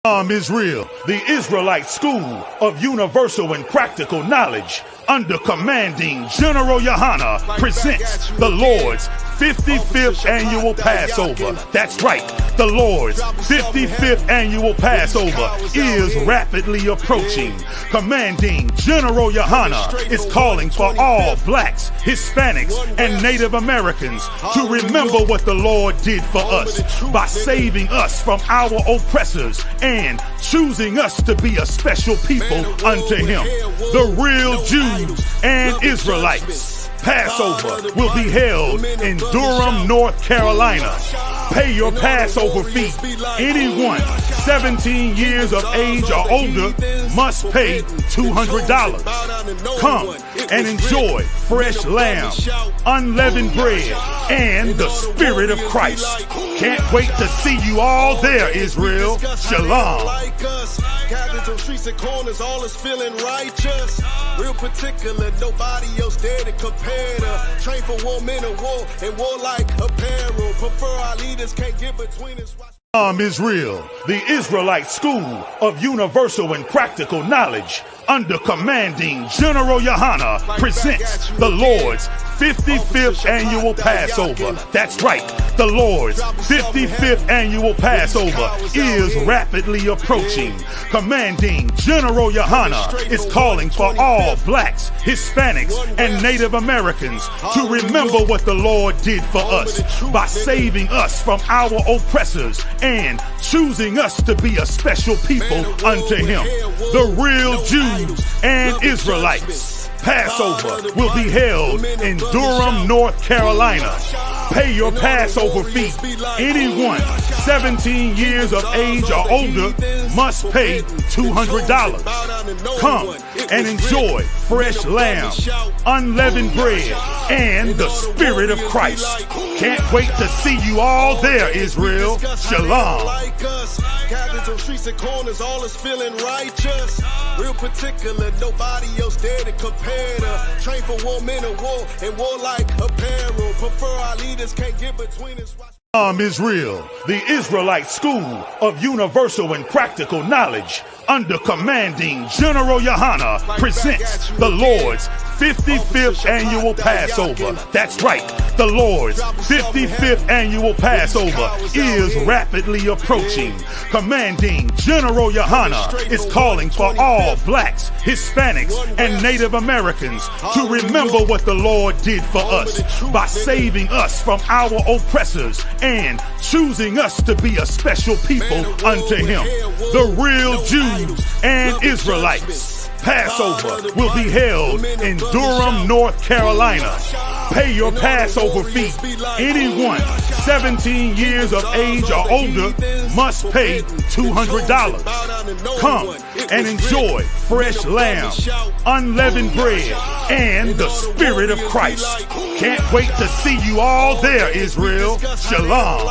Israel, the Israelite School of Universal and Practical Knowledge, under commanding General Yohana, presents the Lord's 55th Annual Passover. That's right, the Lord's 55th Annual Passover is rapidly approaching. Commanding General Yohana is calling for all blacks, Hispanics, and Native Americans to remember what the Lord did for us by saving us from our oppressors and choosing us to be a special people unto Him, the real Jews and Israelites. Passover will be held in Durham, North Carolina. Pay your Passover fee. Anyone 17 years of age or older must pay $200. Come and enjoy fresh lamb, unleavened bread, and the Spirit of Christ. Can't wait to see you all there, Israel. Shalom. Gathered on streets and corners, all is feeling righteous. Real particular, nobody else there to compare to. Train for war, men of war, and warlike apparel. Prefer our leaders, can't get between us. Israel, the Israelite School of Universal and Practical Knowledge, under commanding General Yohana, presents the Lord's 55th Annual Passover. That's right, the Lord's 55th Annual Passover is rapidly approaching. Commanding General Yohana is calling for all blacks, Hispanics, and Native Americans to remember what the Lord did for us by saving us from our oppressors and choosing us to be a special people unto Him, the real Jews and Israelites. Passover will be held in Durham, North Carolina. Pay your Passover fee. Anyone 17 years of age or older must pay $200. Come and enjoy fresh lamb, unleavened bread, and the Spirit of Christ. Can't wait to see you all there, Israel. Shalom. Gathered on streets and corners, all is feeling righteous. Real particular, nobody else there to compare to. Train for war, men of war, and warlike apparel. Prefer our leaders, can't get between us. Israel, the Israelite School of Universal and Practical Knowledge, under commanding General Yohana, presents the Lord's 55th Annual Passover. That's right, the Lord's 55th Annual Passover is rapidly approaching. Commanding General Yohana is calling for all blacks, Hispanics, and Native Americans to remember what the Lord did for us by saving us from our oppressors and choosing us to be a special people unto Him, the real Jews and Israelites. Passover will be held in Durham, North Carolina. Pay your Passover fee. Anyone 17 years of age or older must pay $200. Come and enjoy fresh lamb, unleavened bread, and the Spirit of Christ. Can't wait to see you all there, Israel. Shalom.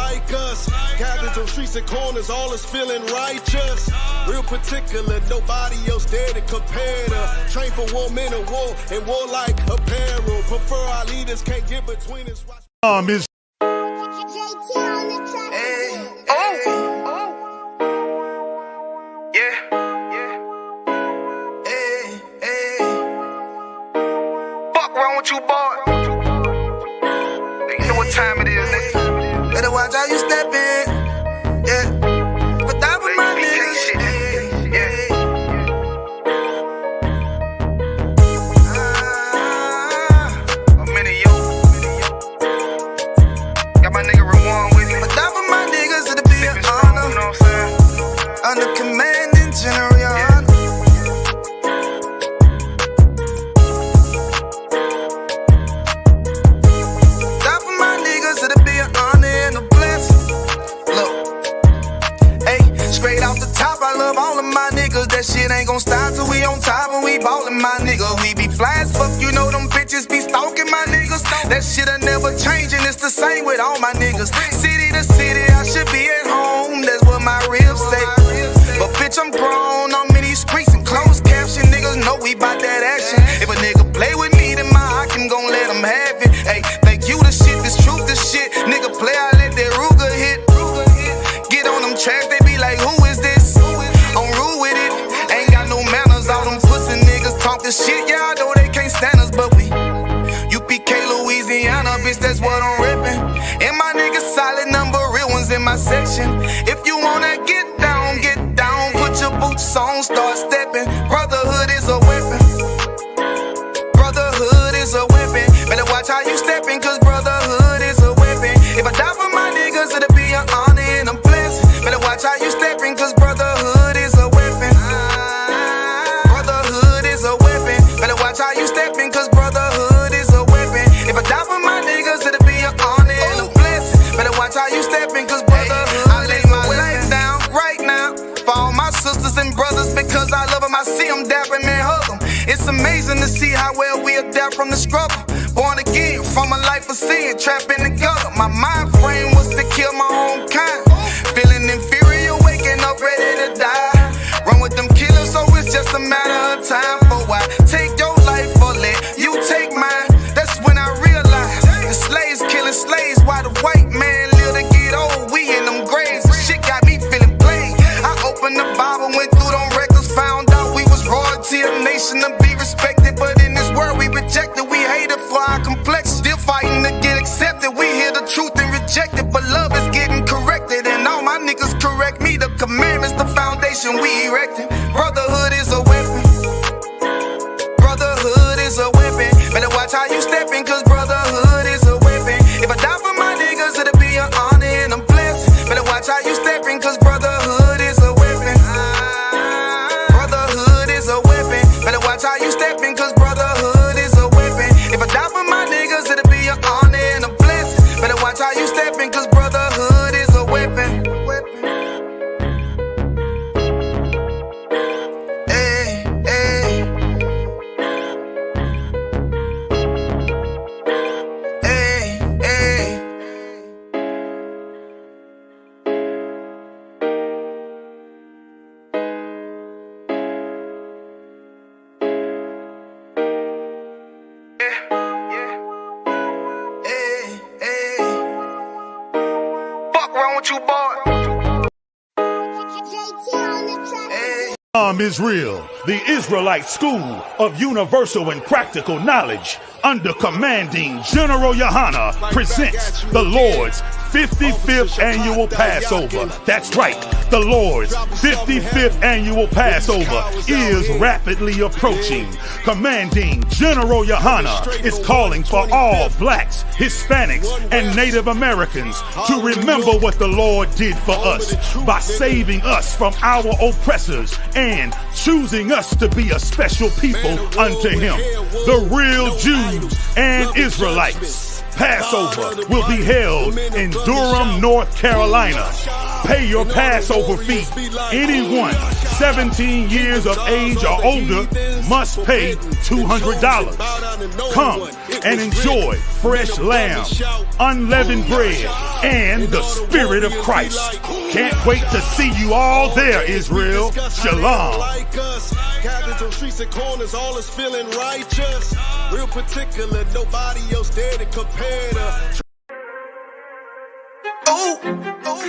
Gathered on streets and corners, all is feeling righteous. Real particular, nobody else there to compare to. Train for war, men of war, and warlike apparel. Prefer our leaders, can't get between us. Fuck wrong with you, boy? You know what time it is, nigga. Better watch how you step in. Yeah. But that was my niggas. Yeah. I'm in it, yo. Got my nigga Rawan with me. But that was my niggas, it'll be an honor. You know what I'm saying? Under commanding General Yohana. That shit ain't gon' stop till we on top and we ballin', my nigga. We be fly as fuck, you know them bitches be stalking my niggas. That shit'll never change and it's the same with all my niggas. City to city, I should be at home, that's what my ribs say. But bitch, I'm grown, I'm in these streets and closed caption. Niggas know we bout that action. If a nigga play with me, then my I can gon' let him have it. Hey, think you the shit, this truth the shit. Nigga play, I let that Ruger hit. Get on them tracks, they be like, who is this? my section. If you wanna get down, put your boots on, start stepping. Brotherhood is a weapon. Brotherhood is a weapon. Better watch how you stepping, cause brotherhood is a weapon. If I die for my niggas, it'll be an honor and a blessing. Better watch how you stepping, cause brotherhood is a weapon. Brotherhood is a weapon. Better watch how you stepping, cause brotherhood is a weapon. If I die for my niggas, it'll be an honor and a blessing. Better watch how you stepping, cause brotherhood I lay my life down right now for all my sisters and brothers, because I love them. I see them dapping, man, hug them. It's amazing to see how well we adapt from the struggle. Born again from a life of sin, trapped in the gutter. My mind frame was to kill my own kind. Feeling inferior, waking up ready to die. Run with them killers, so it's just a matter of time. For why take your life or let you take mine? That's when I realized the slaves killing slaves while the white man live to get old. We in them graves, shit got me feeling played. I opened the Bible, went through them records, found out we was royalty, a nation to be respected. But in this world we rejected, we hated for our complex. Still fighting to get accepted. We hear the truth and reject it, but love is getting corrected. And all my niggas correct me. The commandments, the foundation we erected. Brotherhood is a weapon. Brotherhood is a weapon. Better watch how you stepping, cause brotherhood is a weapon. If I die for my niggas, it'll be an honor and a blessing. Better watch how you stepping, cause brotherhood is a weapon. Brotherhood is a weapon. Better watch how you stepping, cause brotherhood is a weapon. If I die for my niggas, it'll be an honor and a blessing. Better watch how you stepping, cause brotherhood is a weapon. Hey, hey. Hey, hey. Fuck wrong with you, boy? Israel, the Israelite School of Universal and Practical Knowledge, under commanding General Yohana, presents the Lord's 55th annual Passover. That's right, the Lord's 55th annual Passover is rapidly approaching. Commanding General Yohana is calling for all blacks, Hispanics, and Native Americans to remember what the Lord did for us by saving us from our oppressors and choosing us to be a special people unto Him, the real Jews and Israelites. Passover will be held in Durham, North Carolina. Pay your Passover fee. Anyone 17 years of age or older must pay $200. Come and enjoy fresh lamb, unleavened bread, and the Spirit of Christ. Can't wait to see you all there, Israel. Shalom. Cabins on streets and corners, all is feeling righteous. Real particular, nobody else there to compare to.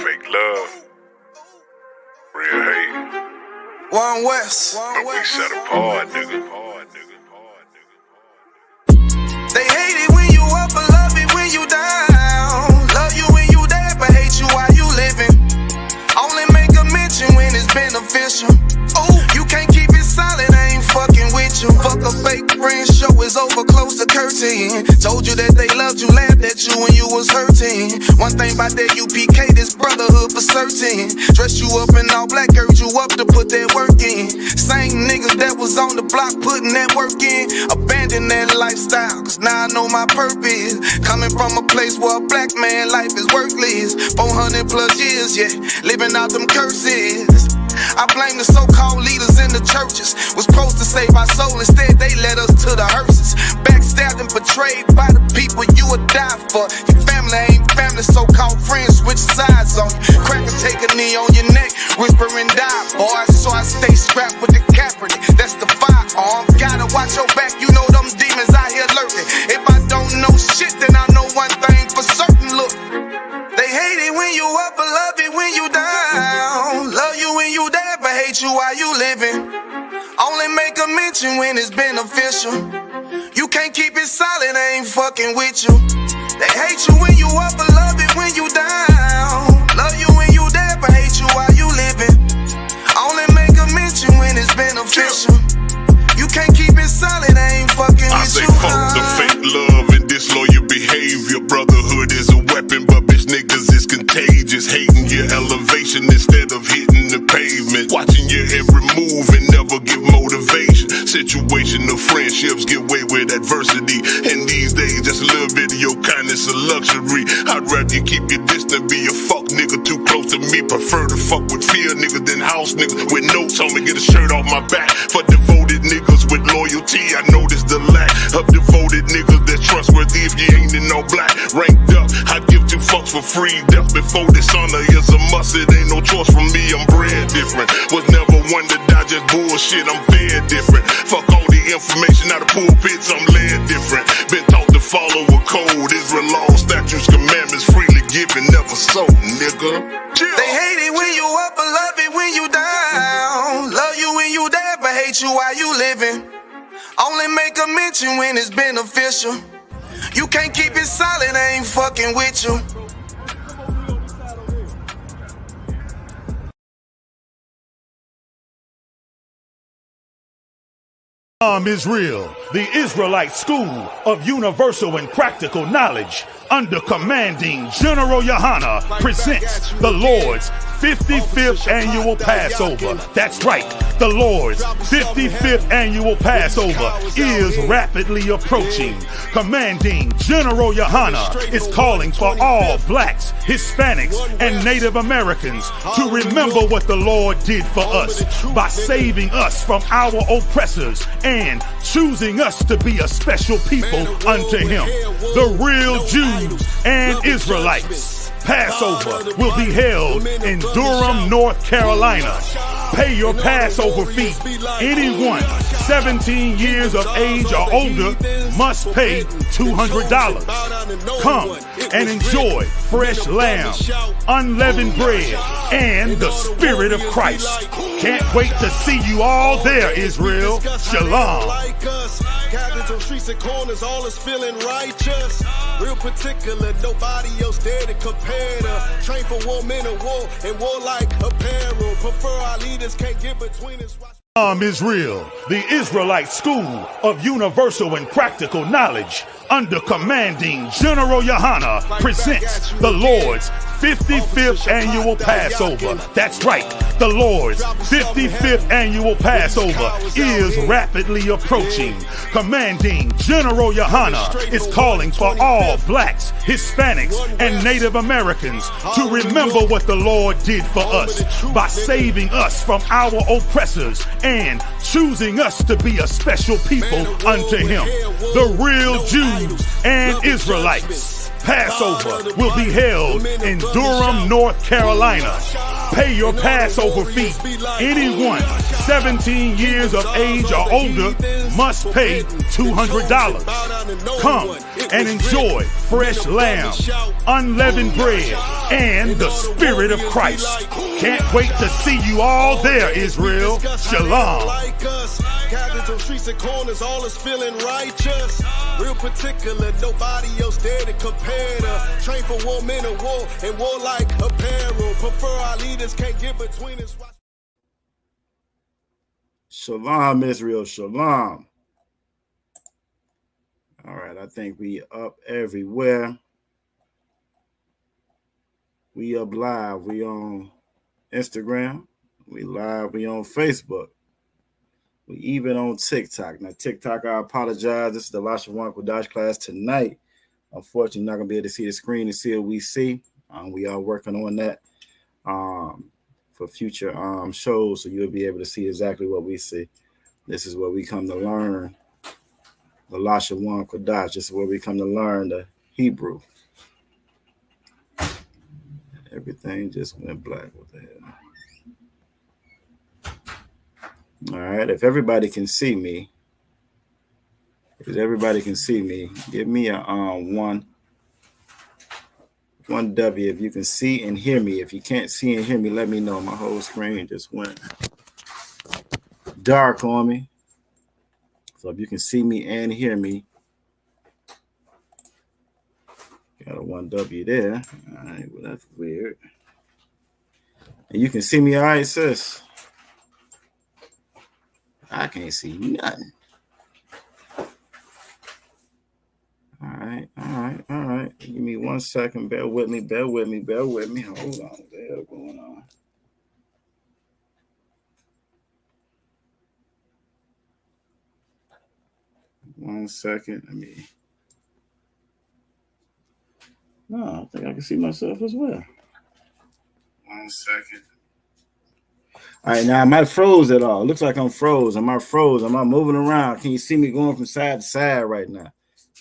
Fake love, real hate. One West. But we set apart, nigga. They hate it when you up, but love it when you down. Love you when you dead, but hate you while you living. Only make a mention when it's beneficial. You can't keep it solid, I ain't fucking with you. Fuck a fake friend, show is over, close the curtain. Told you that they loved you, laughed at you when you was hurting. One thing about that UPK, this brotherhood for certain. Dress you up in all black, urge you up to put that work in. Same niggas that was on the block putting that work in, abandon that lifestyle, cause now I know my purpose. Coming from a place where a black man life is worthless. 400 plus years, yeah, living out them curses. I blame the so-called leaders in the churches. Was supposed to save our soul, instead they led us to the hearses. Backstabbed and betrayed by the people you would die for. Your family ain't family, so-called friends switch sides on you. Cracker take a knee on your neck, whisper and die, boy. So I stay strapped with the Kaepernick, that's the firearm. Gotta watch your back, you know them demons out here lurking. If I don't know shit, then I know one thing for certain, look. They hate it when you up, but love it when you down. Love you when you dead, but hate you while you living. Only make a mention when it's beneficial. You can't keep it solid, I ain't fucking with you. They hate you when you up, but love it when you down. Love you motion instead of hitting the pavement. Watching your every move and never give motivation. Situational friendships get way with adversity. And these days, just a little bit of your kindness a luxury. I'd rather you keep your distance, be a fuck nigga too close to me. Prefer to fuck with fear niggas than house niggas with notes on me. Get a shirt off my back for devoted niggas with loyalty. I notice the lack of devoted niggas that's trustworthy if you ain't in no black. Ranked up, I'd give two fucks for free. Death before dishonor is a must. It ain't no choice from me. I'm bred different. Was never one to die just bullshit. I'm fed different. Fuck all the information out of pulpits. I'm led different. Been taught to follow a code. Israel law, statutes, commandments freely given, never sold, nigga. Yeah. They hate it when you up, but love it when you down. Love you when you dead, but hate you while you living. Only make a mention when it's beneficial. You can't keep it silent, I ain't fucking with you. Israel, the Israelite School of Universal and Practical Knowledge, under commanding General Yohana, presents the Lord's 55th annual Passover. That's right, the Lord's 55th annual Passover is rapidly approaching. Commanding General Yohana is calling for all blacks, Hispanics, and Native Americans to remember what the Lord did for us by saving us from our oppressors and choosing us to be a special people unto Him, the real Jews and Israelites. Passover will be held in Durham, North Carolina. Pay your Passover fee. Anyone 17 years of age or older must pay $200. Come and enjoy fresh lamb, unleavened bread, and the Spirit of Christ. Can't wait to see you all there, Israel. Shalom. Gathered on streets and corners, all is feeling righteous. Real particular, nobody else there to compare to. Train for war, men of war, and warlike apparel. Prefer our leaders, can't get between us. Israel, the Israelite School of Universal and Practical Knowledge, under commanding General Yohana, presents the Lord's 55th annual Passover. That's right, the Lord's 55th annual Passover is rapidly approaching. Commanding General Yohana is calling for all blacks, Hispanics, and Native Americans to remember what the Lord did for us by saving us from our oppressors and choosing us to be a special people unto Him, the real Jews and Israelites. Passover will be held in Durham, North Carolina. Pay your Passover fee. Anyone 17 years of age or older must pay $200. Come and enjoy fresh lamb, unleavened bread, and the Spirit of Christ. Can't wait to see you all there, Israel. Shalom. Gathered on streets and corners, all is feeling righteous. Real particular, nobody else there to compare to. Train for war, men of war, and warlike apparel. Prefer our leaders, can't get between us. Shalom, Israel, shalom. All right, I think we up everywhere. We up live. We on Instagram. We live. We on Facebook. We even on TikTok. Now, TikTok, I apologize. This is the Lashawan Qadash class tonight. Unfortunately, not going to be able to see the screen and see what we see. We are working on that for future shows, so you'll be able to see exactly what we see. This is where we come to learn the Lashawan Qadash. This is where we come to learn the Hebrew. Everything just went black. What the hell? All right, if everybody can see me, give me a one W if you can see and hear me. If you can't see and hear me, let me know. My whole screen just went dark on me. So if you can see me and hear me, got a 1W there. All right, well, that's weird. And you can see me all right, sis? I can't see nothing. All right. Give me 1 second. Bear with me. Hold on. What the hell going on? 1 second. No, I think I can see myself as well. 1 second. All right, now am I froze at all? It looks like I'm froze. Am I froze? Am I moving around? Can you see me going from side to side right now?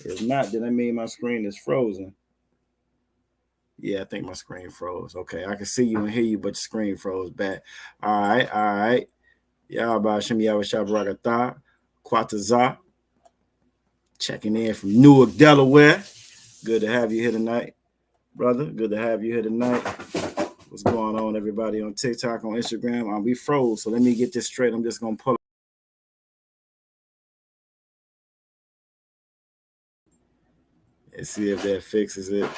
If not, then that means my screen is frozen. Yeah, I think my screen froze. Okay, I can see you and hear you, but the screen froze back. All right. Yahba Shem Yahweh Shabarakatah, Quataza, checking in from Newark, Delaware. Good to have you here tonight, brother. Good to have you here tonight. What's going on, everybody on TikTok, on Instagram? We froze, so let me get this straight. I'm just going to pull and see if that fixes it.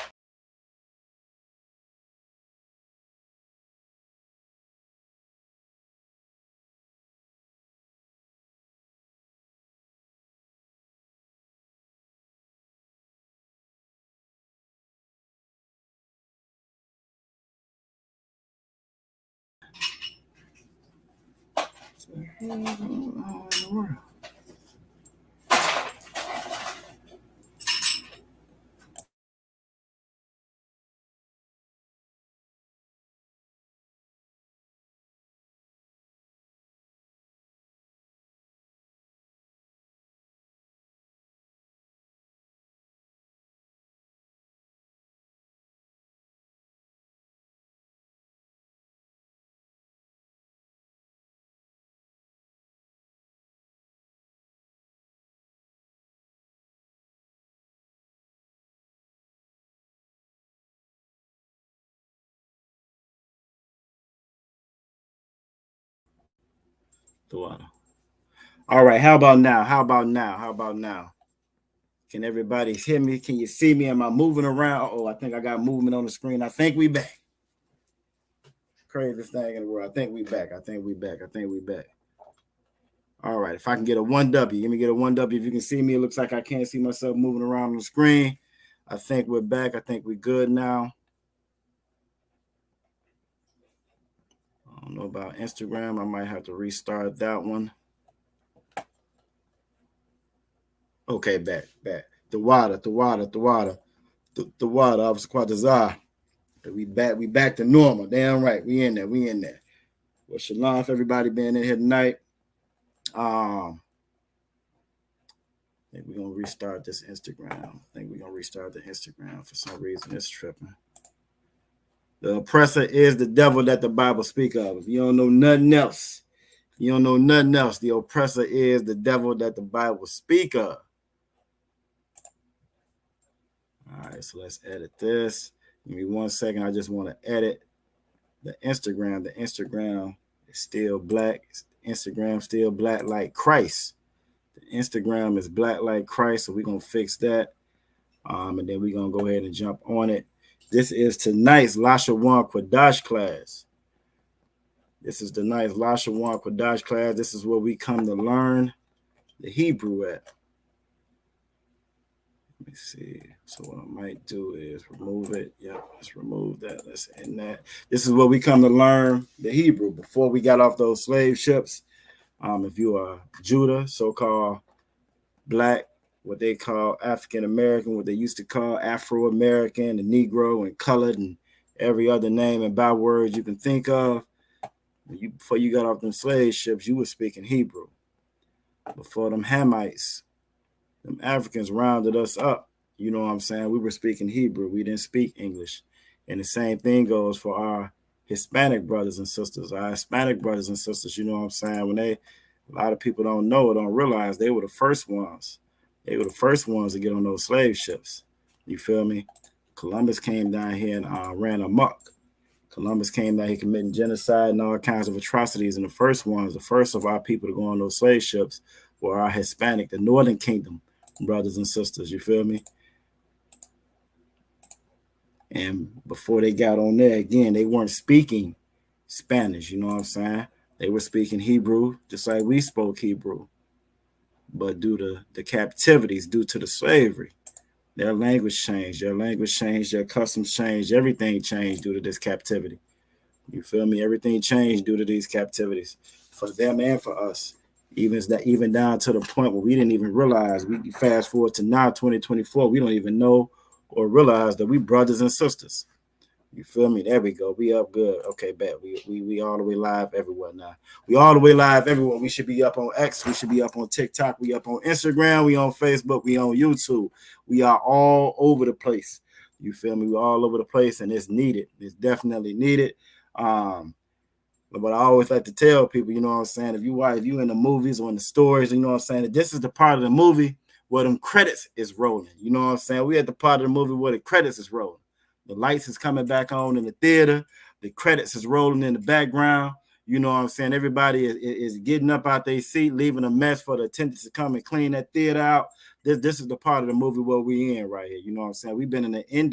All right, how about now? Can everybody hear me? Can you see me? Am I moving around? Oh, I think I got movement on the screen. I think we back. Craziest thing in the world. I think we back. All right, if I can get a 1W, let me get a 1W. If you can see me, it looks like I can't see myself moving around on the screen. I think we're back. I think we're good now. I don't know about Instagram. I might have to restart that one. Okay, back. The water. Officer Quatazar. We back to normal. Damn right. We in there. Well, shalom for everybody being in here tonight. I think we're gonna restart this Instagram. For some reason. It's tripping. The oppressor is the devil that the Bible speaks of. If you don't know nothing else, the oppressor is the devil that the Bible speaks of. All right, so let's edit this. Give me 1 second. I just want to edit the Instagram. The Instagram is still black. Instagram still black like Christ. The Instagram is black like Christ, so we're going to fix that. And then we're going to go ahead and jump on it. This is tonight's Lashawan Qadash class. This is tonight's Lashawan Qadash class. This is where we come to learn the Hebrew at. Let me see. So what I might do is remove it. Yep, let's remove that. Let's end that. This is where we come to learn the Hebrew. Before we got off those slave ships, if you are Judah, so-called black, what they call African American, what they used to call Afro American, and Negro, and colored, and every other name and byword you can think of, before you got off them slave ships, you were speaking Hebrew. Before them Hamites, them Africans rounded us up. You know what I'm saying? We were speaking Hebrew. We didn't speak English. And the same thing goes for our Hispanic brothers and sisters. Our Hispanic brothers and sisters, you know what I'm saying? A lot of people don't realize they were the first ones. They were the first ones to get on those slave ships. You feel me? Columbus came down here and ran amok. Columbus came down here committing genocide and all kinds of atrocities. And the first of our people to go on those slave ships were our Hispanic, the Northern Kingdom brothers and sisters. You feel me? And before they got on there, again, they weren't speaking Spanish. You know what I'm saying? They were speaking Hebrew, just like we spoke Hebrew. But due to the captivities, due to the slavery, their language changed. Their customs changed. Everything changed due to this captivity. You feel me? Everything changed due to these captivities for them and for us. even down to the point where we didn't even realize. We fast forward to now, 2024, we don't even know or realize that we brothers and sisters. You feel me? There we go. We up good. Okay, bet. We all the way live everywhere now. We all the way live everywhere. We should be up on X. We should be up on TikTok. We up on Instagram. We on Facebook. We on YouTube. We are all over the place. You feel me? We're all over the place, and it's needed. It's definitely needed. But I always like to tell people, you know what I'm saying, if you in the movies or in the stories, you know what I'm saying, that this is the part of the movie where them credits is rolling. You know what I'm saying? We at the part of the movie where the credits is rolling. The lights is coming back on in the theater. The credits is rolling in the background. You know what I'm saying? Everybody is getting up out their seat, leaving a mess for the attendants to come and clean that theater out. This is the part of the movie where we in right here. You know what I'm saying? We've been in the end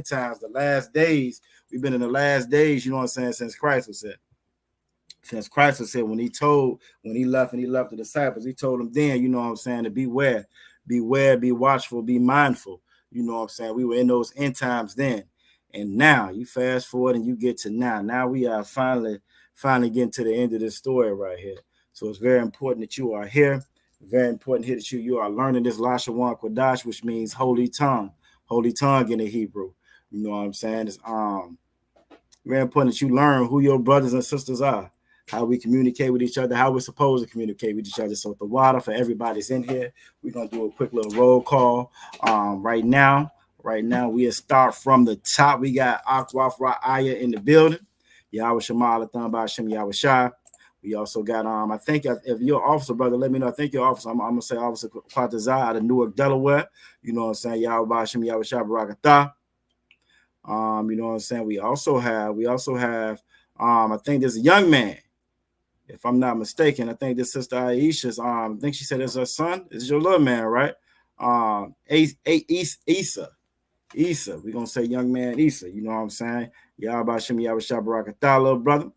times, the last days. We've been in the last days, you know what I'm saying, since Christ was said. Since Christ was said, when he left the disciples, he told them then, you know what I'm saying, to beware, be watchful, be mindful. You know what I'm saying? We were in those end times then. And now you fast forward and you get to now. Now we are finally getting to the end of this story right here. So it's very important that you are here. Very important here that you are learning this Lashawan Qadash, which means holy tongue in the Hebrew. You know what I'm saying? It's very important that you learn who your brothers and sisters are, how we communicate with each other, how we're supposed to communicate with each other. So the water for everybody's in here. We're going to do a quick little roll call. Right now, we'll start from the top. We got Akwaf Ra'aya in the building. Yahweh Shema Alatham Ba'Shem Yahweh Shai. We also got, I think if you're an officer, brother, let me know. I think you're officer. I'm going to say Officer Quatazah out of Newark, Delaware. You know what I'm saying? Yahweh Ba'Shem Yahweh Shai Barakatah. You know what I'm saying? We also have, I think there's a young man. If I'm not mistaken, I think this sister Aisha's, I think she said it's her son. It's your little man, right? Issa. We're going to say young man Issa. You know what I'm saying? Yahweh Shem Yahweh Shabarakatah, little brother.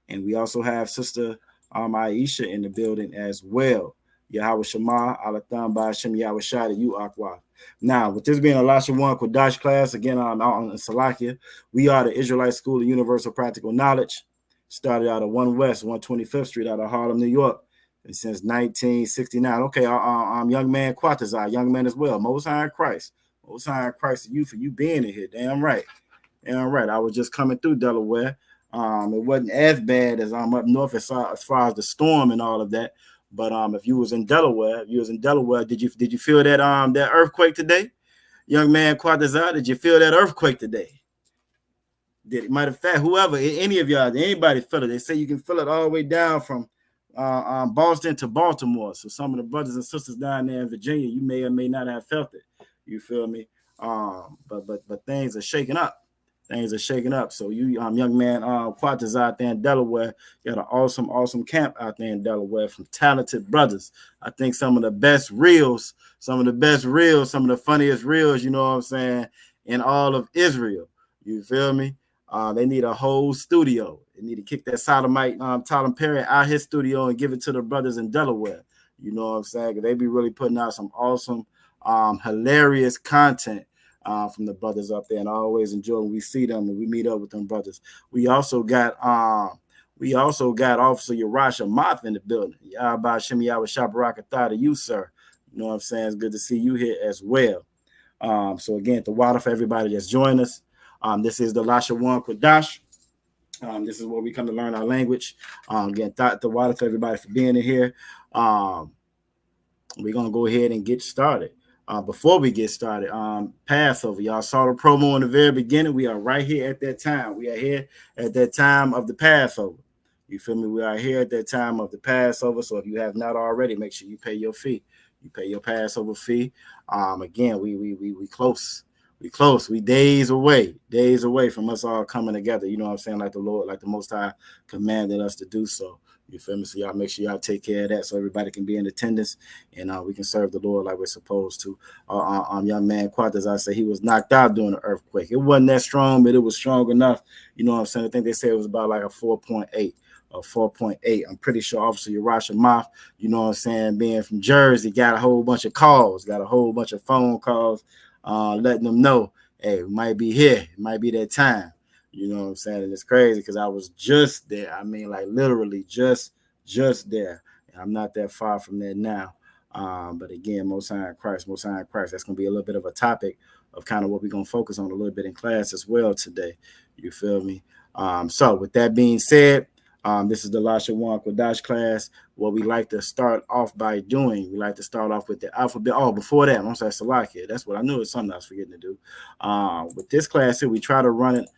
And we also have sister Aisha in the building as well. Yahweh Shema, Alatham Ba'Shem Yahweh Shai to you, Akwa. Now, with this being a Lashawan Qadash class, again, out on Salakia, we are the Israelite School of Universal Practical Knowledge. Started out of 1 West, 125th Street out of Harlem, New York. And since 1969. Okay, I'm young man Quatazai, young man as well. Most High in Christ. Most High in Christ to you for you being in here. Damn right. I was just coming through Delaware. It wasn't as bad as I'm up north as far as the storm and all of that. But if you was in Delaware, did you feel that that earthquake today? Young man Quatazai, did you feel that earthquake today? Matter of fact, whoever, any of y'all, anybody feel it. They say you can feel it all the way down from Boston to Baltimore. So some of the brothers and sisters down there in Virginia, you may or may not have felt it. You feel me? But things are shaking up. So you, young man, Quattas out there in Delaware, you got an awesome camp out there in Delaware from talented brothers. I think some of the best reels, some of the funniest reels, you know what I'm saying, in all of Israel. You feel me? They need a whole studio. They need to kick that sodomite Tyler Perry out his studio and give it to the brothers in Delaware. You know what I'm saying? They be really putting out some awesome, hilarious content from the brothers up there, and I always enjoy when we see them and we meet up with them brothers. We also got Officer Yerusha Moth in the building. Yahweh Shem Yahweh Shabarakatah to you, sir. You know what I'm saying? It's good to see you here as well. So again, the water for everybody that's joined us. This is the Lashawan Qadash. This is where we come to learn our language. Again, the water for everybody for being in here. We're gonna go ahead and get started. Before we get started, Passover. Y'all saw the promo in the very beginning. We are right here at that time. We are here at that time of the Passover. You feel me? We are here at that time of the Passover. So if you have not already, make sure you pay your fee. You pay your Passover fee. Again, we close. We close. We days away from us all coming together. You know what I'm saying? Like the Lord, like the Most High commanded us to do so. You feel me? So y'all make sure y'all take care of that so everybody can be in attendance and we can serve the Lord like we're supposed to. Young man Quattas, I say he was knocked out during the earthquake. It wasn't that strong, but it was strong enough. You know what I'm saying? I think they said it was about like a 4.8 or 4.8. I'm pretty sure Officer Yerusha Moth, you know what I'm saying, being from Jersey, got a whole bunch of calls, got a whole bunch of phone calls, letting them know, hey, we might be here. It might be that time. You know what I'm saying? And it's crazy because I was just there. I mean, like literally just there. I'm not that far from that now. But again, Most High in Christ, Most High in Christ. That's going to be a little bit of a topic of kind of what we're going to focus on a little bit in class as well today. You feel me? So with that being said, this is the Lashawan Qadash class. What we like to start off by doing, we like to start off with the alphabet. Oh, before that, I'm sorry, Salakia. That's what I knew. It's something I was forgetting to do. With this class here, we try to run it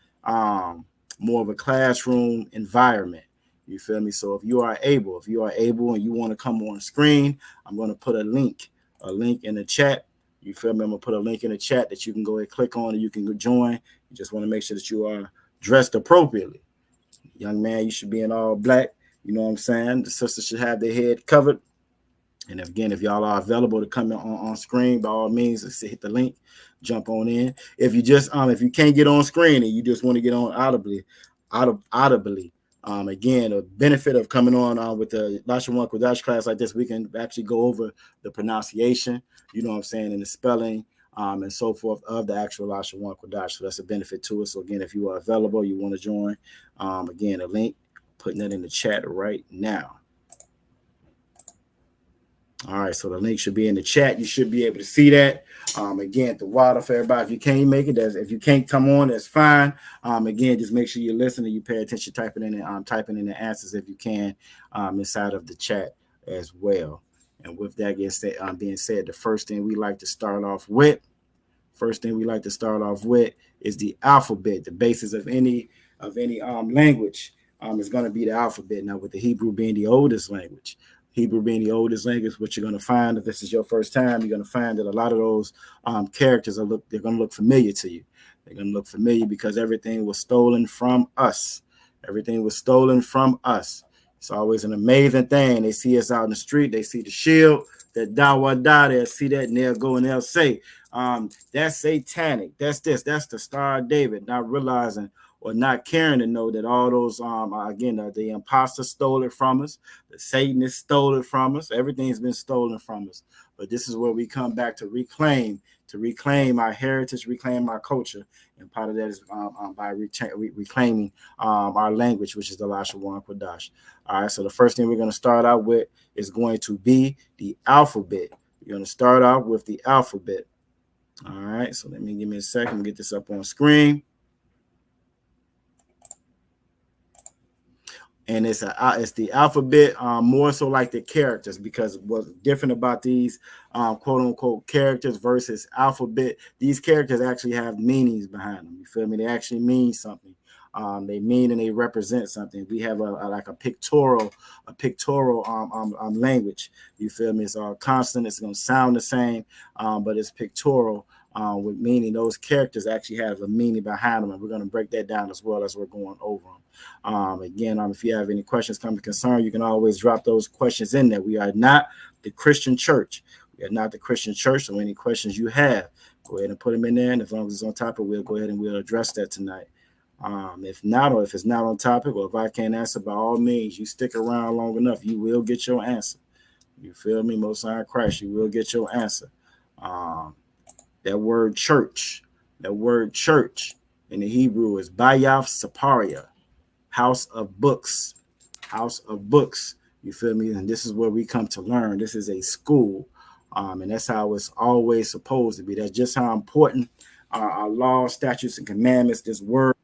more of a classroom environment. You feel me? So if you are able and you want to come on screen, I'm going to put a link in the chat. You feel me? I'm going to put a link in the chat that you can go ahead and click on and you can go join. You just want to make sure that you are dressed appropriately. Young man, you should be in all black. You know what I'm saying? The sisters should have their head covered. And again, if y'all are available to come in on screen, by all means, let's hit the link, jump on in. If you just if you can't get on screen and you just want to get on audibly, again, the benefit of coming on with the Lashawan Qadash class like this, we can actually go over the pronunciation, you know what I'm saying, and the spelling and so forth of the actual Lashawan Qadash. So that's a benefit to us. So again, if you are available, you want to join, again, a link, putting that in the chat right now. All right, so the link should be in the chat. You should be able to see that. Again, the water for everybody. If you can't make it, if you can't come on, that's fine. Again, just make sure you listen and you pay attention, typing in the answers if you can inside of the chat as well. And with that being said, the first thing we like to start off with is the alphabet. The basis of any language is going to be the alphabet. Now, with the Hebrew being the oldest language. What you're going to find, if this is your first time, you're going to find that a lot of those characters they're going to look familiar to you. They're going to look familiar because everything was stolen from us. It's always an amazing thing. They see us out in the street. They see the shield, that dawa da. They'll see that and they'll go and they'll say, that's satanic. That's this. That's the Star of David. Not realizing or not caring to know that all those, the imposter stole it from us. The Satanists stole it from us. Everything's been stolen from us. But this is where we come back to reclaim our heritage, reclaim our culture. And part of that is by reclaiming our language, which is the Lashawan Qadash. All right, so the first thing we're going to start out with is going to be the alphabet. We're going to start out with the alphabet. All right, so give me a second to get this up on screen. And it's the alphabet, more so like the characters, because what's different about these quote unquote characters versus alphabet, these characters actually have meanings behind them. You feel me? They actually mean something. They mean and they represent something. We have a pictorial language. You feel me? It's all constant. It's going to sound the same, but it's pictorial. With meaning, those characters actually have a meaning behind them, and we're going to break that down as well as we're going over them. Again, if you have any questions, come concern, you can always drop those questions in there. We are not the Christian church. So any questions you have, go ahead and put them in there, and as long as it's on topic, we'll go ahead and we'll address that tonight. If not, or if it's not on topic, or if I can't answer, by all means, you stick around long enough, you will get your answer. You feel me? Most High Christ, you will get your answer. That word church in the Hebrew is Bayav Saparia, house of books. You feel me? And this is where we come to learn. This is a school, and that's how it's always supposed to be. That's just how important our laws, statutes, and commandments, this word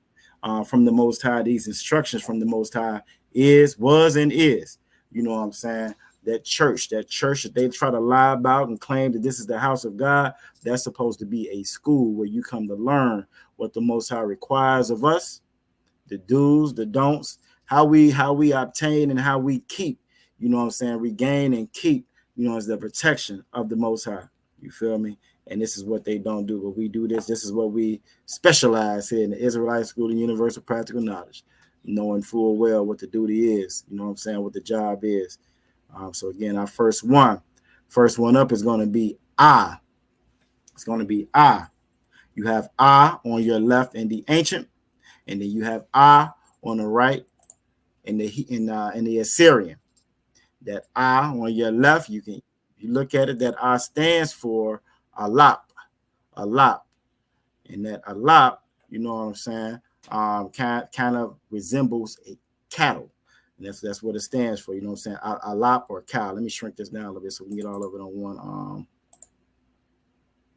from the Most High, these instructions from the Most High was, and is. You know what I'm saying? That church that they try to lie about and claim that this is the house of God, that's supposed to be a school where you come to learn what the Most High requires of us, the do's, the don'ts, how we obtain and how we keep, you know what I'm saying, regain and keep, you know, as the protection of the Most High. You feel me? And this is what they don't do. But we do this. This is what we specialize here in the Israelite School of Universal Practical Knowledge, knowing full well what the duty is, you know what I'm saying, what the job is. So again, our first one up is going to be I. It's going to be I. You have I on your left in the ancient, and then you have I on the right in the Assyrian. That I on your left, you look at it, that I stands for Alap, and that Alap, you know what I'm saying, kind of resembles a cattle. And that's what it stands for. You know what I'm saying? Alap or cow. Let me shrink this down a little bit so we can get all of it on one.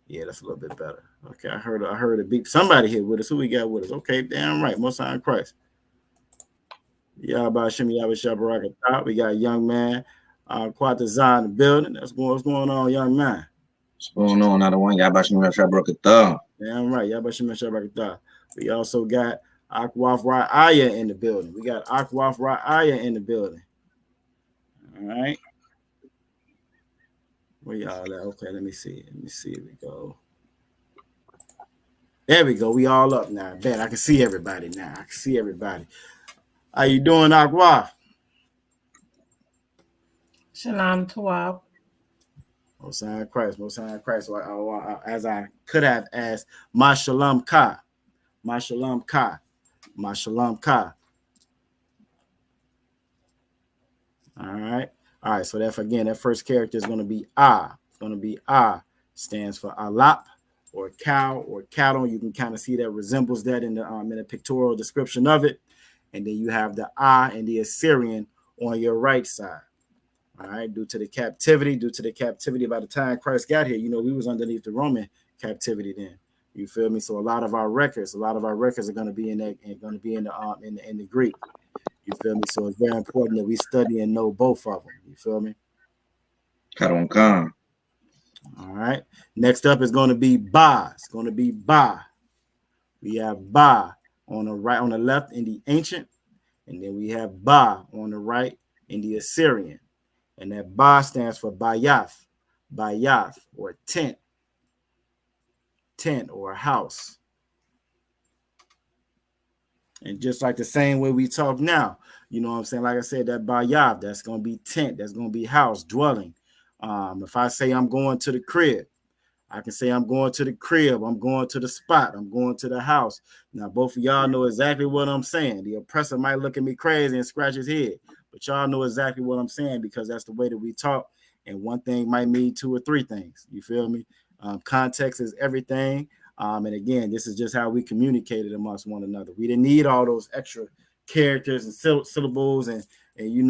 Yeah, that's a little bit better. Okay, I heard a beep. Somebody here with us. Who we got with us? Okay, damn right. Most High in Christ. Yabba Shimmy Yabba Shabbaraka. We got a young man, Quad Design in the building. What's going on, young man? What's going on? Another one. Yabba Shimmy Yabba Shabbaraka. Damn right. Yabba Shimmy Shabbaraka. We also got Akwaf Ra'aya in the building. We got Akwaf Ra'aya in the building. All right. Where y'all at? Okay, let me see. Here we go. There we go. We all up now. Bet I can see everybody now. How you doing, Akwaf? Shalom Tawab. Most High Christ. So as I could have asked, Ma Shalom Ka. All right. So that first character is going to be Ah. It's going to be Ah. Stands for Alap or cow or cattle. You can kind of see that resembles that in the pictorial description of it. And then you have the Ah and the Assyrian on your right side. All right. Due to the captivity, by the time Christ got here, we was underneath the Roman captivity then. You feel me? So a lot of our records are going to be in that and going to be in the Greek. You feel me? So it's very important that we study and know both of them. You feel me? Karonkan. All right. Next up is going to be Ba. It's going to be Ba. We have Ba on the right, on the left in the ancient, and then we have Ba on the right in the Assyrian. And that Ba stands for Bayath or tent or house. And just like the same way we talk now, you know what I'm saying? Like I said, that Bayath, that's going to be tent, that's going to be house, dwelling. If I say I'm going to the crib, I can say I'm going to the crib, I'm going to the spot, I'm going to the house. Now, both of y'all know exactly what I'm saying. The oppressor might look at me crazy and scratch his head, but y'all know exactly what I'm saying because that's the way that we talk. And one thing might mean two or three things. You feel me? Context is everything. And again, this is just how we communicated amongst one another. We didn't need all those extra characters and syllables and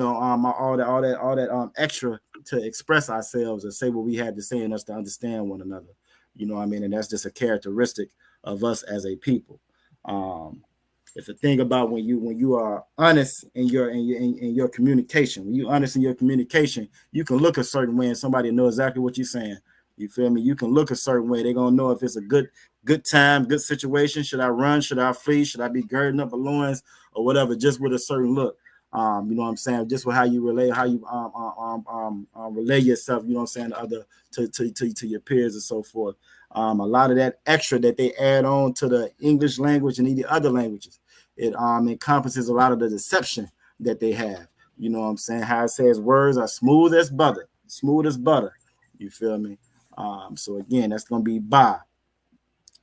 all that extra to express ourselves and say what we had to say and us to understand one another. You know what I mean? And that's just a characteristic of us as a people. It's a thing about when you are honest in your communication. When you're honest in your communication, you can look a certain way and somebody know exactly what you're saying. You feel me? You can look a certain way. They're gonna know if it's a good time, good situation. Should I run? Should I flee? Should I be girding up the loins or whatever? Just with a certain look. You know what I'm saying? Just with how you relay yourself. You know what I'm saying? To your peers and so forth. A lot of that extra that they add on to the English language and the other languages, it encompasses a lot of the deception that they have. You know what I'm saying? How it says words are smooth as butter. You feel me? So again, that's gonna be Ba.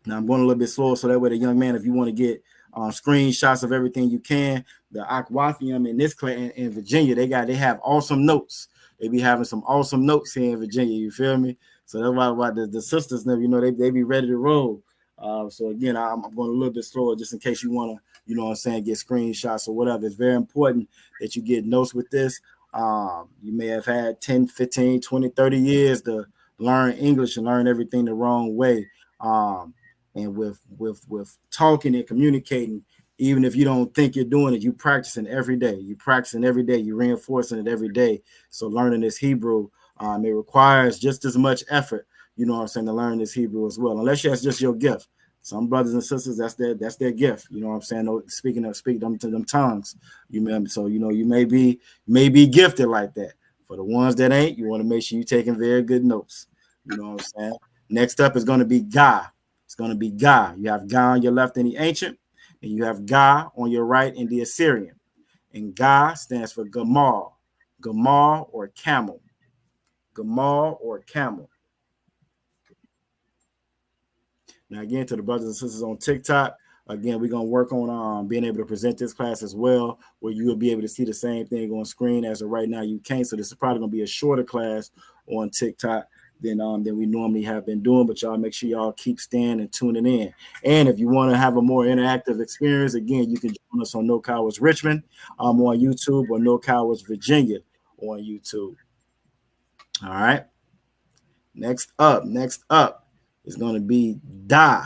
Now I'm going a little bit slower so that way the young man, if you want to get screenshots of everything you can, the Aquafium in this class in Virginia, they have awesome notes. They be having some awesome notes here in Virginia. You feel me? So that's why the sisters, they be ready to roll. So again, I'm going a little bit slower just in case you want to, get screenshots or whatever. It's very important that you get notes with this. You may have had 10, 15, 20, 30 years to learn English and learn everything the wrong way. And with talking and communicating, even if you don't think you're doing it, you practicing every day. You're reinforcing it every day. So learning this Hebrew, it requires just as much effort, you know what I'm saying, to learn this Hebrew as well. Unless that's just your gift. Some brothers and sisters, that's their gift. You know what I'm saying? Speaking them to them tongues. So you may be gifted like that. For the ones that ain't, you want to make sure you're taking very good notes. You know what I'm saying? Next up is going to be Ga. It's going to be Ga. You have Ga on your left in the ancient, and you have Ga on your right in the Assyrian. And Ga stands for Gamal or camel. Now, again, to the brothers and sisters on TikTok, again, we're going to work on being able to present this class as well, where you will be able to see the same thing on screen. As of right now, you can't. So this is probably going to be a shorter class on TikTok. than we normally have been doing. But y'all make sure y'all keep staying and tuning in. And if you want to have a more interactive experience, again, you can join us on No Cowards Richmond on YouTube, or No Cowards Virginia on YouTube. All right. Next up is going to be Da.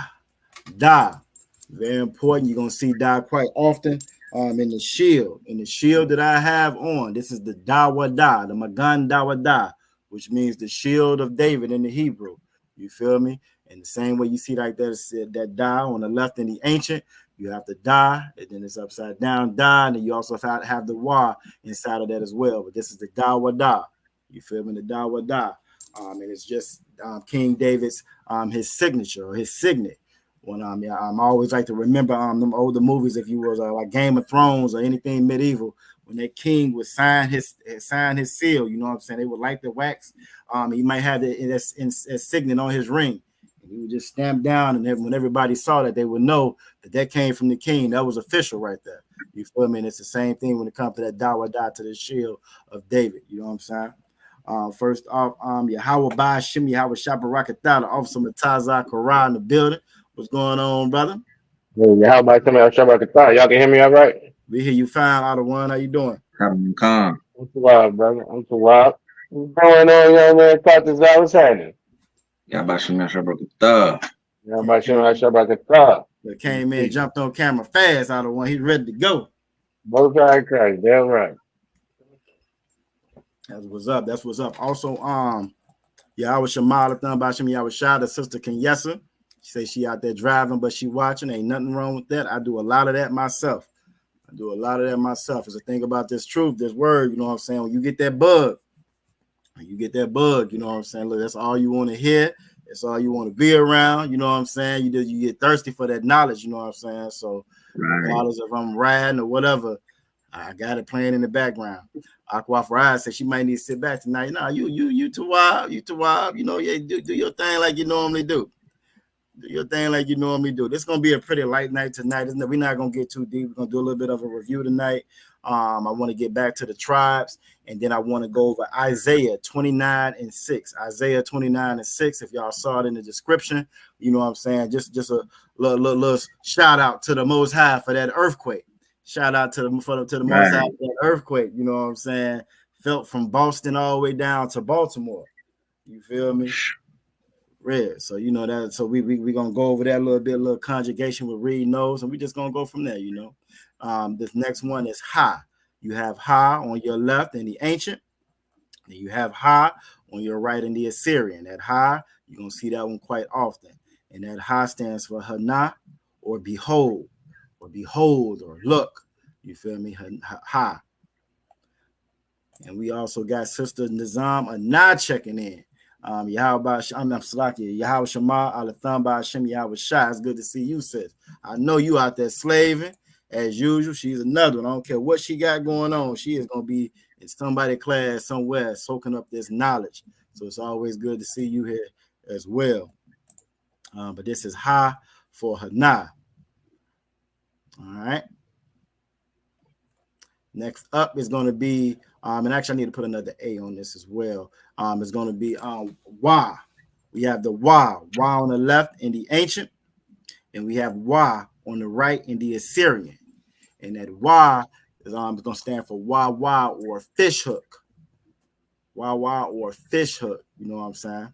Very important. You're going to see Da quite often in the shield. In the shield that I have on, this is the Dawada, the Magan Dawada, which means the shield of David in the Hebrew. You feel me? And the same way you see like that Da on the left in the ancient, you have the Da, and then it's upside down Da, and then you also have the Wa inside of that as well. But this is the Dawada. You feel me? The Dawada. And it's just King David's his signature or his signet. When I always like to remember them older movies, if you was like Game of Thrones or anything medieval, when that king would sign his seal, you know what I'm saying? They would light the wax. He might have it as signet on his ring. And he would just stamp down, and then when everybody saw that, they would know that came from the king. That was official right there. You feel me? And it's the same thing when it comes to that Dawada, to the shield of David. You know what I'm saying? First off, Yahweh Ba Shem Yahweh Shabarakatah, the Officer Matazah Korah in the building. What's going on, brother? How about somebody else? Y'all can hear me all right? We hear you fine, out of one. How you doing? I'm calm. I'm too wild, brother. I'm too wild. What's going on, young man? What's happening? Y'all about to Shabrakatah. Y'all about Shabrakatah. That came in, jumped on camera fast, out of one. He's ready to go. Most high Christ, damn right. That's what's up. Also, Yahweh Shema Lathan Bashim Yahweh Shah, the sister Kenyessa. She say she out there driving, but she watching. Ain't nothing wrong with that. I do a lot of that myself. It's a thing about this truth, this word, you know what I'm saying? When you get that bug, you know what I'm saying? Look, that's all you want to hear. That's all you want to be around. You know what I'm saying? You get thirsty for that knowledge, you know what I'm saying? So regardless if I'm riding or whatever, I got it playing in the background. Aqua Farad said she might need to sit back tonight. No, you too wild. You know, yeah, do your thing like you normally do. This is gonna be a pretty light night tonight, isn't it? We're not gonna get too deep. We're gonna do a little bit of a review tonight. I want to get back to the tribes, and then I want to go over Isaiah 29:6. Isaiah 29:6. If y'all saw it in the description, you know what I'm saying. Just a little shout out to the Most High for that earthquake. Shout out to the Most High for that earthquake. You know what I'm saying. Felt from Boston all the way down to Baltimore. You feel me? Red. So you know that. So we gonna go over that a little bit, a little conjugation with Reed knows, and we just gonna go from there. You know, this next one is Ha. You have Ha on your left in the ancient, and you have Ha on your right in the Assyrian. That Ha, you're gonna see that one quite often, and that Ha stands for Hana, or behold, or look. You feel me? Ha. And we also got Sister Nizam Anah checking in. Yahweh Shema Alatham Hashem Yahweh Shah. It's good to see you, sis. I know you out there slaving as usual. She's another one. I don't care what she got going on. She is gonna be in somebody's class somewhere soaking up this knowledge. So it's always good to see you here as well. But this is Ha for Hana. All right. Next up is going to be, and actually I need to put another A on this as well. It's going to be Wa. We have the Wa on the left in the ancient, and we have Wa on the right in the Assyrian. And that Wa is going to stand for Wa or fish hook. Wa or fish hook. You know what I'm saying?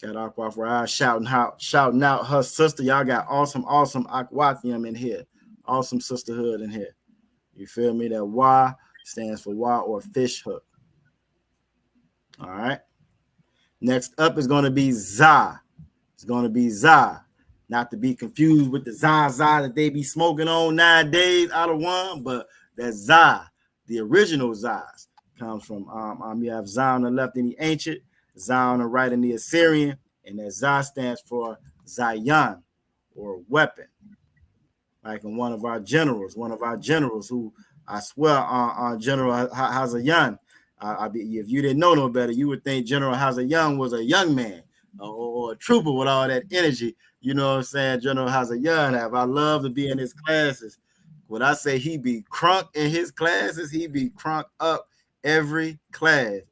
Got Aqua for shouting out her sister. Y'all got awesome Aquathium in here. Awesome sisterhood in here. You feel me? That Wa stands for Wa or fish hook. All right. Next up is going to be Za. It's going to be Za. Not to be confused with the Zaza that they be smoking on nowadays out of one, but that Za, the original Zaz, comes from you have Za on the left in the ancient, Za on the right in the Assyrian, and that Za stands for Zion or weapon. Like in one of our generals who I swear General Hazayan, if you didn't know no better, you would think General Hazayan was a young man or a trooper with all that energy. You know what I'm saying? General Hazayan I love to be in his classes. When I say he be crunk in his classes, he be crunk up every class.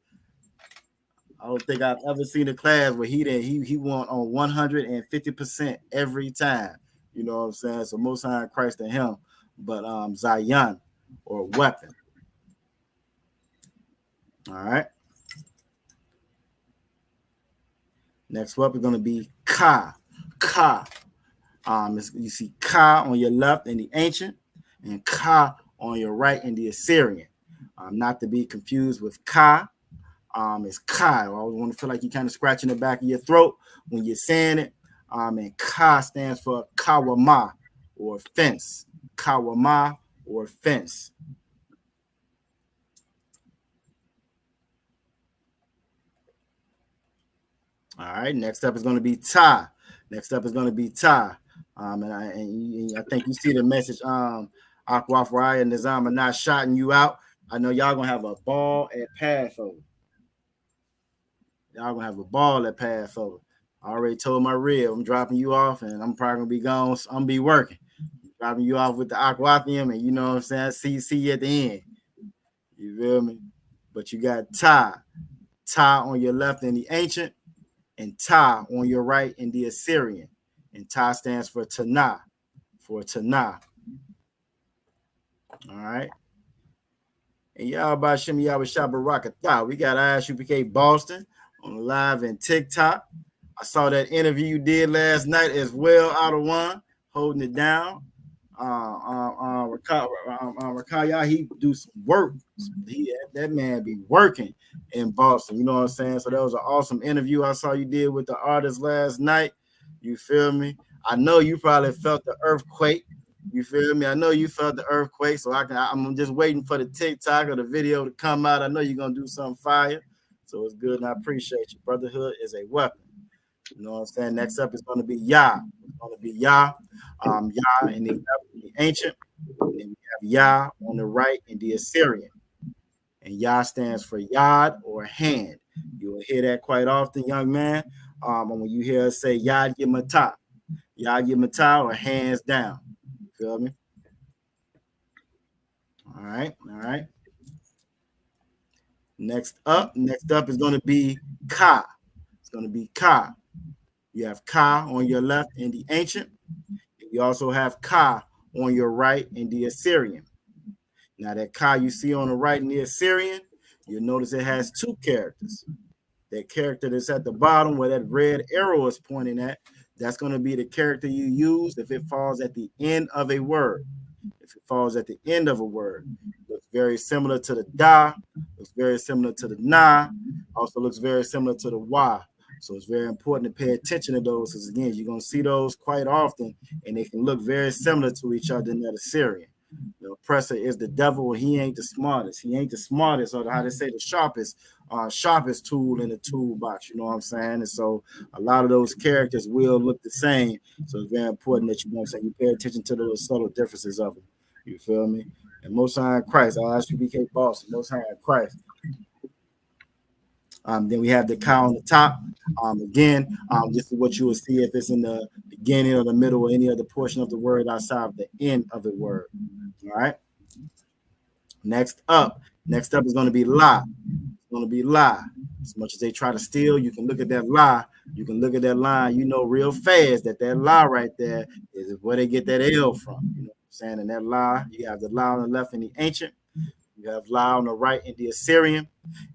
I don't think I've ever seen a class where he won on 150% every time. You know what I'm saying? So most high in Christ than him, but Zion or weapon. All right. Next up is going to be Ka. Ka. You see Ka on your left in the ancient, and Ka on your right in the Assyrian. Not to be confused with Ka. It's Ka. I always want to feel like you're kind of scratching the back of your throat when you're saying it. And Ka stands for Kawama or fence. Kawama or fence. All right. Next up is going to be Ta. Next up is going to be Ta. And I think you see the message. Akwaf Raya and Nizam are not shouting you out. I know y'all gonna have a ball at Passover. Y'all gonna have a ball at Passover. I already told my rib I'm dropping you off, and I'm probably gonna be gone. So I'm gonna be working, dropping you off with the Aquathium, and you know what I'm saying. See you at the end. You feel me? But you got Ta on your left in the ancient, and Ta on your right in the Assyrian. And Ta stands for Tanah, All right. And y'all Bashem Yahweh Barakatah. We got ISUPK Boston on live and TikTok. I saw that interview you did last night as well, out of one, holding it down. Rakaya, he do some work. That man be working in Boston. You know what I'm saying? So that was an awesome interview I saw you did with the artist last night. You feel me? I know you probably felt the earthquake. You feel me? I know you felt the earthquake, so I'm just waiting for the TikTok or the video to come out. I know you're gonna do something fire, so it's good, and I appreciate you. Brotherhood is a weapon. You know what I'm saying? Next up is going to be Yah. It's going to be Yah, Yah in the ancient, and then we have Yah on the right in the Assyrian. And Yah stands for Yad or hand. You will hear that quite often, young man. When you hear us say Yad Yimata or hands down. You feel me? All right. Next up is going to be Ka. It's going to be Ka. You have Ka on your left in the ancient. You also have Ka on your right in the Assyrian. Now that Ka you see on the right in the Assyrian, you'll notice it has two characters. That character that's at the bottom where that red arrow is pointing at, that's going to be the character you use if it falls at the end of a word. If it falls at the end of a word, it looks very similar to the Da, looks very similar to the Na, also looks very similar to the Wa. So it's very important to pay attention to those, because again, you're going to see those quite often, and they can look very similar to each other in that Assyrian. The oppressor is the devil, and he ain't the smartest. He ain't the smartest, or how to say the sharpest tool in the toolbox. You know what I'm saying? And so a lot of those characters will look the same. So it's very important that you pay attention to those subtle differences of them. You feel me? And Most High in Christ, ISUPK Boston, Most High in Christ. Then we have the Ka on the top. This is what you will see if it's in the beginning or the middle or any other portion of the word outside of the end of the word. All right. Next up is going to be La. It's going to be La. As much as they try to steal, you can look at that La. You can look at that line. You know real fast that La right there is where they get that L from. You know what I'm saying? And that La, you have the La on the left in the ancient. You have La on the right in the Assyrian,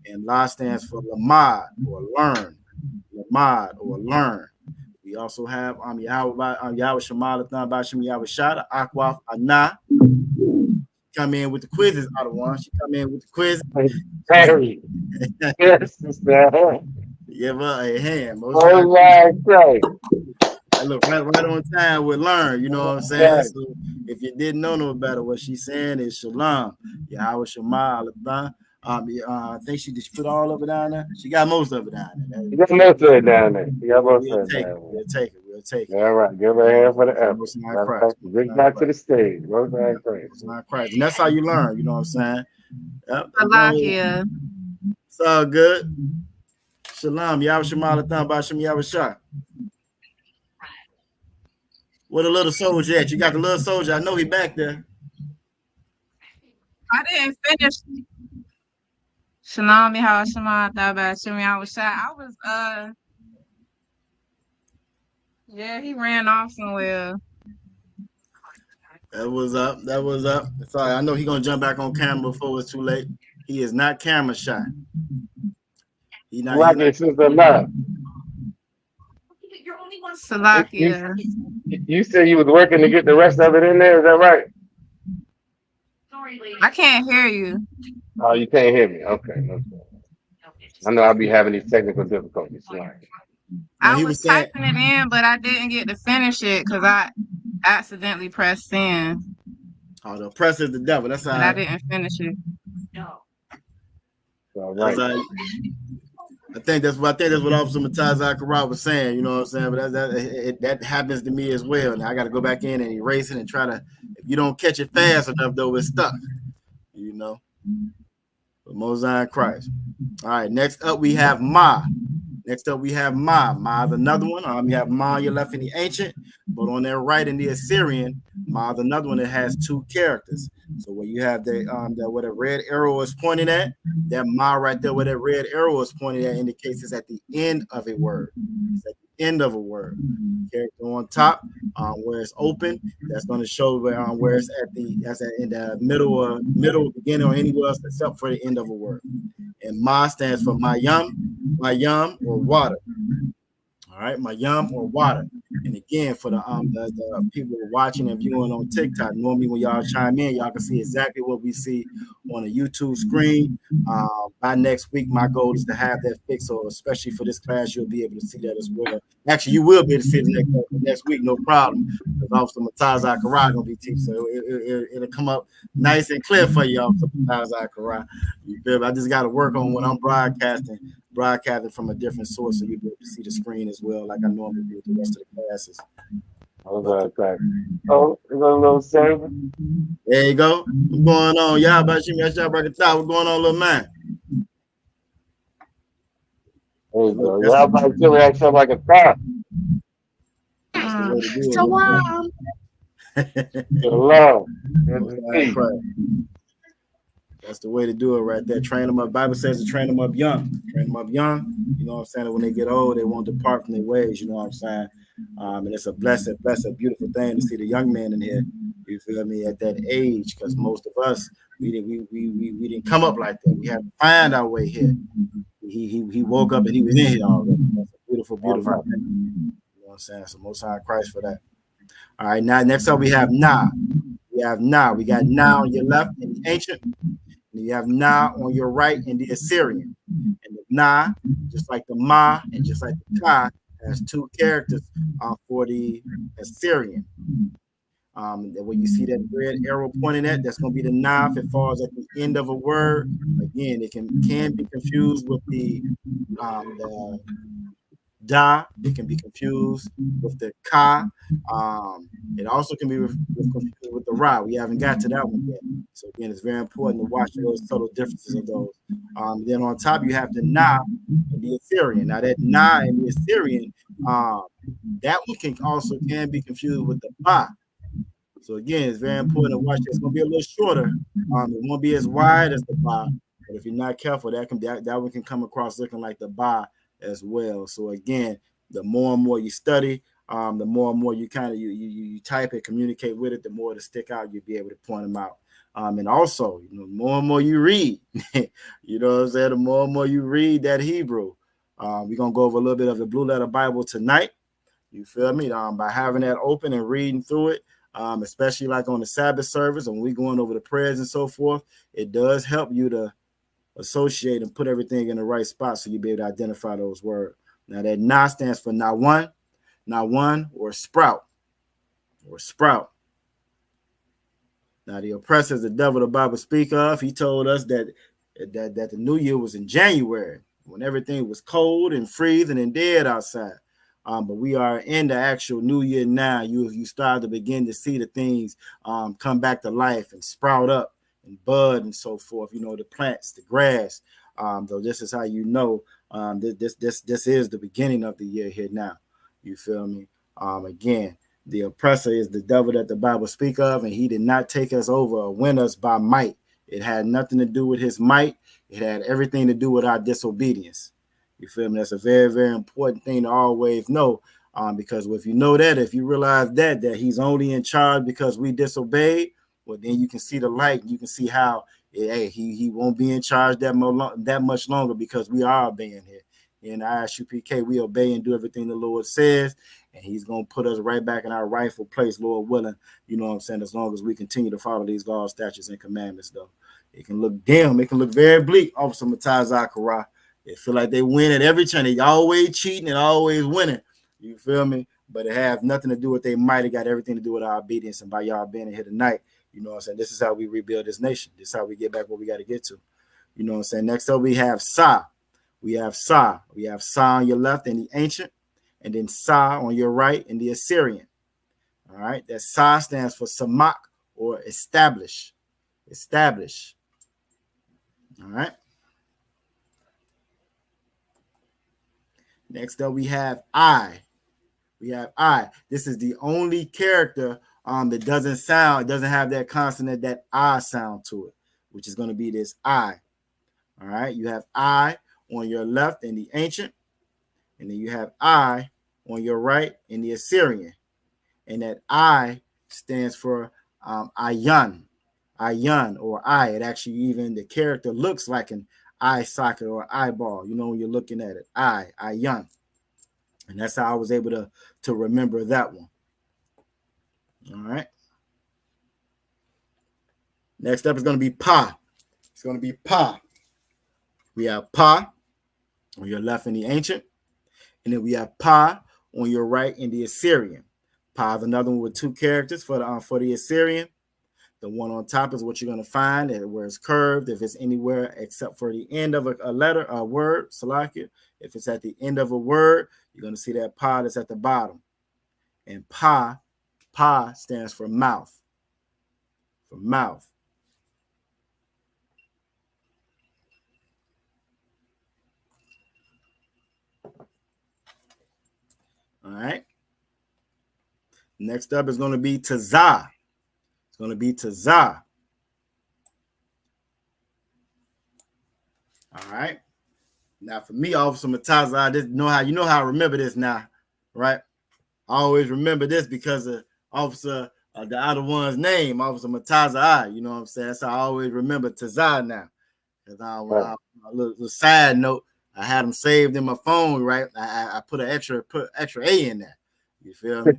and La stands for Lamad or learn. Lamad or learn. We also have Yahweh Shemalathan Bashim Yahweh Shada Akwaf Ana. Come in with the quizzes out of one. She come in with the quiz. Harry. Yes, sister. Give her a hand. All right, great. I look right on time with learn. You know what I'm saying? Right. So if you didn't know no better, what she's saying is Shalom. Yahweh Shema Alathan. I think she just put all of it down there. She got most of it down there. You got most of it down there. You got most of it down there. We'll take it. All right. Give her a hand for the effort. Bring back to the stage. Most High Christ. And that's how you learn. You know what I'm saying? Yep. Salakia. It's all good. Shalom. Yahweh Shema Alathan Bashim Yahweh Shah. Where the little soldier at? You got the little soldier. I know he back there. I didn't finish. Shalom, how Shema, Thaba, Shemi, I was shot. I was, yeah, he ran off somewhere. That was up. That was up. Sorry, I know he's gonna jump back on camera before it's too late. He is not camera shy. He not. Like it, sister, not. Salakia. You said you was working to get the rest of it in there. Is that right? I can't hear you. Oh, you can't hear me. Okay. I know I'll be having these technical difficulties tonight. I was typing it in, but I didn't get to finish it because I accidentally pressed send. Oh, the press is the devil. That's how. I didn't finish it. All right. I think that's what Officer Matai Zachariah was saying. You know what I'm saying? But that happens to me as well. Now I got to go back in and erase it and try to. If you don't catch it fast enough, though, it's stuck. You know. But Mosiah Christ. All right. Next up, we have Ma. Ma's another one. You have Ma on your left in the ancient, but on their right in the Assyrian, Ma's another one that has two characters. So when you have that where the red arrow is pointing at, that Ma right there where that red arrow is pointing at indicates it's at the end of a word. It's at the end of a word. Character on top, where it's open, that's going to show where it's in the middle, beginning, or anywhere else except for the end of a word. And Ma stands for Mayam, or water. All right, Mayam or water. And again, for the people watching and viewing on TikTok, normally when y'all chime in, y'all can see exactly what we see on the YouTube screen. By next week, my goal is to have that fixed. So especially for this class, you'll be able to see that as well. Actually, you will be able to see it next week, no problem. Because Officer Matai Zachariah gonna be teaching, so it'll come up nice and clear for you, Officer Matai Zachariah. You feel me? I just got to work on when I'm broadcasting from a different source, so you'll be able to see the screen as well, like I normally do with the rest of the classes. Okay. Oh, you got a little server? There you go. What's going on? Y'all about you, y'all about the top. What's going on, little man? There you go. Y'all about to react something like a top. Shalom. That's the way to do it right there. Train them up. Bible says to train them up young. You know what I'm saying? When they get old, they won't depart from their ways. You know what I'm saying? And it's a blessed, beautiful thing to see the young man in here. You feel me? At that age, because most of us we didn't come up like that. We had to find our way here. He woke up and he was in here already. That's a beautiful thing. You know what I'm saying? So Most High Christ for that. All right, now next up we have Na. We got Na on your left in the ancient. And you have Na on your right in the Assyrian. And the Na, just like the Ma and just like the Ka, has two characters for the Assyrian. And when you see that red arrow pointing at, that's going to be the Na if it falls at the end of a word. Again, it can be confused with the Da. It can be confused with the Ka. It also can be confused with the Ra. We haven't got to that one yet. So again, it's very important to watch those subtle differences of those. Then on top, you have the Na and the Assyrian. Now that Na and the Assyrian, that one can be confused with the Ba. So again, it's very important to watch. It's going to be a little shorter. It won't be as wide as the Ba. But if you're not careful, that one can come across looking like the Ba as well. So again, the more and more you study, the more and more you kind of you type it, communicate with it, the more to stick out, you'll be able to point them out. And also, more and more you read, you know what I'm saying? The more and more you read that Hebrew. We're gonna go over a little bit of the Blue Letter Bible tonight. You feel me? By having that open and reading through it, especially like on the Sabbath service and when we going over the prayers and so forth, it does help you to associate and put everything in the right spot so you'll be able to identify those words. Now that Na stands for not one, or sprout. Now the oppressor is the devil the Bible speak of. He told us that the new year was in January when everything was cold and freezing and dead outside. But we are in the actual new year now. You start to begin to see the things come back to life and sprout up and bud and so forth. The plants, the grass. Though this is how this is the beginning of the year here now. You feel me? Again, the oppressor is the devil that the Bible speak of, and he did not take us over or win us by might. It had nothing to do with his might. It had everything to do with our disobedience. You feel me? That's a very, very important thing to always know. Because if you know that, if you realize that he's only in charge because we disobeyed, well, then you can see the light. You can see how, hey, he won't be in charge that much longer because we are obeying here. In ISUPK, we obey and do everything the Lord says, and he's going to put us right back in our rightful place, Lord willing. You know what I'm saying? As long as we continue to follow these laws, statutes, and commandments, though. It can look dim. It can look very bleak. Officer Matai Zachariah. They feel like they win at every turn. They always cheating and always winning. You feel me? But it has nothing to do with they might. It got everything to do with our obedience. And by y'all being in here tonight, you know what I'm saying? This is how we rebuild this nation. This is how we get back where we got to get to. You know what I'm saying? Next up, we have Sa. We have Sa. We have Sa on your left in the ancient, and then Sa on your right in the Assyrian. All right. That Sa stands for Samak, or establish. Establish. All right. Next up, we have I. We have I. This is the only character that doesn't have that consonant, that I sound to it, which is going to be this I. All right. You have I on your left in the ancient, and then you have I on your right in the Assyrian. And that I stands for Ayan. Ayan, or I. It actually, even the character looks like an eye socket or eyeball, you know, when you're looking at it. Ayan. And that's how I was able to remember that one. All right. Next up is going to be Pa. It's going to be Pa. We have Pa on your left in the ancient, and then we have Pa on your right in the Assyrian. Pa is another one with two characters for the Assyrian. The one on top is what you're going to find where it's curved, if it's anywhere except for the end of a letter, a word, Salakia. If it's at the end of a word, you're going to see that Pa that's at the bottom. And Pa stands for mouth. For mouth. All right. Next up is going to be Tazah. It's going to be Tazah. All right. Now, for me, Officer Matazah, I know how I remember this now, right? I always remember this because of Officer the other one's name, Officer Matazah. You know what I'm saying? So I always remember Tazah now. Because a little side note, I had them saved in my phone, right? I put extra A in there. You feel me?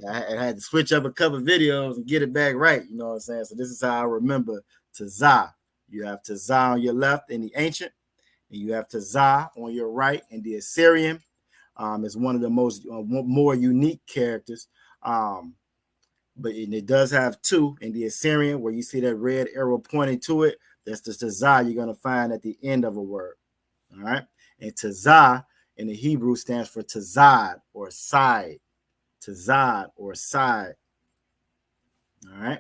I had to switch up a couple of videos and get it back right. You know what I'm saying? So this is how I remember Tazah. You have Tazah on your left in the ancient, and you have Tazah on your right in the Assyrian. It's one of the most more unique characters. But it does have two in the Assyrian, where you see that red arrow pointing to it. That's the Tazah you're going to find at the end of a word. All right. And Tazah in the Hebrew stands for Tazad, or side. Tazad, or side. All right.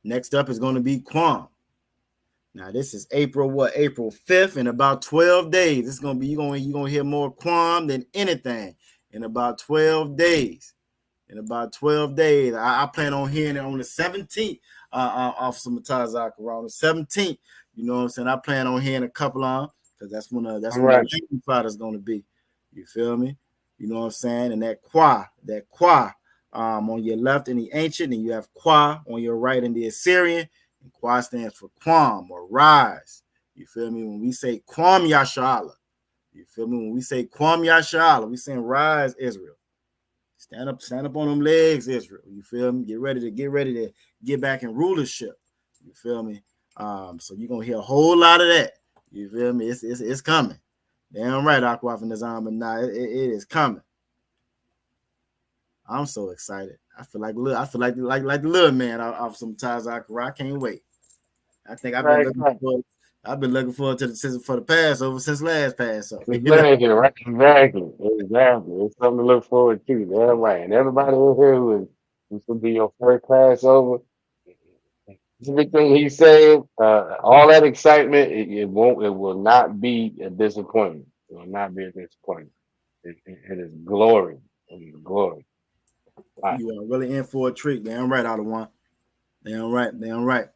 Next up is going to be Quam. Now, this is April 5th, in about 12 days. It's going to be, you're going to hear more Quam than anything in about 12 days. In about 12 days. I plan on hearing it on the 17th, Officer Matazak, around the 17th. You know what I'm saying? I plan on hearing a couple on, because that's when the fight is going to be. You feel me? You know what I'm saying? And that Qua on your left in the ancient, and you have Qua on your right in the Assyrian. And Qua stands for Quam, or rise. You feel me? When we say Quam Yashala, you feel me? When we say Quam Yashala, we saying rise, Israel. Stand up on them legs, Israel. You feel me? Get ready to get back in rulership. You feel me? So you're gonna hear a whole lot of that. You feel me? It's coming. Damn right, Aquaf and Nizam, but nah, it is coming. I'm so excited. I feel like the little man off some ties. I can't wait. I think I've been looking forward to the Passover since last Passover. Exactly, right? Exactly. It's something to look forward to. That's right. And everybody in here who's gonna be your first Passover, everything he said, all that excitement, it will not be a disappointment. It will not be a disappointment. It is glory. It is glory. Wow. You are really in for a treat. Damn right, out of one. Damn right.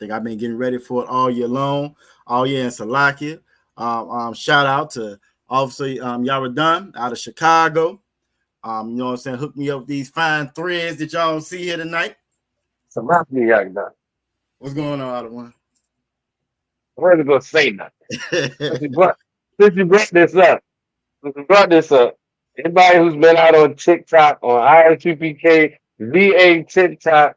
think I've been getting ready for it all year long, all year in Salakia. Shout out to Officer Yaradan out of Chicago. You know what I'm saying? Hook me up with these fine threads that y'all see here tonight. Salakia. What's going on, out of one? I'm ready to go say nothing. Since you brought this up, anybody who's been out on TikTok, on ISUPK, VA TikTok,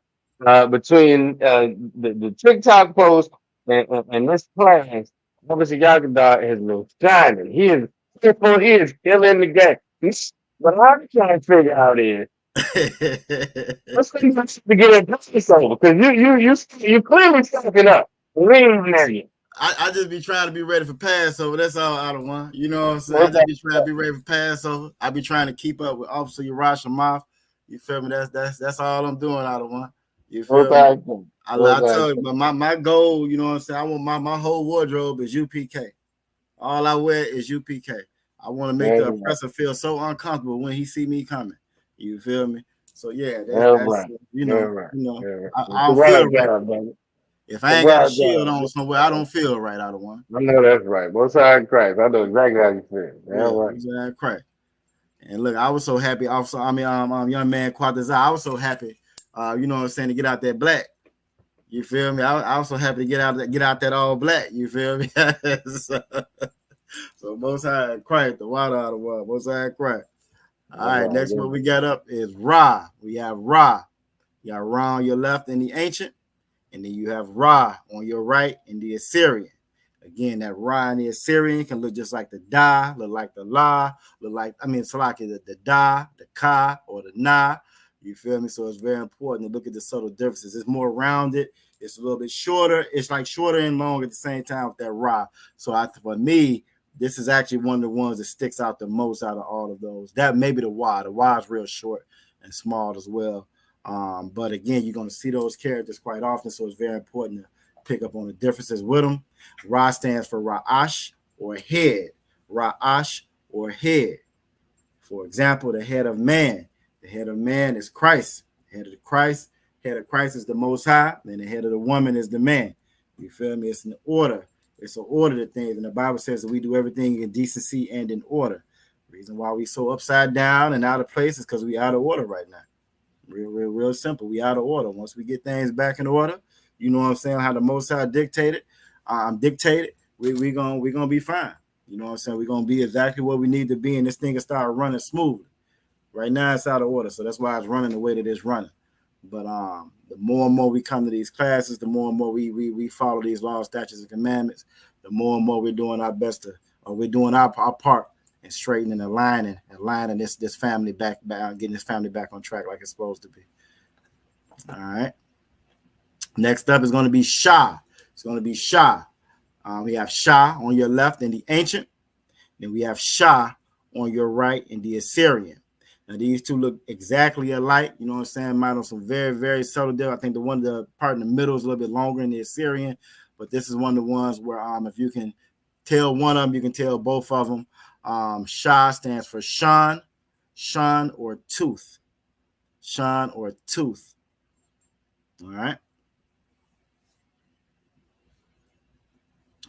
between the TikTok post and this class, Officer Yagada has been shining. He is killing the game. What I'm trying to figure out is, let's see to get a practice over, because you clearly stacking up. I just be trying to be ready for Passover. That's all, out of one. You know what I'm saying? I just be trying to be ready for Passover. I be trying to keep up with Officer Urash. You feel me? That's all I'm doing, out of one. You feel me? I tell you, but my goal, you know what I'm saying? I want my whole wardrobe is UPK. All I wear is UPK. I want to make the oppressor feel so uncomfortable when he see me coming. You feel me? So yeah, that's you know, I don't feel right. If I ain't got a shield on somewhere, I don't feel right, out of one. I know that's right. Both sides of Christ. I know exactly how you feel. Both sides of Christ. And look, I was so happy. Also, young man Qadash, I was so happy. You know what I'm saying, to get out that black. You feel me? I was so happy to get out that all black. You feel me? So both sides of Christ, the water out of the world. Both sides of Christ. All right, next one we got up is Ra. We have Ra. You got Ra on your left in the ancient. And then you have Ra on your right in the Assyrian. Again, that Ra in the Assyrian can look just like the Da, look like the La, it's like the Da, the Ka, or the Na. You feel me? So it's very important to look at the subtle differences. It's more rounded. It's a little bit shorter. It's like shorter and long at the same time with that Ra. So for me, this is actually one of the ones that sticks out the most out of all of those. That may be the Wa. The Wa is real short and small as well. But again, you're going to see those characters quite often, so it's very important to pick up on the differences with them. Ra stands for Ra'ash, or head. Ra'ash, or head. For example, the head of man. The head of man is Christ. The head of Christ is the Most High, and the head of the woman is the man. You feel me? It's an order. It's an order to things, and the Bible says that we do everything in decency and in order. The reason why we so upside down and out of place is because we out of order right now. Real simple. We out of order. Once we get things back in order, you know what I'm saying, how the Most High dictated, we gonna be fine. You know what I'm saying? We're gonna be exactly what we need to be, and this thing can start running smoothly. Right now it's out of order, so that's why it's running the way that it's running. But the more and more we come to these classes, the more and more we follow these laws, statutes, and commandments, the more and more we're doing our best to, or we're doing our part and straightening and aligning this family back, getting this family back on track like it's supposed to be. All right. Next up is going to be Shah. It's going to be Shah. We have Shah on your left in the ancient. Then we have Shah on your right in the Assyrian. Now these two look exactly alike. You know what I'm saying? Mine on some very, very subtle deal. I think the part in the middle is a little bit longer in the Assyrian, but this is one of the ones where if you can tell one of them, you can tell both of them. Shah stands for Shan or tooth. Shan or tooth. All right.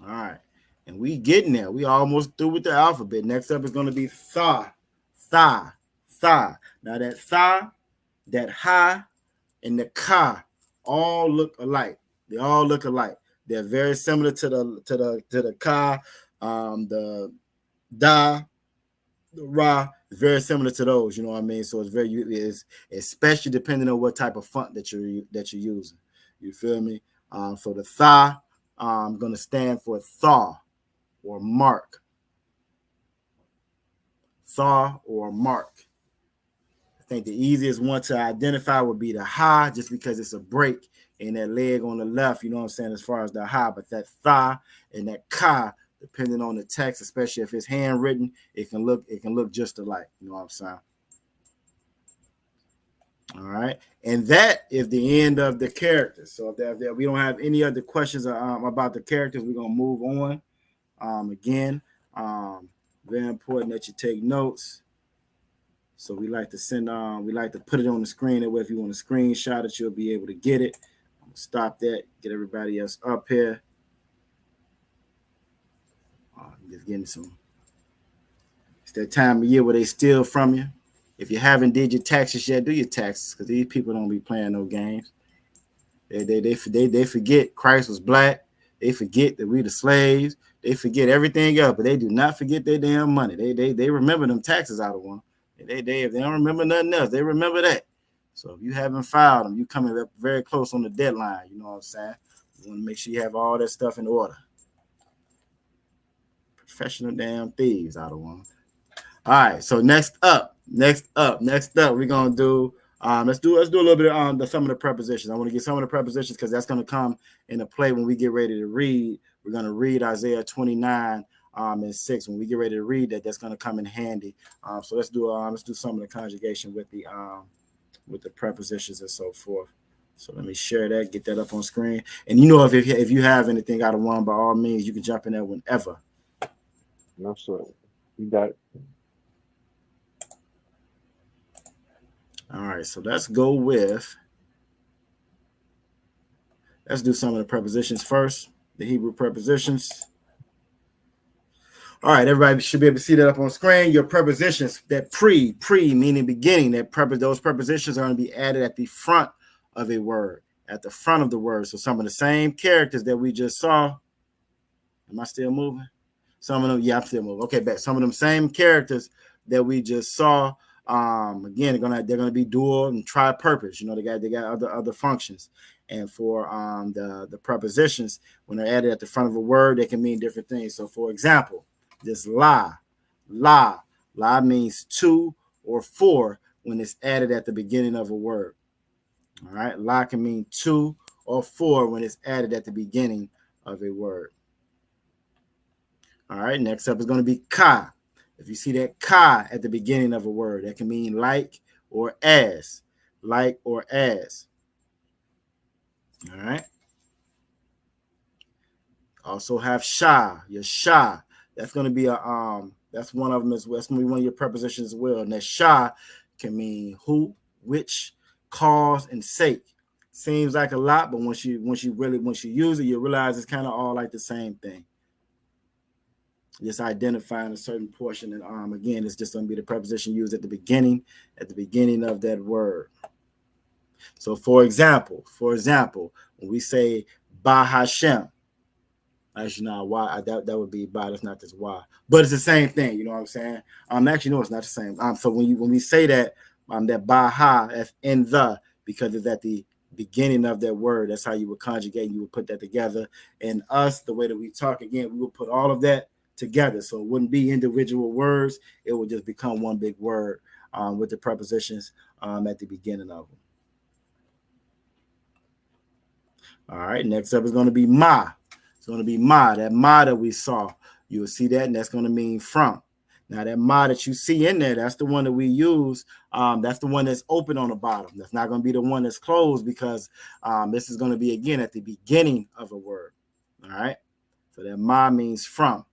All right. And we getting there. We almost through with the alphabet. Next up is going to be Tha. Tha. Tha. Now that Tha, that Ha, and the Ka all look alike. They all look alike. They're very similar to the Ka, the Da, the Ra, very similar to those, you know what I mean? So it's especially depending on what type of font that you're using. You feel me? So the Tha, I'm going to stand for Thaw or mark. Thaw or mark. I think the easiest one to identify would be the Ha, just because it's a break in that leg on the left, you know what I'm saying, as far as the Ha. But that Tha and that Ka, depending on the text, especially if it's handwritten, it can look just alike. You know what I'm saying? All right, and that is the end of the characters. So if we don't have any other questions about the characters, we're gonna move on. Again, very important that you take notes. So we like to put it on the screen. That way, if you want to screenshot it, you'll be able to get it. I'm Stop that. Get everybody else up here. Just getting some. It's that time of year where they steal from you. If you haven't did your taxes yet, do your taxes, because these people don't be playing no games. They forget Christ was black. They forget that we the slaves. They forget everything else, but they do not forget their damn money. They remember them taxes out of one. If they don't remember nothing else, they remember that. So if you haven't filed them, you coming up very close on the deadline. You know what I'm saying? You want to make sure you have all that stuff in order. Professional damn thieves out of one. All right. So next up, we're gonna do. Let's do a little bit of some of the prepositions. I want to get some of the prepositions because that's going to come into play when we get ready to read. We're going to read Isaiah 29 and 6. When we get ready to read that, that's going to come in handy. So let's do some of the conjugation with the prepositions and so forth. So let me share that, get that up on screen. And if you have anything out of one, by all means, you can jump in there whenever. No, sir. You got it. All right, so let's do some of the prepositions first, the Hebrew prepositions. All right, everybody should be able to see that up on screen. Your prepositions, that pre meaning beginning, those prepositions are going to be added at the front of a word, at the front of the word. So some of the same characters that we just saw. Am I still moving? Some of them, yeah, I'm still moving. Okay, back. Some of them same characters that we just saw. Again, they're gonna be dual and tri-purpose. You know, they got other functions. And for the prepositions, when they're added at the front of a word, they can mean different things. So, for example, this la means two or four when it's added at the beginning of a word. All right, la can mean two or four when it's added at the beginning of a word. All right, next up is going to be ka. If you see that ka at the beginning of a word, that can mean like or as. Like or as. All right. Also have sha. Your sha. That's going to be that's one of them as well. That's going to be one of your prepositions as well. And that sha can mean who, which, cause, and sake. Seems like a lot, but once you use it, you realize it's kind of all like the same thing. Just identifying a certain portion, and again, it's just going to be the preposition used at the beginning of that word. So, for example, when we say Ba Hashem, actually, no, why that would be Ba. That's not this why, but it's the same thing. You know what I'm saying? Actually, no, it's not the same. So when we say that that Ba Ha, that's in the, because it's at the beginning of that word. That's how you would conjugate. You would put that together. And us, the way that we talk, again, we would put all of that together, so it wouldn't be individual words. It would just become one big word with the prepositions at the beginning of them. All right, next up is going to be ma. It's going to be ma. That ma that we saw, you will see that, and that's going to mean from. Now that ma that you see in there, that's the one that we use. That's the one that's open on the bottom. That's not going to be the one that's closed, because this is going to be, again, at the beginning of a word. All right, so that ma means from.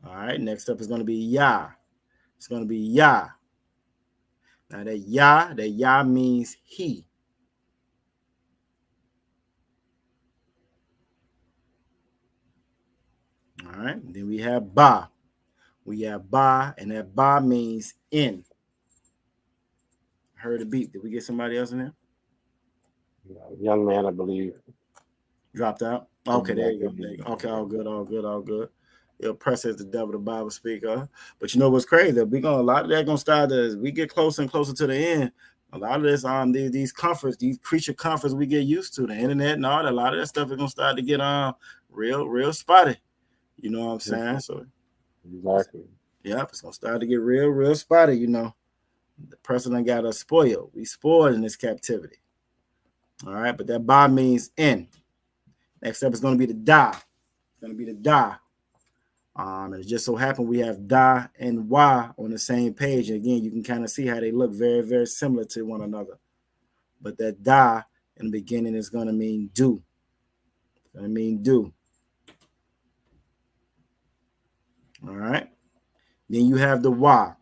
All right, next up is going to be ya. It's going to be ya. Now that ya means he. All right, then we have ba. And that ba means in. Heard a beat. Did we get somebody else in there? Young man, I believe. Dropped out. Okay, there you go. Okay, all good. It'll press as the devil, the Bible speaker. But you know what's crazy? A lot of that gonna start as we get closer and closer to the end. A lot of this these comforts, these creature comforts we get used to, the internet and all that, a lot of that stuff is gonna start to get real spotty. You know what I'm saying? So exactly. Yep, it's gonna start to get real spotty, you know. The president got us spoiled. We spoiled in this captivity. All right, but that ba means in. Next up is gonna be the da. It's gonna be the da. And it just so happened we have da and wa on the same page. And again, you can kind of see how they look very, very similar to one another. But that da in the beginning is going to mean do. It's going to mean do. All right. Then you have the wa.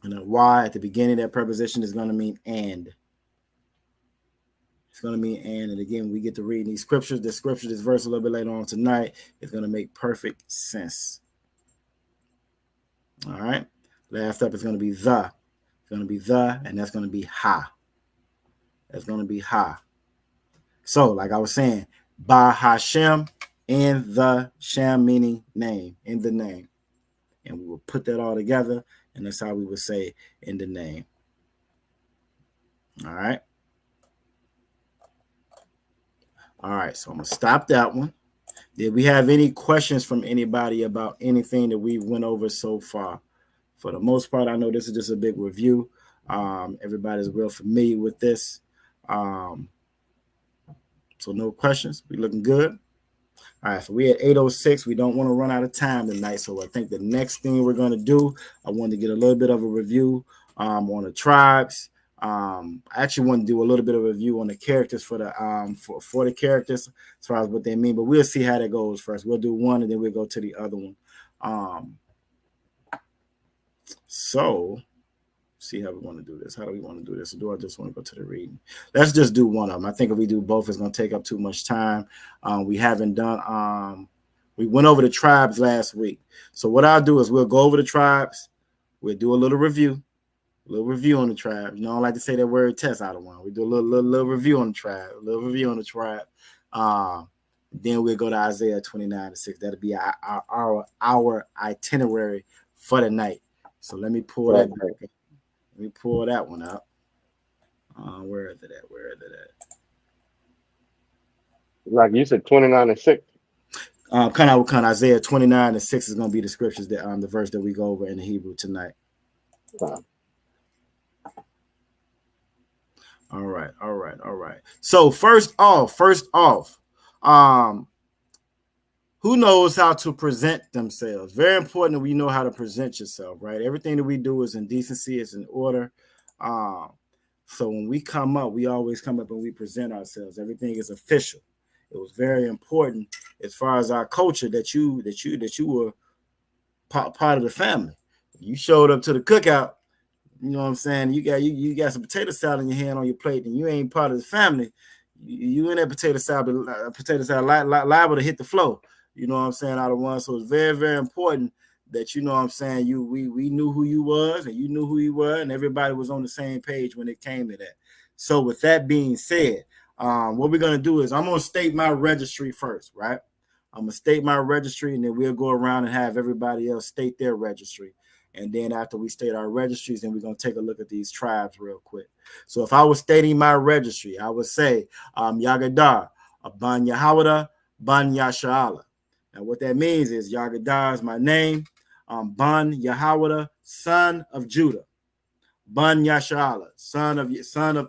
And the Y at the beginning of that preposition is going to mean and. It's going to mean and again, we get to read these scriptures. This verse a little bit later on tonight is going to make perfect sense. All right. Last up is going to be the. It's going to be the, and that's going to be ha. That's going to be ha. So, like I was saying, Ba Hashem, in the Shem meaning name, in the name. And we will put that all together, and that's how we would say in the name. All right. All right, so I'm going to stop that one. Did we have any questions from anybody about anything that we went over so far? For the most part, I know this is just a big review. Everybody's real familiar with this. So no questions. We looking good. All right, so we're at 8:06. We don't want to run out of time tonight. So I think the next thing we're going to do, I wanted to get a little bit of a review on the tribes. I actually want to do a little bit of a review on the characters for the for the characters as far as what they mean, but we'll see how that goes first. We'll do one and then we'll go to the other one. So see how we want to do this. How do we want to do this? Or do I just want to go to the reading? Let's just do one of them. I think if we do both, it's going to take up too much time. We haven't done we went over the tribes last week. So what I'll do is we'll go over the tribes. We'll do a little review. A little review on the tribe. You know, I don't like to say that word test out of one. We do a little review on the tribe. A little review on the tribe. Then we'll go to Isaiah 29:6. That'll be our itinerary for the night. So let me pull that. Let me pull that one out. Where is it at? Where is it at? Like you said, 29:6. Kind of Isaiah 29:6 is going to be the scriptures that the verse that we go over in the Hebrew tonight. All right. So first off, who knows how to present themselves? Very important that we know how to present yourself, right? Everything that we do is in decency, is in order. So when we come up, we always come up and we present ourselves. Everything is official. It was very important as far as our culture that you were part of the family. You showed up to the cookout. You know what I'm saying? You got some potato salad in your hand on your plate, and you ain't part of the family. You in that potato salad liable to hit the floor. You know what I'm saying? Out of one, so it's very, very important that you know what I'm saying. We knew who you was, and you knew who you were, and everybody was on the same page when it came to that. So with that being said, what we're gonna do is I'm gonna state my registry first, right? I'm gonna state my registry, and then we'll go around and have everybody else state their registry. And then after we state our registries, then we're going to take a look at these tribes real quick. So if I was stating my registry, I would say Yagadar, Ban Yahawada, Ban Yasha'ala. Now what that means is Yagadar is my name. Ban Yahawada, son of Judah. Ban Yasha'ala, son of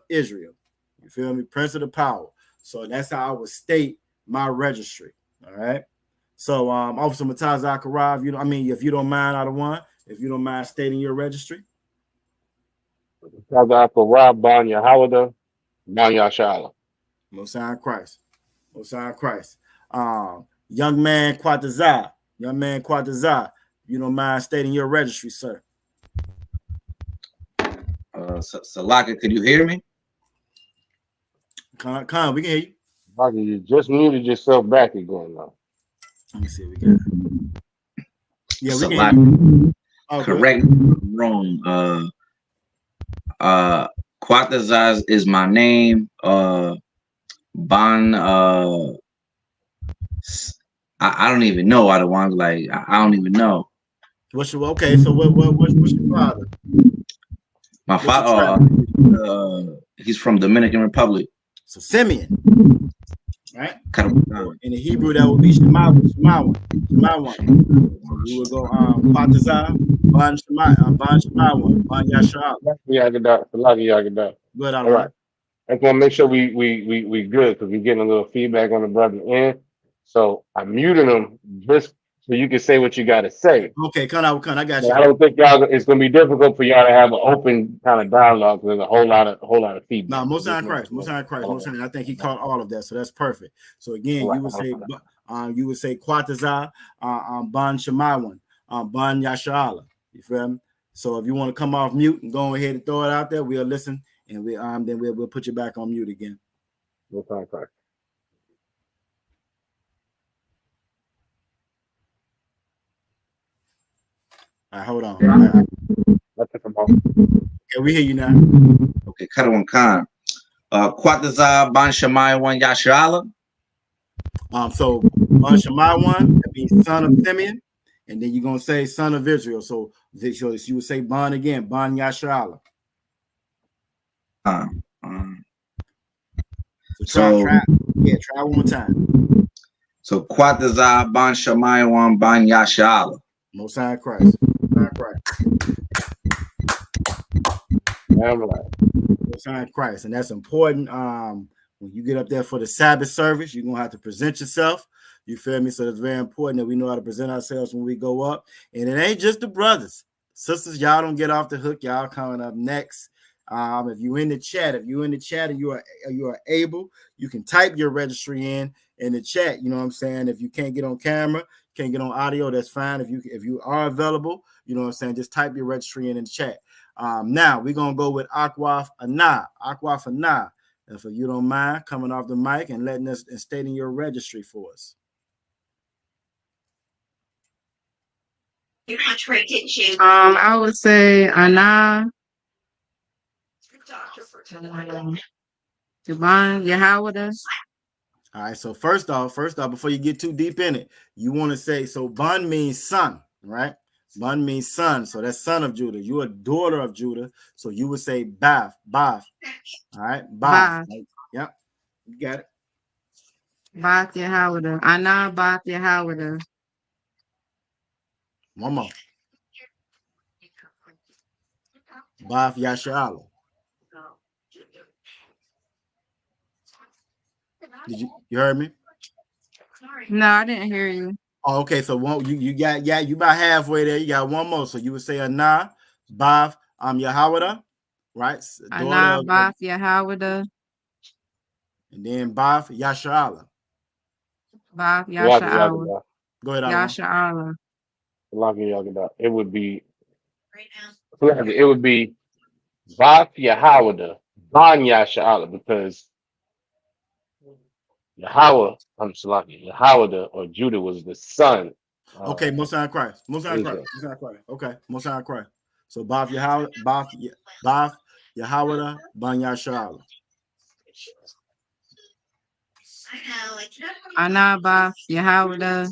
Israel. You feel me? Prince of the power. So that's how I would state my registry. All right. So Officer Mataz Zakharov, if you don't mind, out of one. If you don't mind stating your registry. Ban Yahawada, Ban Yasha'ala. Mosiah Christ. Young man Quatazah. You don't mind stating your registry, sir. Salaka, could you hear me? Con, we can hear you. Salaka, you just muted yourself back again now. Let me see if we can. Yeah, we Salaka. can hear you. Oh, correct me if I'm wrong. Quatazaz is my name. Ban I don't even know other ones. Like I don't even know. What's your So what's your father? My father he's from Dominican Republic. So Simeon. Right? In the Hebrew, that would be Shemawan. We would go Quatazah, Ban Shemawan, Ban Yasha'ala. Good, all right. I just want to make sure we good because we're getting a little feedback on the brother end. So I'm muting him just so you can say what you got to say. Okay, I got you. I don't think it's going to be difficult for y'all to have an open kind of dialogue. There's a whole lot of feedback. No, Most High Christ. I think he caught all of that, so that's perfect. So again, you would say Quatazah, Ban Shemawan, Ban Yasha'ala. You feel me? So if you want to come off mute and go ahead and throw it out there, we'll listen, and then we'll put you back on mute again. Most High Christ. All right, hold on. That's it from home. Okay, we hear you now. Okay, Kadawan Khan. Quatazar Ban Shamai Wan Yashala. So Ban Shammai one, that means son of Simeon, and then you're gonna say son of Israel. So you would say Ban again, Ban Yashala. So try one more time. So Quatazar Ban Shamai Wan Ban Yashala. Most High Christ. Most High Christ, and that's important. When you get up there for the Sabbath service, you're gonna have to present yourself. You feel me? So it's very important that we know how to present ourselves when we go up. And it ain't just the brothers, sisters. Y'all don't get off the hook. Y'all coming up next. If you're in the chat, and you are able, you can type your registry in the chat. You know what I'm saying? If you can't get on camera, can't get on audio, that's fine. If you are available, you know what I'm saying, just type your registry in the chat. Now we're gonna go with Akwaf Anah. If you don't mind coming off the mic and letting us and stating your registry for us. I would say Anah. Devouring Yahweh. All right, so first off, before you get too deep in it, you want to say, so Ban means son, right? Ban means son, so that's son of Judah. You're a daughter of Judah, so you would say Bath. All right, Bath. Yep, you got it. Bath Yahweh. Anah Bath Yahweh. One more. Bath Yashala. Did you heard me? No, I didn't hear you. Oh, okay, so you got you about halfway there. You got one more, so you would say Anah Bath Yahweh, right? Anah Bath Yahweh. And then Bath Yashala. Bath Yashala. Go ahead, Yashala. It would be Bath Yahweh, Ban Yashala, because Yahweh or Judah was the son. Okay, Most High Christ. Okay, Most High Christ. So Bath Yahweh, Ban Yashala. Anah Bath Yahweh.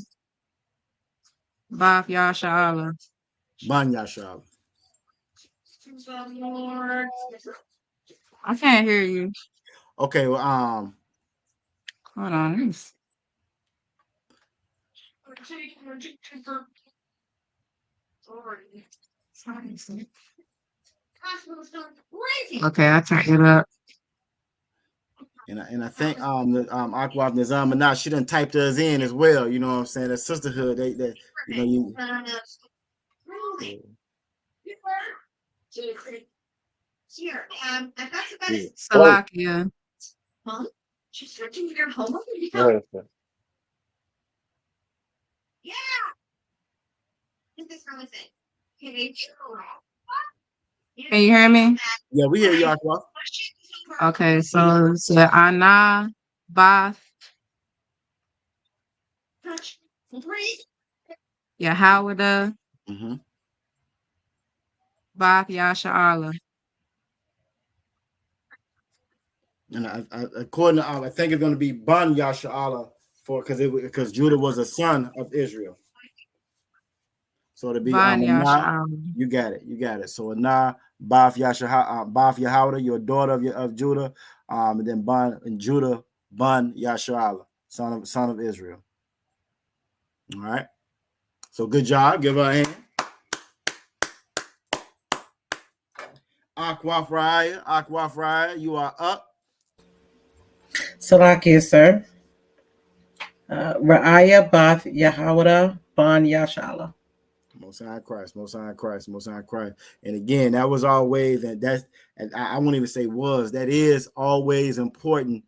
Bath Yashala. Ban Yashala. I can't hear you. Okay, well, hold on. Okay, I turned it up. And I think Akwaf Nizam and now she done typed us in as well. You know what I'm saying? That sisterhood, they you know Salakia. She's searching your home. Yeah. This is it. Can you hear me? Yeah, we hear you, Akwaf. Okay, so it's Anah Bath Yahweh. Bath Yashala. And according to I think it's going to be Ban Yashala because Judah was a son of Israel. So to be Anah, you got it. So Anah Bath Yahweh, your daughter of Judah, and then Judah Ban Yashala, son of Israel. All right. So good job. Give her a hand. Akwaf Raya, you are up. Salakia, sir. Ra'aya Bath Yahweh Ban Yashala. Most High Christ. And again, that was always, and I won't even say was, that is always important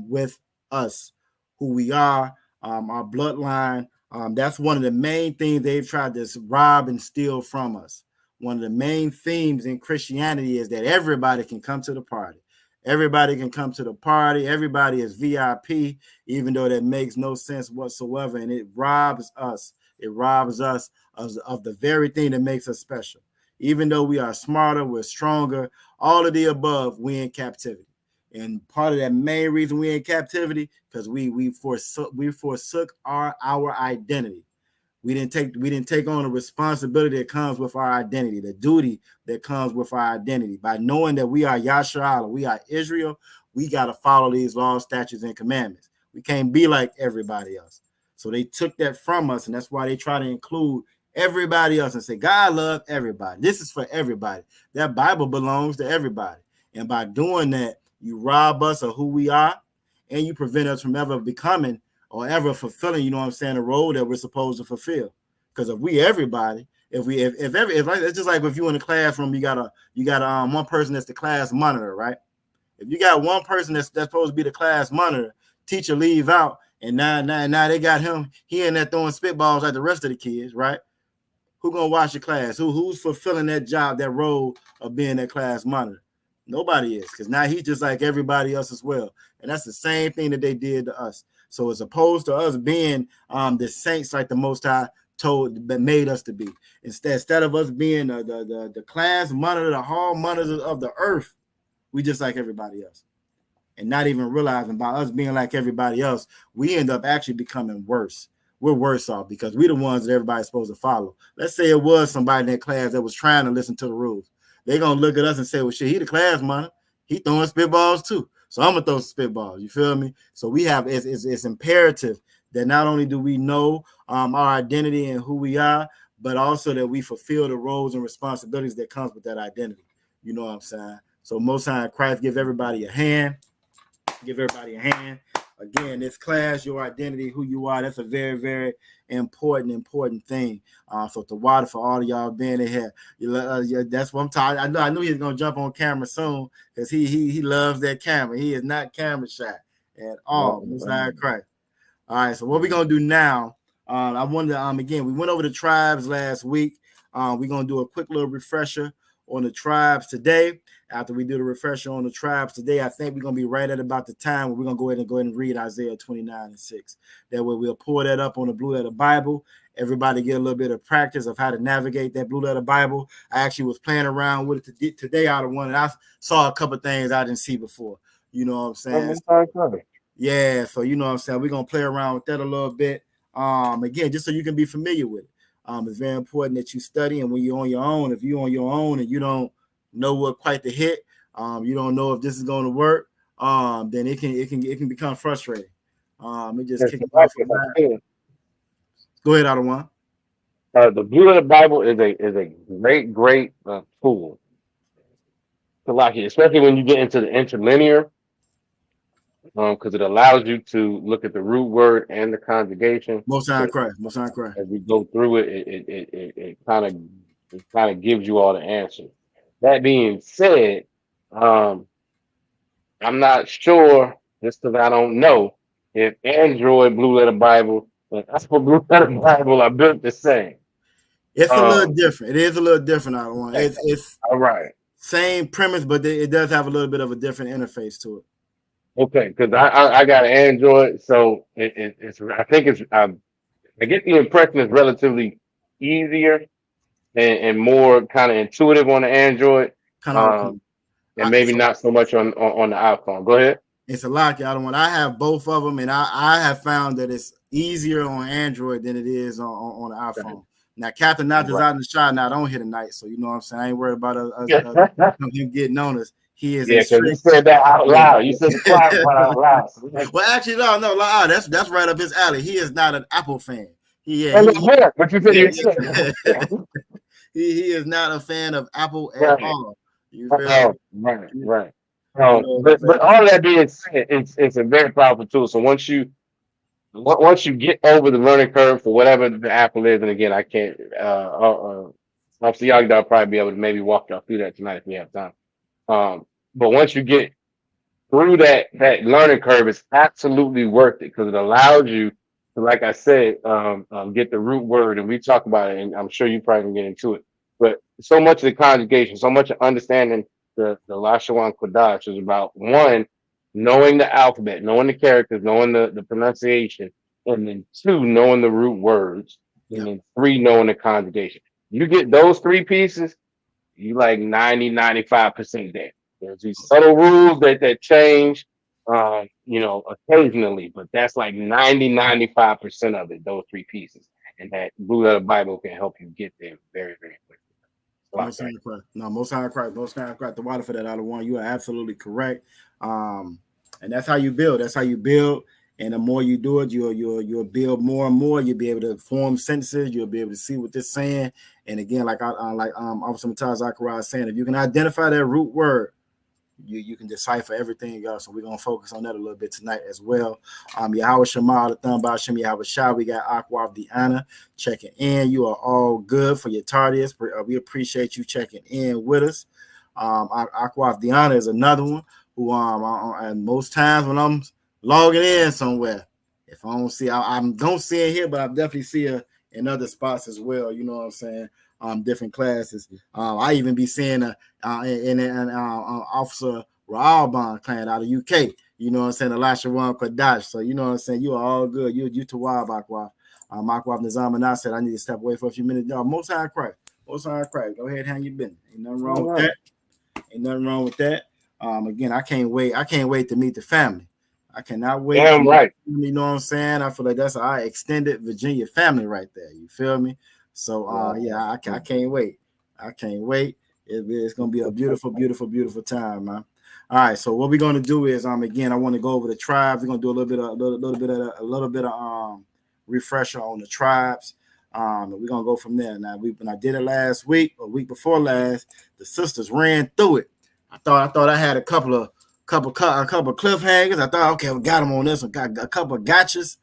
with us, who we are, our bloodline. That's one of the main things they've tried to rob and steal from us. one of the main themes in Christianity is that everybody can come to the party. Everybody can come to the party. Everybody is VIP, even though that makes no sense whatsoever. And it robs us. It robs us of the very thing that makes us special. Even though we are smarter, we're stronger, all of the above, we in captivity. And part of that main reason we in captivity, because we forsook our identity. We didn't take on the responsibility that comes with our identity, the duty that comes with our identity. By knowing that we are Yasharala, we are Israel, we got to follow these laws, statutes, and commandments. We can't be like everybody else. So they took that from us, and that's why they try to include everybody else and say, God love everybody. This is for everybody. That Bible belongs to everybody. And by doing that, you rob us of who we are, and you prevent us from ever becoming or ever fulfilling, you know what I'm saying, the role that we're supposed to fulfill. Because if we everybody, if it's just like if you in the classroom, you got one person that's the class monitor, right? If you got one person that's supposed to be the class monitor, teacher leave out, and now they got him, he in there throwing spitballs at the rest of the kids, right? Who gonna watch your class? Who's fulfilling that job, that role of being that class monitor? Nobody is, because now he's just like everybody else as well. And that's the same thing that they did to us. So as opposed to us being the saints like the Most High made us to be, instead of us being the class monitor, the hall monitor of the earth, we just like everybody else. And not even realizing by us being like everybody else, we end up actually becoming worse. We're worse off because we're the ones that everybody's supposed to follow. Let's say it was somebody in that class that was trying to listen to the rules. They're going to look at us and say, well, shit, he the class monitor. He throwing spitballs too. So I'm going to throw spitballs. You feel me? So we have, it's imperative that not only do we know our identity and who we are, but also that we fulfill the roles and responsibilities that comes with that identity. You know what I'm saying? So Most High in Christ, give everybody a hand. Give everybody a hand. Again, this class, your identity, who you are, that's a very, very important thing. So to water for all of y'all being in here. That's what I'm talking. I knew he was gonna jump on camera soon because he loves that camera. He is not camera shy at all. Most High Christ. All right, so what we're gonna do now? I wanted to, again, we went over the tribes last week. We're gonna do a quick little refresher on the tribes today. After we do the refresher on the tribes today, I think we're going to be right at about the time where we're going to go ahead and read Isaiah 29:6. That way we'll pull that up on the Blue Letter Bible. Everybody get a little bit of practice of how to navigate that Blue Letter Bible. I actually was playing around with it today out of one, and I saw a couple things I didn't see before. You know what I'm saying? Yeah, so you know what I'm saying? We're going to play around with that a little bit. Again, just so you can be familiar with it. It's very important that you study, and when you're on your own, if you're on your own and you don't know what quite to hit, you don't know if this is going to work, then it can become frustrating. It just kicks off. Go ahead, Adawan. The Blue Letter Bible is a great tool to lock it, especially when you get into the interlinear, because it allows you to look at the root word and the conjugation. Most High Christ. As we go through it kind of gives you all the answers. That being said, I'm not sure, just because I don't know, if Android Blue Letter Bible and Apple Blue Letter Bible are built the same. It's a little different. It is a little different, Adawan. It's all right. Same premise, but it does have a little bit of a different interface to it. Okay, because I got an Android, so it's I think it's I get the impression it's relatively easier and more kind of intuitive on the Android, and maybe not so much on the iPhone. Go ahead. It's a lot. I have both of them, and I have found that it's easier on Android than it is on the iPhone. Okay. Now, Captain Knox is out in the shot now. I don't hit tonight, so you know what I'm saying. I ain't worried about him getting on us. He is. Yeah, because you said that out loud. You said the quiet part out loud. Well, actually, no, that's right up his alley. He is not an Apple fan. But you said he is not a fan of Apple at all. Right. But all that being said, it's a very powerful tool. So once you get over the learning curve for whatever the Apple is, and again, I can't. Obviously, y'all will probably be able to maybe walk y'all through that tonight if we have time. But once you get through that learning curve, it's absolutely worth it because it allows you to, like I said, get the root word, and we talk about it, and I'm sure you probably can get into it. But so much of the conjugation, so much of understanding the Lashawan Qadash is about one, knowing the alphabet, knowing the characters, knowing the pronunciation, and then two, knowing the root words, and then three, knowing the conjugation. You get those three pieces, you like 90-95% there. There's these subtle rules that change, occasionally, but that's like 90-95% of it, those three pieces. And that Blue Letter Bible can help you get there very, very quickly. Most High Christ. No, Most High Christ. Most High Christ. The water for that out of one. You are absolutely correct. And that's how you build. That's how you build. And the more you do it, you'll build more and more. You'll be able to form sentences. You'll be able to see what this saying. And again, like Officer Mataz Zachariah is saying, if you can identify that root word, you can decipher everything else. So we're gonna focus on that a little bit tonight as well. Yahweh Shema, the Thumb by Shem Yahweh Shah. We got Aqua Diana checking in. You are all good for your tardiness. We appreciate you checking in with us. Aqua Diana is another one who and most times when I'm logging in somewhere, if I don't see, I don't see it here, but I definitely see her in other spots as well. You know what I'm saying? Different classes. I even be seeing in an Officer Raalban clan out of UK. You know what I'm saying? The Lashawan Qadash. So you know what I'm saying? You are all good. You Tawab Akwaf. Akwaf Nizam and I said I need to step away for a few minutes. Y'all, Most High Christ. Most High Christ. Go ahead, hang your business. Ain't nothing wrong with that. Ain't nothing wrong with that. Again, I can't wait. I can't wait to meet the family. I cannot wait. Damn right. You know what I'm saying? I feel like that's our extended Virginia family right there. You feel me? So I can't wait. I can't wait. It's gonna be a beautiful, beautiful, beautiful time, man. All right. So what we're gonna do is again, I want to go over the tribes. We're gonna do a little bit of refresher on the tribes. And we're gonna go from there. Now when I did it last week or week before last, the sisters ran through it. I thought I had a couple of cliffhangers. I thought, okay, we got them on this one. Got a couple of gotchas.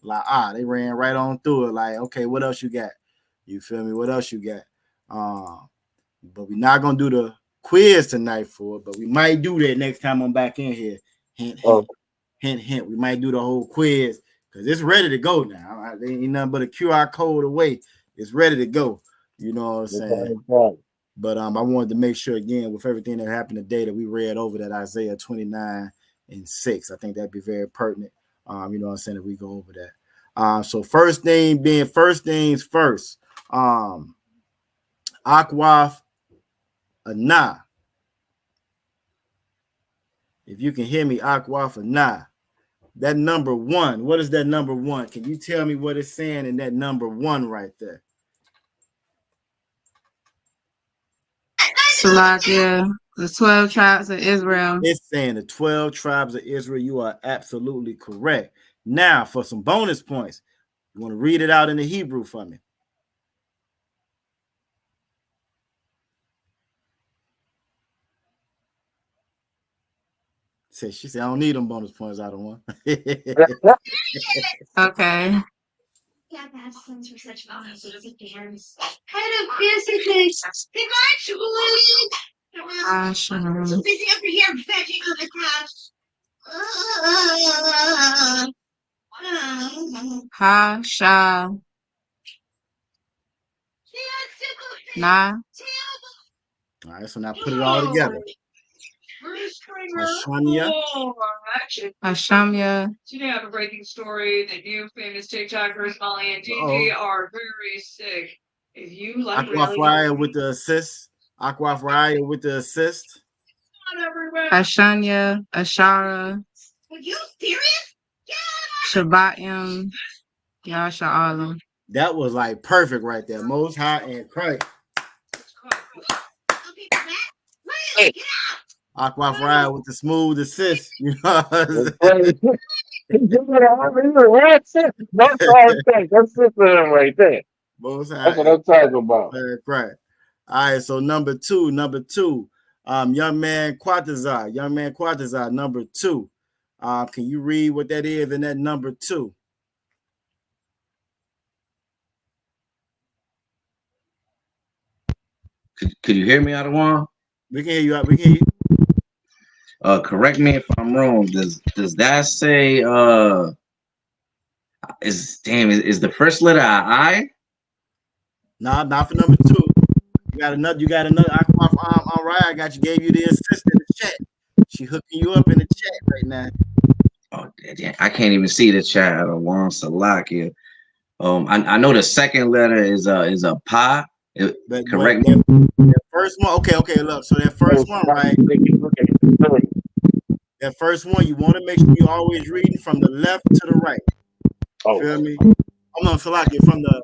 Like, they ran right on through it. Like, okay, what else you got? You feel me? What else you got? But we're not gonna do the quiz tonight for it, but we might do that next time I'm back in here. Hint, hint, hint, hint. We might do the whole quiz because it's ready to go now. There ain't nothing but a QR code away. It's ready to go. You know what I'm saying? But I wanted to make sure again with everything that happened today that we read over that Isaiah 29:6. I think that'd be very pertinent. You know what I'm saying, if we go over that. So first things first. Akwaf Ana. If you can hear me, Akwaf Ana. That number one. What is that number one? Can you tell me what it's saying in that number one right there? Salakia, the 12 tribes of Israel. It's saying the 12 tribes of Israel. You are absolutely correct. Now, for some bonus points, you want to read it out in the Hebrew for me? She said, I don't need them bonus points out of one. Okay. Yeah, bad sons were such bonuses at games. Kind of basically, I'm so busy over here fetching on the couch. Ha sha na. All right, so now put it all together. Hashamya. Today I have a breaking story. The new famous TikTokers Molly and Gigi are very sick. If you like Aquafryer with the assist. Aquafryer with the assist. Ashanya, Ashara. Are you serious? Shabbatim. Yasha Alam. That was like perfect right there. Most High and Christ. Aquafryer with the smooth assist. You know. That's it right there. Most High. That's what I'm talking about. Right. All right. So number two. Young man Quatazar, number two. Can you read what that is in that number two? Could you hear me, Adawan? We can hear you. We can hear you. Correct me if I'm wrong. Does that say is the first letter I? Nah, not for number two. You got another Aqua all right. I got you. Gave you the assist in the chat. She hooking you up in the chat right now. Oh, yeah, I can't even see the chat. One Salakia. I know the second letter is a pa. Correct me. That first one, okay. Look, so that first one, right? That first one, you want to make sure you're always reading from the left to the right. Feel me? I'm not Salakia from the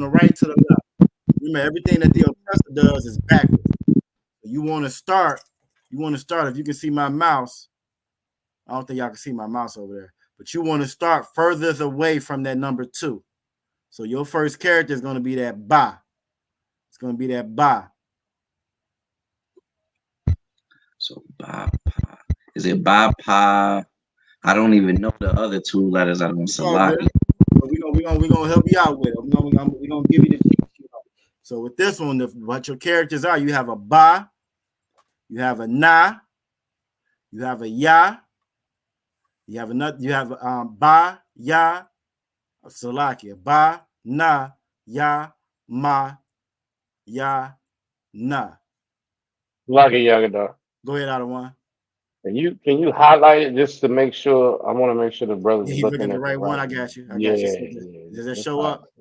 right to the left. Remember, everything that the oppressor does is backwards. You want to start. If you can see my mouse, I don't think y'all can see my mouse over there, but you want to start furthest away from that number 2. So your first character is going to be that ba. It's going to be that ba. So ba pa. Is it ba pa? I don't even know the other 2 letters. I don't select. We're gonna help you out with it. We're gonna give you the cheat sheet. So with this one, what your characters are, you have a ba, you have a na, you have a ya, you have ba, ya, Salakia, ba, na, ya, ma, ya, na. Salakia. Go ahead, out of one. Can you highlight it just to make sure? I want to make sure the brothers He's looking at the right one. I got you. Does that show up?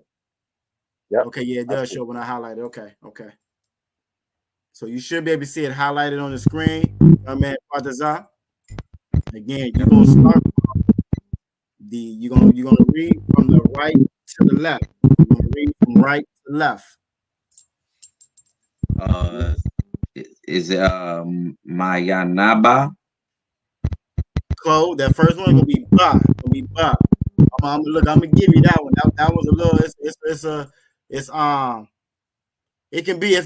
Yep. Okay, yeah, it does show when I highlight it. Okay. So you should be able to see it highlighted on the screen. Man, Partazan. Again, you're gonna start you're gonna read from the right to the left. You're gonna read from right to left. Is it Mayanaba? Close. That first one gonna be ba. I'm gonna give you that one. That was a little. It's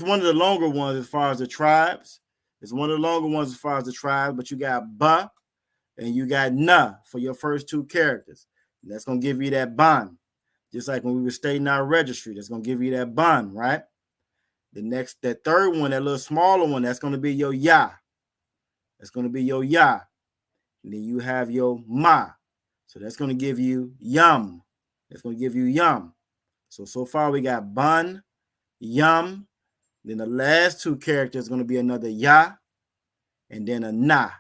one of the longer ones as far as the tribes. It's one of the longer ones as far as the tribes. But you got ba, and you got na for your first 2 characters. And that's gonna give you that bond. Just like when we were stating our registry, that's gonna give you that bond, right? That third one, that little smaller one, that's gonna be your ya. That's gonna be your ya. And then you have your ma. So that's going to give you yum. That's going to give you yum. So far we got bun, yum. Then the last 2 characters are going to be another ya and then a na,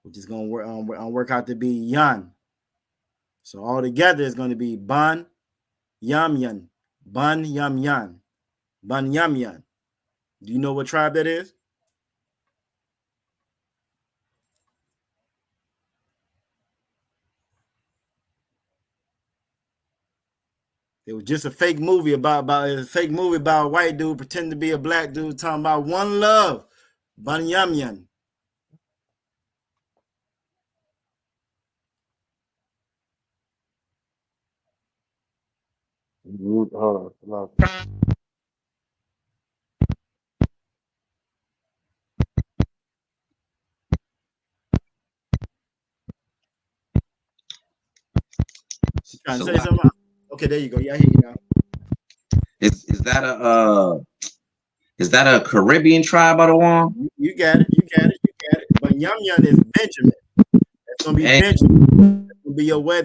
which is going to work out to be yan. So all together it's going to be bun, yum, yan. Bun, yum, yan. Bun, yum, yan. Do you know what tribe that is? It was just a fake movie about a white dude pretending to be a black dude talking about one love, Banyamyan. Hold on. Trying to say something? Okay, there you go. Yeah, I hear you now. Is that a Caribbean tribe, or the one? You got it. But Yamyan is Benjamin. That's gonna be Benjamin.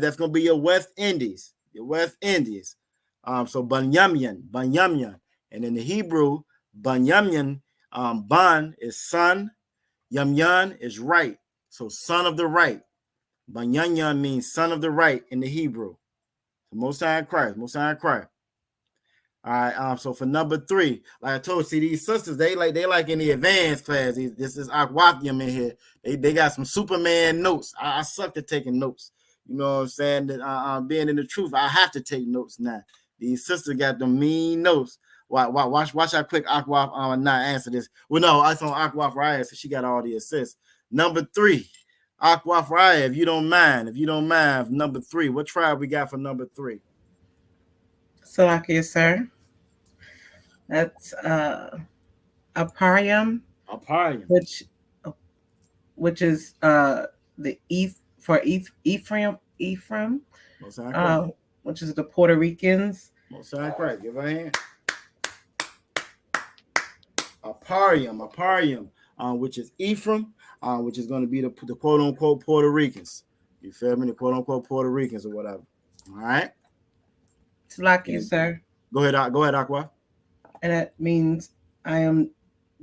That's gonna be your West Indies. So Banyamyan. And in the Hebrew, Banyamyan, Ban is son, Yamyan is right. So son of the right. Banyanyan means son of the right in the Hebrew. Most High Christ. All right. So for number 3, like I told you, see these sisters, they like in the advanced class. This is Aquathium in here. They got some Superman notes. I suck at taking notes. You know what I'm saying? That being in the truth, I have to take notes now. These sisters got the mean notes. Watch how quick Aqua not answer this. Well, no, I saw Aqua Raya, so she got all the assists. Number 3, Aqua Raya, if you don't mind, number 3. What tribe we got for number 3? Salakia, sir. That's Aparium, which is the Ephraim, which is the Puerto Ricans. Most High Christ, give her a hand. Aparium, which is Ephraim, which is going to be the quote unquote Puerto Ricans. You feel me? The quote unquote Puerto Ricans or whatever. All right. Salakia, sir. Go ahead, Aqua. And that means I am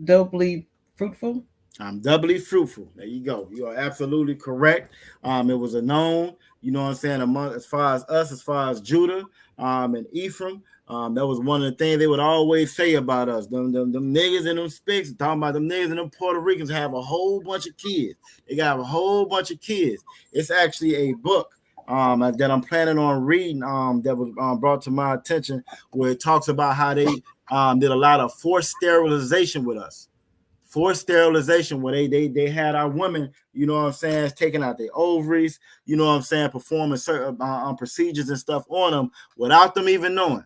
doubly fruitful. I'm doubly fruitful. There you go. You are absolutely correct. It was a known, you know what I'm saying, among as far as us, as far as Judah, and Ephraim. That was one of the things they would always say about us. Them niggas and them spics, talking about them niggas and them Puerto Ricans have a whole bunch of kids. They got a whole bunch of kids. It's actually a book that I'm planning on reading that was brought to my attention, where it talks about how they did a lot of forced sterilization with us. Forced sterilization, where they had our women, you know what I'm saying, taking out their ovaries, you know what I'm saying, performing certain procedures and stuff on them without them even knowing.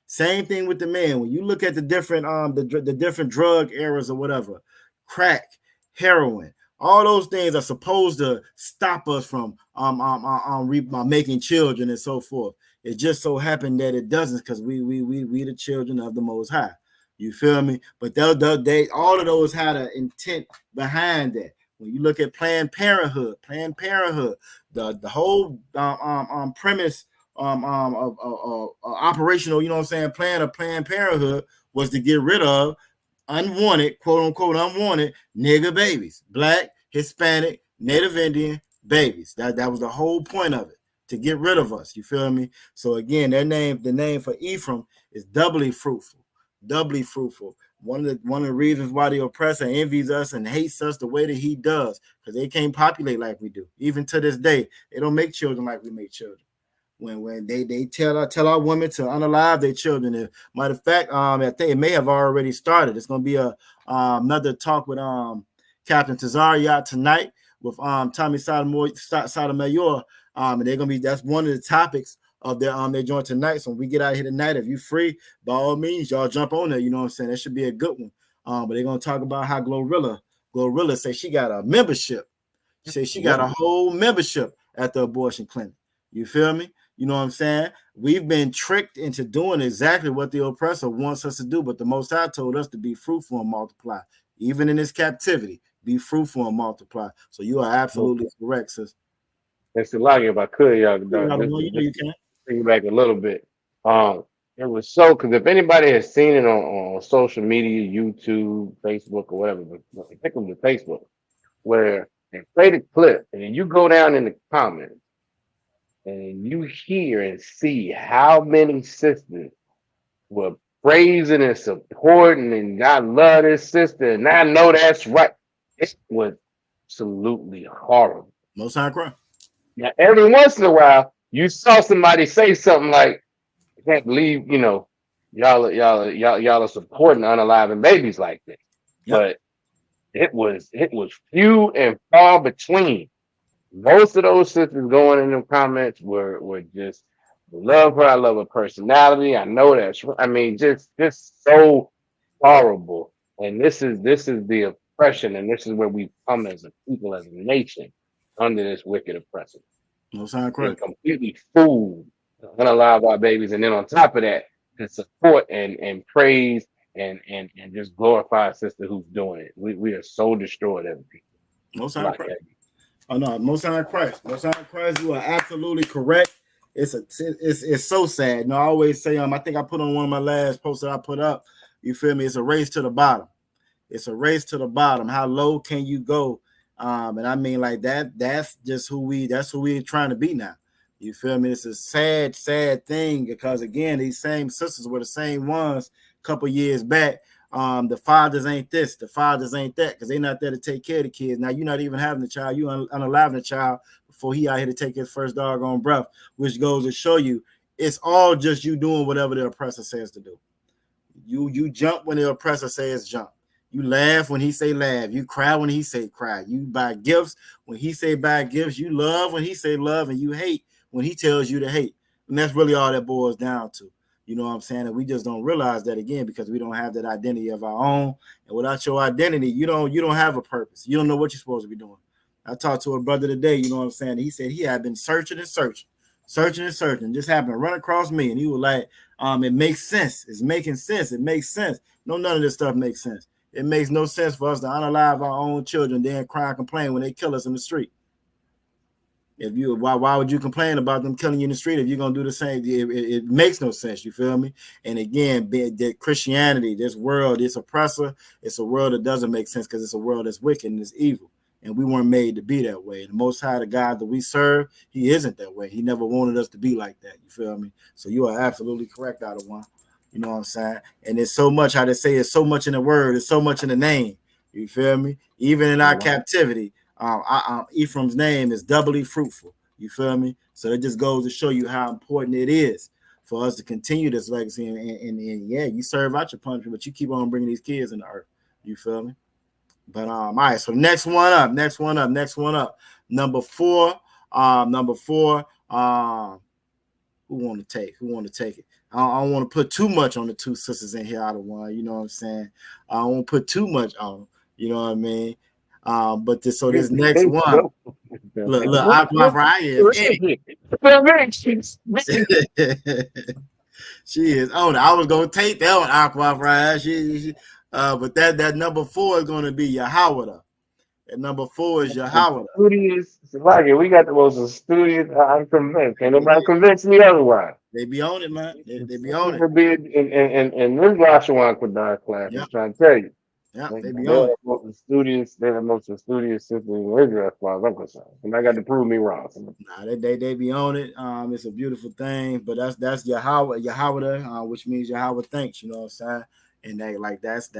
Same thing with the men. When you look at the different the different drug eras or whatever, crack, heroin, all those things are supposed to stop us from making children and so forth. It just so happened that it doesn't, because we the children of the Most High. You feel me? But they all of those had an intent behind that. When you look at Planned Parenthood, the whole premise of operational, you know what I'm saying, plan of Planned Parenthood was to get rid of unwanted, quote unquote, unwanted nigger babies, Black, Hispanic, Native Indian babies. That was the whole point of it, to get rid of us. You feel me? So again, the name for Ephraim is doubly fruitful. Doubly fruitful. One of the reasons why the oppressor envies us and hates us the way that he does, because they can't populate like we do. Even to this day, they don't make children like we make children. When they tell our women to unalive their children. As matter of fact, I think it may have already started. It's going to be another talk with Captain Tazariot tonight with Tommy Sotomayor, and they're gonna be, that's one of the topics of their joint tonight. So when we get out here tonight, if you free, by all means, y'all jump on there. You know what I'm saying? That should be a good one. But they're gonna talk about how Glorilla say she got a membership. She say she got a whole membership at the abortion clinic. You feel me? You know what I'm saying? We've been tricked into doing exactly what the oppressor wants us to do, but the Most High told us to be fruitful and multiply. Even in this captivity, be fruitful and multiply. So you are absolutely correct, sis. It's a lot. If I could, y'all, you can bring back a little bit. It was so, because if anybody has seen it on social media, YouTube, Facebook, or whatever, but I think it was Facebook, where they play the clip, and then you go down in the comments, and you hear and see how many sisters were praising and supporting, and I love this sister, and I know that's right. It was absolutely horrible. Most High cry. Now, every once in a while, you saw somebody say something like, "I can't believe, y'all are supporting unaliving babies like this." Yep. But it was few and far between. Most of those sisters going in the comments were just, love her. I love her personality. I know that's, I mean, just so horrible. And this is the oppression, and this is where we come as a people, as a nation, under this wicked oppressor. No sign correct. Completely fooled, unalive our babies, and then on top of that, to support and praise and just glorify a sister who's doing it. We are so destroyed as a people. No sign correct. Oh no, Most High Christ. Most High Christ, you are absolutely correct. It's so sad. No, I always say, I think I put on one of my last posts that I put up. You feel me? It's a race to the bottom. It's a race to the bottom. How low can you go? And I mean, like that's who we're trying to be now. You feel me? It's a sad thing, because again, these same sisters were the same ones a couple years back. The fathers ain't this, the fathers ain't that, because they're not there to take care of the kids. Now you're not even having the child, you unaliving the child before he out here to take his first doggone breath, which goes to show you it's all just you doing whatever the oppressor says to do. You jump when the oppressor says jump. You laugh when he say laugh. You cry when he say cry. You buy gifts when he say buy gifts. You love when he say love, and you hate when he tells you to hate. And that's really all that boils down to. You know what I'm saying? And we just don't realize that, again, because we don't have that identity of our own. And without your identity, you don't have a purpose. You don't know what you're supposed to be doing. I talked to a brother today, you know what I'm saying? He said he had been searching. Just happened to run across me. And he was like, it makes sense. It's making sense. It makes sense. No, none of this stuff makes sense. It makes no sense for us to unalive our own children, then cry and complain when they kill us in the street. If you why would you complain about them killing you in the street if you're gonna do the same? It makes no sense. You feel me? And again, Christianity, this world, this oppressor, it's a world that doesn't make sense because it's a world that's wicked and it's evil. And we weren't made to be that way. The Most High, the God that we serve, He isn't that way. He never wanted us to be like that. You feel me? So you are absolutely correct, out of one. You know what I'm saying? And there's so much, how they say, it's so much in the word, it's so much in the name. You feel me? Even in our captivity, Ephraim's name is doubly fruitful. You feel me? So that just goes to show you how important it is for us to continue this legacy. And yeah, you serve out your punishment, but you keep on bringing these kids in the earth. You feel me? But all right. So next one up. Number four. Who want to take it? I don't want to put too much on the two sisters in here out of one. You know what I'm saying? I don't want to put too much on. You know what I mean? But this next one, look, Aqua Raya she is on it. I was gonna take that one, Aqua Raya. But that number 4 is gonna be Yahweh. And number 4 is Yahweh. Studious, we got the most studious. I'm convinced. Can't nobody convince me otherwise. They be on it, man. They be on it. In this Lashawan Qadash class, I'm trying to tell you. Yeah, they be on it. They're the most studious sisters in Israel, as far as I'm concerned. And I got to prove me wrong. Nah, they be on it. It's a beautiful thing, but that's Yahweh, which means Yahweh thanks. You know what I'm saying? And they like that's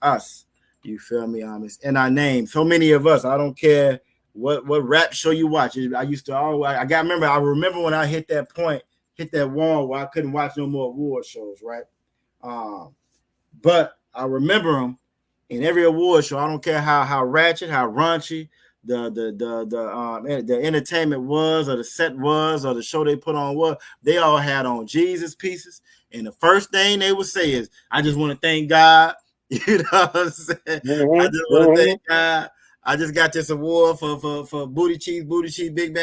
us. You feel me? It's in our name. So many of us. I don't care what rap show you watch. I used to always. I remember when I hit that wall where I couldn't watch no more award shows, right? But I remember them in every award show. I don't care how ratchet, how raunchy the entertainment was, or the set was, or the show they put on was. They all had on Jesus pieces, and the first thing they would say is, "I just want to thank God." You know what I'm saying? I just want to thank God. I just got this award for booty cheeks, big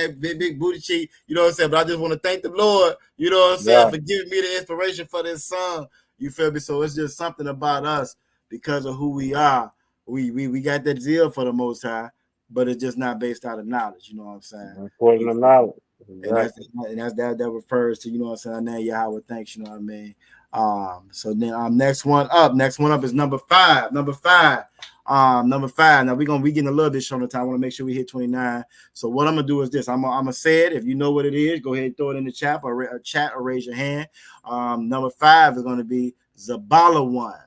booty cheek. You know what I'm saying? But I just want to thank the Lord. You know what I'm saying? For giving me the inspiration for this song. You feel me? So it's just something about us because of who we are. We got that zeal for the Most High, but it's just not based out of knowledge. You know what I'm saying? According to knowledge. Exactly. And that's that refers to, you know what I'm saying? Now Yahweh thanks, you know what I mean? So then next one up is number 5. Number five. Now we getting a little bit short on time. I want to make sure we hit 29. So what I'm gonna do is this. I'm gonna say it. If you know what it is, go ahead and throw it in the chat or raise your hand. Number 5 is gonna be Zabalawan,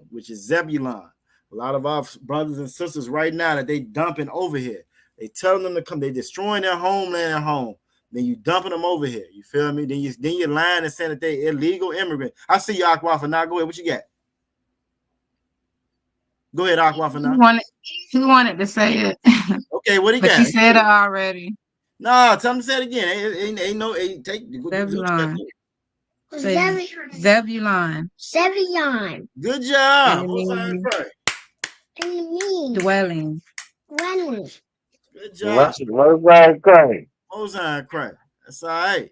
which is Zebulon. A lot of our brothers and sisters right now that they dumping over here. They telling them to come. They destroying their homeland at home. Then you dumping them over here. You feel me? Then you're lying and saying that they illegal immigrant. I see you, Aqua, now. Go ahead. What you got? Go ahead, Aqua, now. He wanted to say it. Okay, what he got? But you said it already. No, tell him to say it again. Ain't no take. Zebulon. Zebulon. Good job. Dwelling. Good job. Ozine crack. That's all right.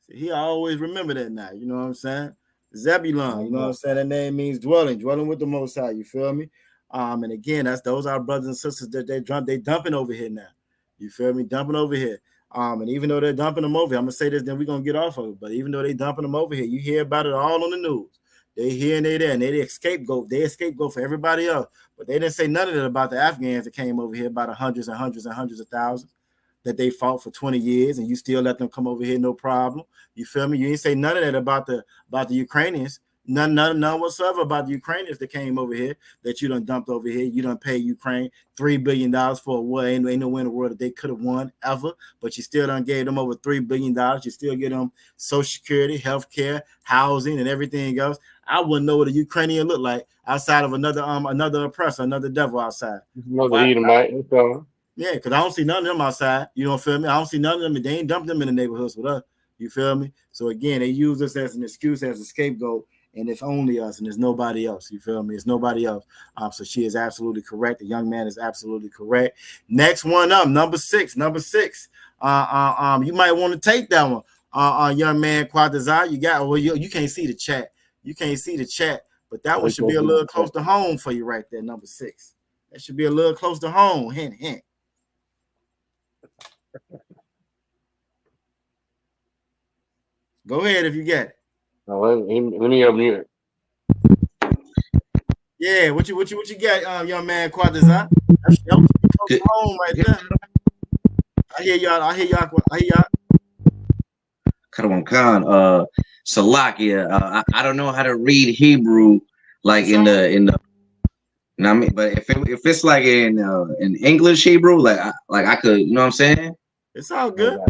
See, he always remember that now. You know what I'm saying? Zebulon. You know what I'm saying? That name means dwelling with the Most High. You feel me? And again, those are brothers and sisters that they dumping over here now. You feel me? Dumping over here. And even though they're dumping them over here, I'm gonna say this, then we're gonna get off of it. But even though they dumping them over here, you hear about it all on the news. They here and they there, and they scapegoat. They a scapegoat for everybody else. But they didn't say none of that about the Afghans that came over here, about hundreds and hundreds and hundreds of thousands that they fought for 20 years, and you still let them come over here, no problem. You feel me? You ain't say none of that about the Ukrainians. None whatsoever about the Ukrainians that came over here that you done dumped over here. You done pay Ukraine $3 billion for a war. Ain't no way in the world that they could have won ever, but you still done gave them over $3 billion. You still get them Social Security, health care, housing, and everything else. I wouldn't know what a Ukrainian look like outside of another oppressor, another devil outside. Yeah, because I don't see none of them outside. You don't feel me? I don't see none of them. They ain't dumped them in the neighborhoods with us. You feel me? So again, they use us as an excuse, as a scapegoat, and it's only us, and there's nobody else. You feel me? It's nobody else. So she is absolutely correct. The young man is absolutely correct. Next one up, number 6. You might want to take that one. Young man, Quadazar. You can't see the chat. You can't see the chat, but that one should be a little close to home for you right there. Number 6. That should be a little close to home. Hint, hint. Go ahead if you get it. Oh, let me unmute. Yeah, what you got, young man? Quadras, huh? That was close to home right there. I hear y'all. Karawan Khan, Salakia. I don't know how to read Hebrew like in the. You know what I mean? But if it's like in English Hebrew, like I could, you know what I'm saying? It's all good.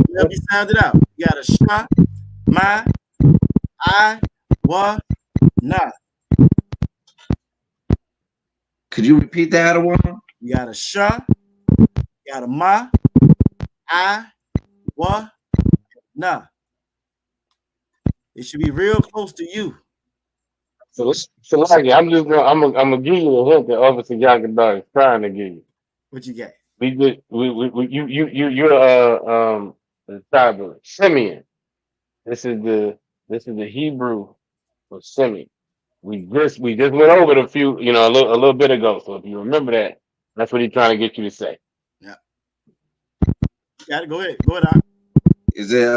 Let me sound it out. You got a shah, my, I, wa, na. Could you repeat that one? You got a shah, you got a ma, I, wa, na. It should be real close to you. So like, I'm gonna give you a hint that Officer Yakadar is trying to give you. What you got? You're the tribe of Simeon. This is the Hebrew for Simeon. We just went over it a little bit ago. So if you remember that, that's what he's trying to get you to say. Yeah. Got it. Go ahead. Doc. Is it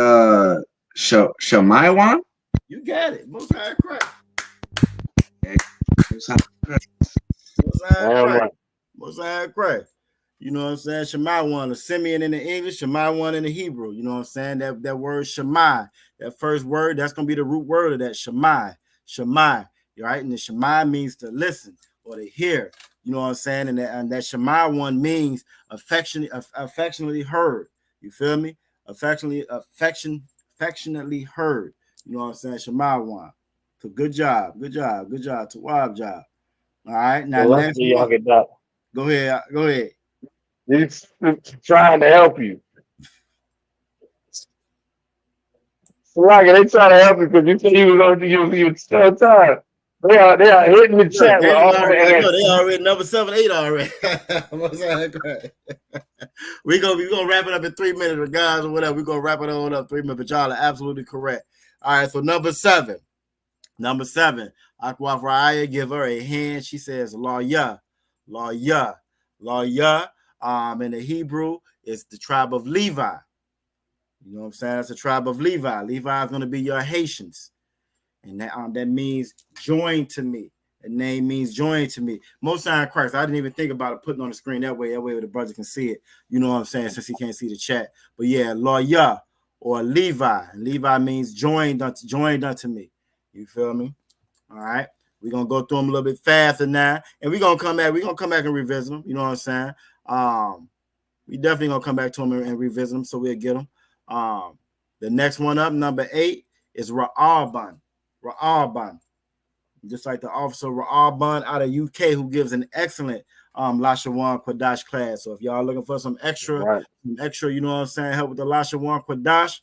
Shamaiwan? You got it. Most high Christ. Most high Christ. You know what I'm saying? Shemai, the Simeon in the English, Shemai in the Hebrew. You know what I'm saying? That word Shemai, that first word, that's gonna be the root word of that Shemai. Right? And the Shemai means to listen or to hear. You know what I'm saying? And that Shemai one means affectionately heard. You feel me? Affectionately heard. You know what I'm saying? Shemai one. So good job. Tawab job. All right. Now next one. Go ahead. He's trying to help you. Slacker, they trying to help you because you said you were going to give you still time. They are hitting the chat with all the answers. They already number 7-8 already. We're gonna wrap it up in 3 minutes, guys, or whatever. We're gonna wrap it on up 3 minutes, but y'all are absolutely correct. All right, so number seven. Akwaf Raya, give her a hand. She says, Lawya. In the Hebrew, it's the tribe of Levi. You know what I'm saying? That's the tribe of Levi. Levi is going to be your Haitians. And that means join to me. The name means join to me. Most High Christ. I didn't even think about it putting on the screen that way the brother can see it. You know what I'm saying? Since he can't see the chat. But yeah, Lawya or Levi. Levi means joined unto me. You feel me? All right. We're gonna go through them a little bit faster now. And we're gonna come back and revisit them. You know what I'm saying? We definitely gonna come back to them and revisit them, so we'll get them. The next one up, number 8, is Ra'aban. Just like the officer Ra'aban out of UK, who gives an excellent Lashawan Qadash class. So if y'all looking for some extra, you know what I'm saying, help with the Lashawan Qadash,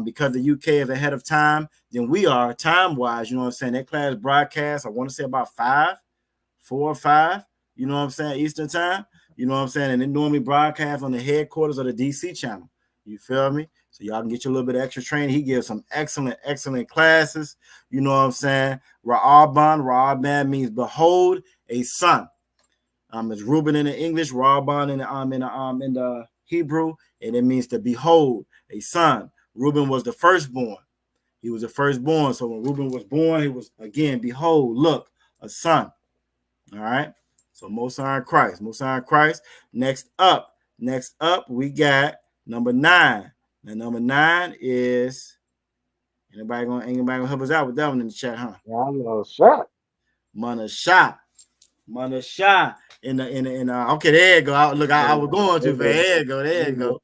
because the UK is ahead of time than we are time-wise, you know what I'm saying? That class broadcast, I want to say about 4 or 5, you know what I'm saying, Eastern time, you know what I'm saying? And it normally broadcasts on the headquarters of the DC channel. You feel me? So y'all can get you a little bit of extra training. He gives some excellent classes. You know what I'm saying? Ra'aban means behold a son. It's Reuben in the English, Ra'aban in the Hebrew, and it means to behold a son. Reuben was the firstborn. He was the firstborn. So when Reuben was born, he was, again, behold, look, a son. All right. So Most High Christ. Next up, we got number 9. Now number 9 is anybody gonna help us out with that one in the chat, huh? Manashah. In the okay, there you go. I was going to, but there you go.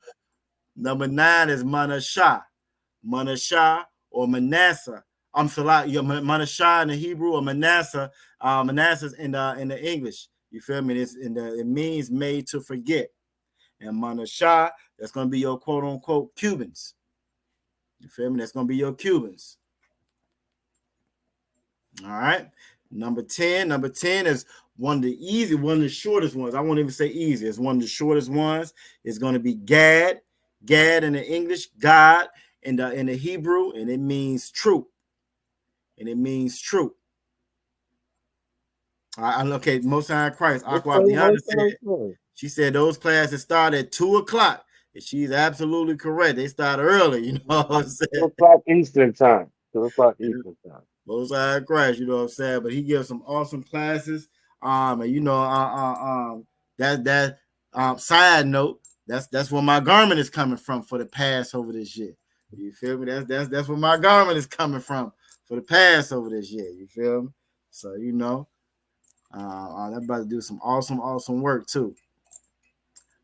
Number 9 is Manashah or Manasseh. Manashah in the Hebrew or Manasseh. Manasseh's in the English. You feel me? It means made to forget. And Manashah, that's going to be your quote unquote Cubans. You feel me? That's going to be your Cubans. All right. Number 10 is one of the shortest ones. I won't even say easy. It's one of the shortest ones. It's going to be Gad in the English, God in the Hebrew, and it means troop. Okay, Most High Christ. Let's Aqua play Biana Most High said, Christ. she said those classes start at 2:00. And she's absolutely correct. They start early, you know what I'm 2 saying? o'clock Eastern time. 2 o'clock Eastern time. Most High Christ, you know what I'm saying? But he gives some awesome classes. And you know, side note, that's where my garment is coming from for the Passover this year. You feel me? That's where my garment is coming from for the Passover this year. You feel me? So you know, I'm about to do some awesome work too.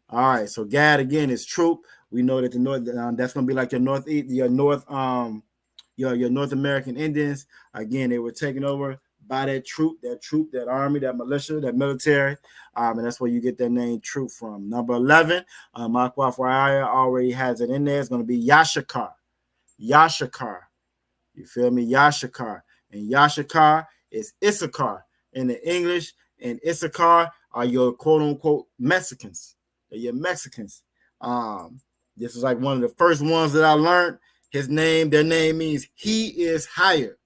All right, so Gad again is troop. We know that the North, that's gonna be like your Northeast, your North, your North American Indians. Again, they were taken over by that troop, that army, that militia, that military, and that's where you get that name troop from. Number 11, Makwafwaya already has it in there. It's gonna be Yashakar. You feel me? Yashakar. And Yashakar is Issachar in the English, and Issachar are your quote unquote Mexicans. They're your Mexicans. This is like one of the first ones that I learned. Their name means he is higher.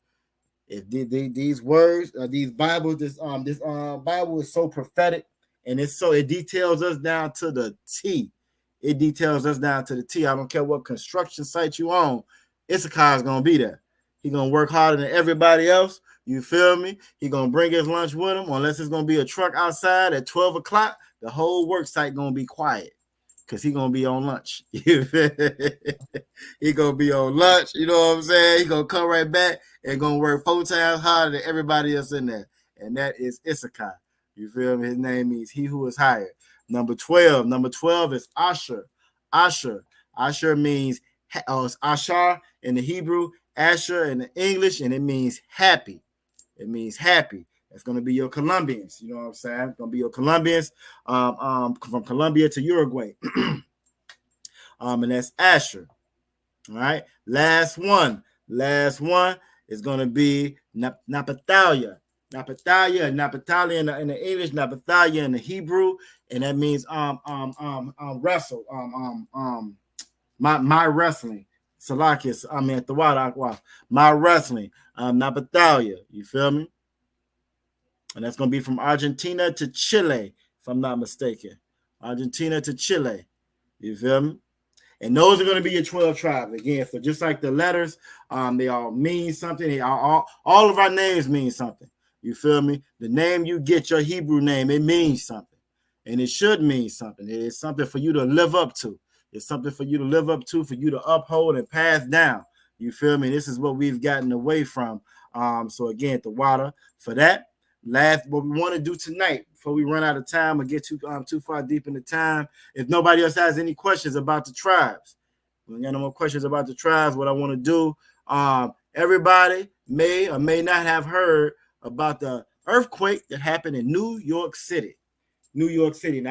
If these words, these Bibles, this Bible is so prophetic, and it details us down to the T. It details us down to the T. I don't care what construction site you own, Issachar is gonna be there. He's gonna work harder than everybody else. You feel me? He's gonna bring his lunch with him, unless it's gonna be a truck outside at 12 o'clock. The whole work site gonna be quiet because he's gonna be on lunch. He gonna be on lunch, you know what I'm saying? He gonna come right back and gonna work 4 times harder than everybody else in there. And that is Issachar. You feel me? His name means he who is higher. Number 12 is Asher. Asher means Ashar in the Hebrew, Asher in the English, and it means happy. It means happy. It's going to be your Colombians. You know what I'm saying? It's going to be your Colombians from Colombia to Uruguay. And that's Asher. All right. Last one is going to be Naphtali. Naphtali in the English, Naphtali in the Hebrew, and that means wrestle. My wrestling. Salakis, I mean, at the water, my wrestling. Naphtali. You feel me? And that's going to be from Argentina to Chile, if I'm not mistaken. Argentina to Chile. You feel me? And those are going to be your 12 tribes. Again, so just like the letters, they all mean something. All of our names mean something. You feel me? The name you get, your Hebrew name, it means something. And it should mean something. It is something for you to live up to. It's something for you to live up to, for you to uphold and pass down. You feel me? This is what we've gotten away from. So again, the water for that. Last, what we want to do tonight, before we run out of time or get too far deep into time, if nobody else has any questions about the tribes, we got no more questions about the tribes. What I want to do, everybody may or may not have heard about the earthquake that happened in New York City. Now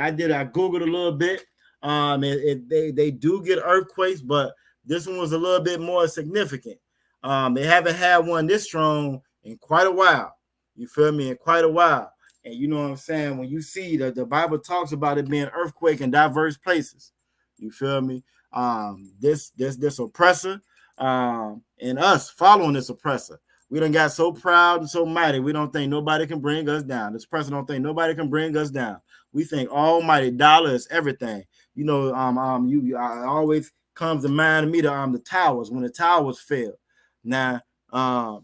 I Googled a little bit. They do get earthquakes, but this one was a little bit more significant. They haven't had one this strong in quite a while. You feel me? In quite a while. And you know what I'm saying? When you see that the Bible talks about it being earthquake in diverse places, you feel me? This oppressor, and us following this oppressor. We done got so proud and so mighty, we don't think nobody can bring us down. This oppressor don't think nobody can bring us down. We think almighty dollar is everything. You know, I always comes to mind to me the towers, when the towers fell. Now,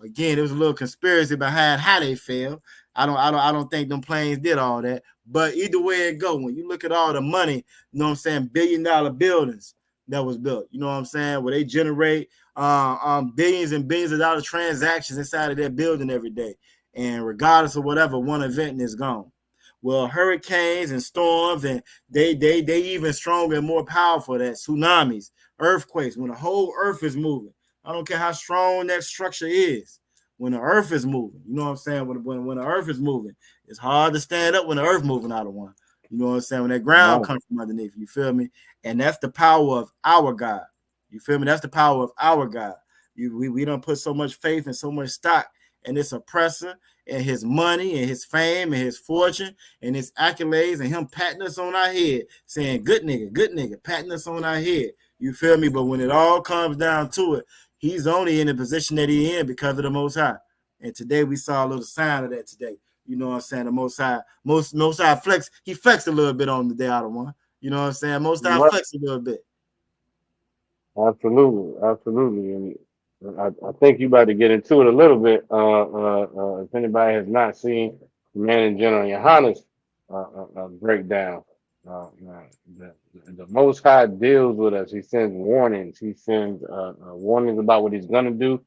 again, there was a little conspiracy behind how they fell. I don't think them planes did all that. But either way it go, when you look at all the money, you know what I'm saying, billion-dollar buildings that was built, you know what I'm saying, where they generate billions and billions of dollar transactions inside of their building every day. And regardless of whatever, one event is gone. Well, hurricanes and storms, and they even stronger and more powerful than tsunamis, earthquakes, when the whole earth is moving. I don't care how strong that structure is. When the earth is moving, you know what I'm saying? When the earth is moving, it's hard to stand up when the earth moving out of one. You know what I'm saying? When that ground comes from underneath, you feel me? And that's the power of our God. You feel me? That's the power of our God. We don't put so much faith and so much stock in this oppressor and his money and his fame and his fortune and his accolades and him patting us on our head, saying, good nigga, patting us on our head. You feel me? But when it all comes down to it, he's only in the position that he's in because of the Most High. And today we saw a little sign of that today. You know what I'm saying? The Most High, most High flex. He flexed a little bit on the day out of one. You know what I'm saying? Most High flexed a little bit. Absolutely, absolutely, and I think you about to get into it a little bit. If anybody has not seen Man in General Yohana's breakdown, the Most High deals with us. He sends warnings. He sends warnings about what He's gonna do,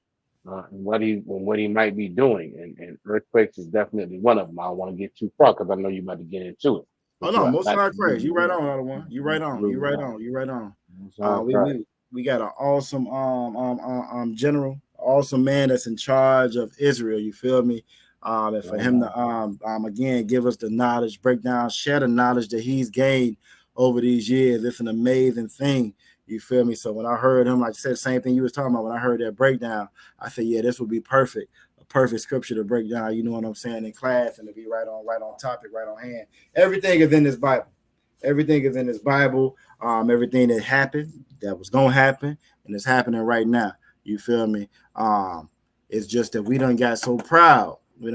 and what he might be doing. And earthquakes is definitely one of them. I don't want to get too far because I know you about to get into it. Oh no, Most High crazy. You right on, other one. You right on. You right on. You right on. We got an awesome general, awesome man that's in charge of Israel. You feel me? And for him to again give us the knowledge, break down, share the knowledge that he's gained over these years. It's an amazing thing. You feel me? So when I heard him, like I said, the same thing you was talking about. When I heard that breakdown, I said, yeah, this would be perfect. A perfect scripture to break down. You know what I'm saying, in class, and to be right on topic, right on hand. Everything is in this Bible. Everything is in this Bible. Everything that happened, that was gonna happen, and it's happening right now. You feel me? It's just that we done got so proud. We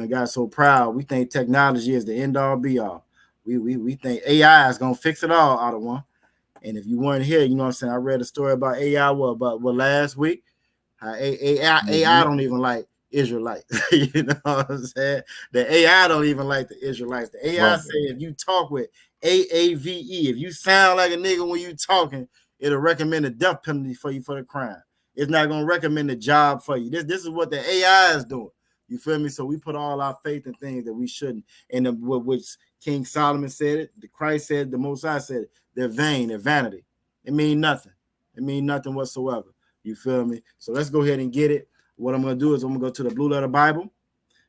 think technology is the end all be all. We think AI is gonna fix it all, out of one. And if you weren't here, you know what I'm saying, I read a story about AI about last week. How AI don't even like Israelites. You know what I'm saying? The AI don't even like the Israelites. The AI say if you talk with AAVE, if you sound like a nigga when you talking, it'll recommend a death penalty for you for the crime. It's not gonna recommend a job for you. This is what the AI is doing. You feel me? So we put all our faith in things that we shouldn't. And which King Solomon said it, the Christ said, the Most High said it. They're vain, they're vanity. It mean nothing. It mean nothing whatsoever. You feel me? So let's go ahead and get it. What I'm gonna do is I'm gonna go to the Blue Letter Bible.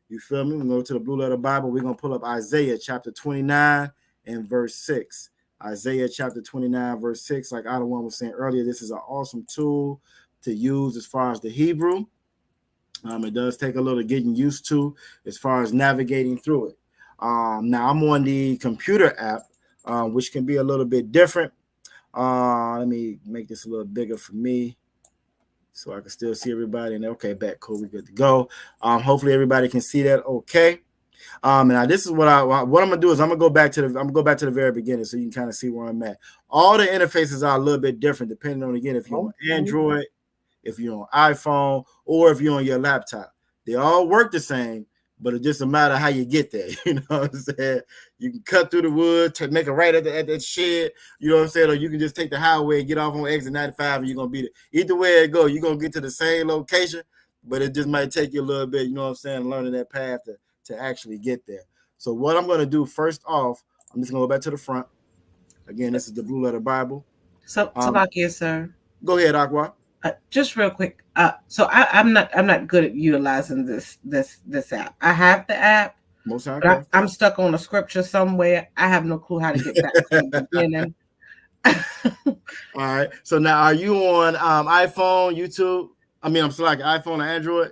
You feel me? We're gonna go to the Blue Letter Bible. We're gonna pull up Isaiah chapter 29 and verse 6. Isaiah chapter 29, verse 6. Like Otto One was saying earlier, this is an awesome tool to use as far as the Hebrew. It does take a little getting used to as far as navigating through it. Now I'm on the computer app, which can be a little bit different. Let me make this a little bigger for me so I can still see everybody. And okay, back, cool, we good to go. Hopefully everybody can see that. Okay. Now this is what I'm gonna do is I'm gonna go back to the very beginning so you can kind of see where I'm at. All the interfaces are a little bit different depending on, again, if you're on Android, if you're on iPhone, or if you're on your laptop. They all work the same, but it's just a matter of how you get there. You know what I'm saying? You can cut through the wood, make a right at that shed, you know what I'm saying? Or you can just take the highway and get off on exit 95 and you're going to be there. Either way it goes, you're going to get to the same location, but it just might take you a little bit, you know what I'm saying, learning that path to actually get there. So what I'm going to do first off, I'm just going to go back to the front. Again, this is the Blue Letter Bible. So, Salakia, sir. Go ahead, Aqua. Just real quick. So I'm not good at utilizing this app. I have the app. But I'm stuck on a scripture somewhere. I have no clue how to get back to the beginning. All right. So now, are you on iPhone, YouTube? I'm sorry, iPhone or Android?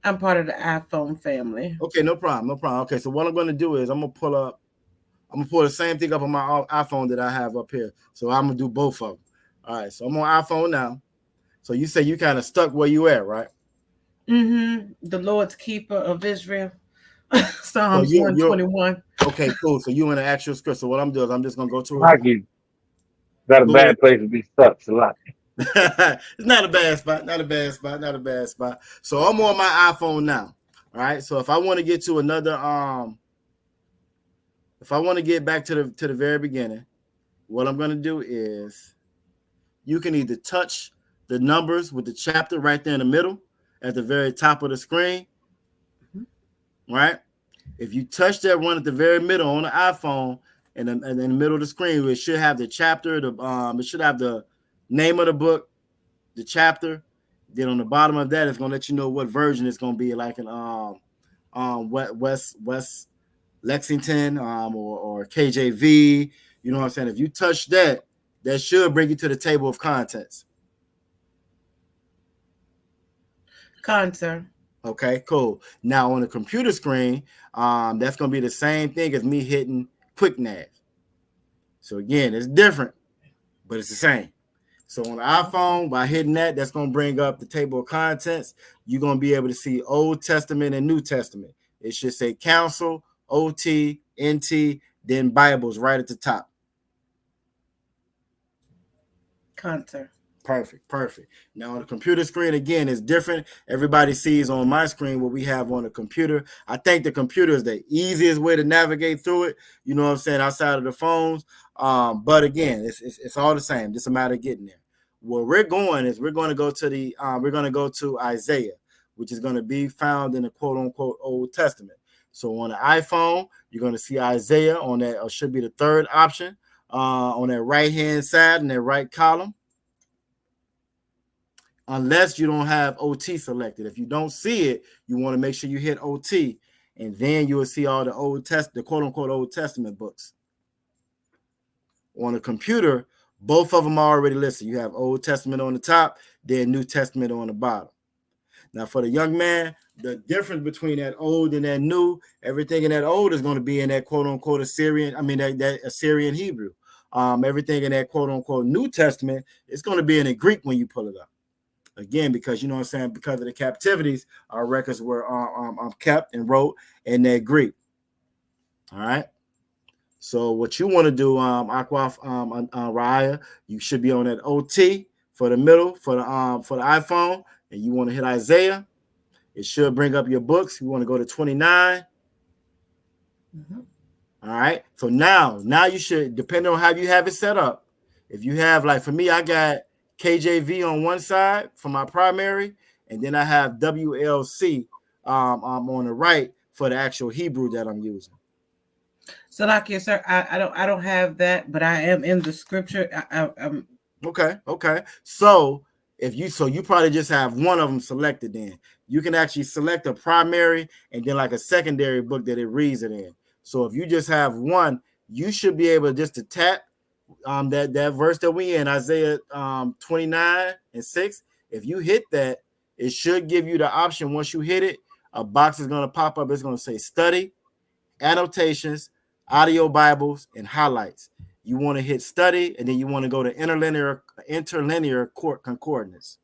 I'm part of the iPhone family. Okay, no problem. Okay, so what I'm going to do is I'm gonna pull the same thing up on my iPhone that I have up here. So I'm gonna do both of them. All right. So I'm on iPhone now. So you say you kind of stuck where you at, right? Mm-hmm. The Lord's keeper of Israel. Psalms 121. Okay, cool. So you in the actual script. So what I'm doing is I'm just gonna go to it. Not a bad place to be stuck, Salaki. It's not a bad spot. Not a bad spot. So I'm on my iPhone now. All right. So if I want to get to another, if I want to get back to the very beginning, what I'm gonna do is you can either touch the numbers with the chapter right there in the middle at the very top of the screen, right? If you touch that one at the very middle on the iPhone and in the middle of the screen, it should have the chapter, it should have the name of the book, the chapter. Then on the bottom of that, it's gonna let you know what version it's gonna be, like an West Lexington or KJV. You know what I'm saying? If you touch that, that should bring you to the table of contents. Concert. Okay, cool. Now on the computer screen, that's gonna be the same thing as me hitting quick nav. So again, it's different, but it's the same. So on the iPhone, by hitting that, that's gonna bring up the table of contents. You're gonna be able to see Old Testament and New Testament. It should say counsel, OT, NT, then Bibles right at the top. Concert. Perfect. Now on the computer screen, again, it's different. Everybody sees on my screen what we have on the computer. I think the computer is the easiest way to navigate through it. You know what I'm saying? Outside of the phones. But again, it's all the same. Just a matter of getting there. Where we're going is we're going to go to Isaiah, which is going to be found in the quote unquote Old Testament. So on the iPhone, you're going to see Isaiah on that, or should be the third option on that right hand side in that right column. Unless you don't have OT selected. If you don't see it, you want to make sure you hit OT, and then you will see all the quote unquote Old Testament books. On the computer, both of them are already listed. You have Old Testament on the top, then New Testament on the bottom. Now, for the young man, the difference between that old and that new, everything in that old is going to be in that quote unquote that Assyrian Hebrew. Everything in that quote unquote New Testament is going to be in the Greek when you pull it up. Again, because you know what I'm saying, because of the captivities, our records were kept and wrote in that Greek. All right. So what you want to do, Raya, you should be on that OT for the middle for the iPhone, and you want to hit Isaiah. It should bring up your books. You want to go to 29. Mm-hmm. All right. So now you should, depending on how you have it set up. If you have, like for me, I got KJV on one side for my primary, and then I have WLC on the right for the actual Hebrew that I'm using. So, like, yes, sir, I don't have that, but I am in the scripture. I'm okay. So you probably just have one of them selected. Then you can actually select a primary and then like a secondary book that it reads it in. So if you just have one, you should be able just to tap that verse that we in Isaiah 29:6. If you hit that, it should give you the option. Once you hit it, a box is going to pop up. It's going to say study, annotations, audio Bibles, and highlights. You want to hit study, and then you want to go to interlinear concordance.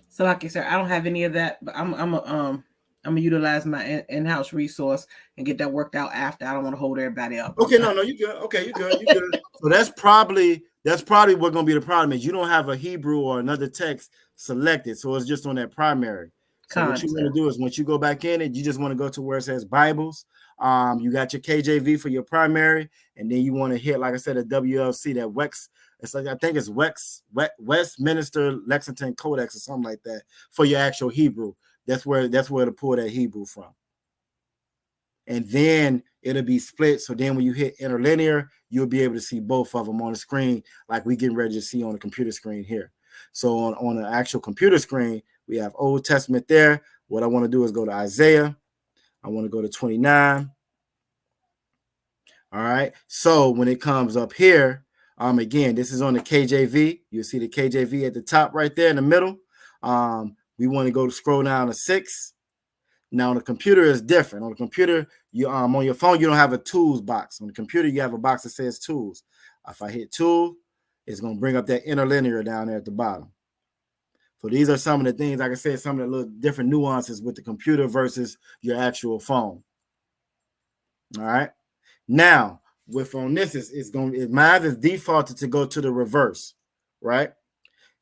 So, like you said, I don't have any of that, but I'm gonna utilize my in-house resource and get that worked out after. I don't want to hold everybody up. Okay, no, you good. Okay, you good. So that's probably what's gonna be the problem is you don't have a Hebrew or another text selected, so it's just on that primary. So what you want to do is once you go back in it, you just want to go to where it says Bibles. You got your KJV for your primary, and then you want to hit, like I said, a WLC, that Wex. It's like I think it's Westminster Lexington Codex or something like that for your actual Hebrew. That's where to pull that Hebrew from. And then it'll be split. So then when you hit interlinear, you'll be able to see both of them on the screen, like we getting ready to see on the computer screen here. So on the actual computer screen, we have Old Testament there. What I want to do is go to Isaiah. I want to go to 29. All right. So when it comes up here, again, this is on the KJV. You'll see the KJV at the top right there in the middle. We want to go to scroll down to 6. Now on the computer is different. On the computer, you on your phone, you don't have a tools box. On the computer, you have a box that says tools. If I hit tool, it's going to bring up that interlinear down there at the bottom. So these are some of the things, like I said, some of the little different nuances with the computer versus your actual phone. All right. Now, with on this mine is defaulted to go to the reverse, right?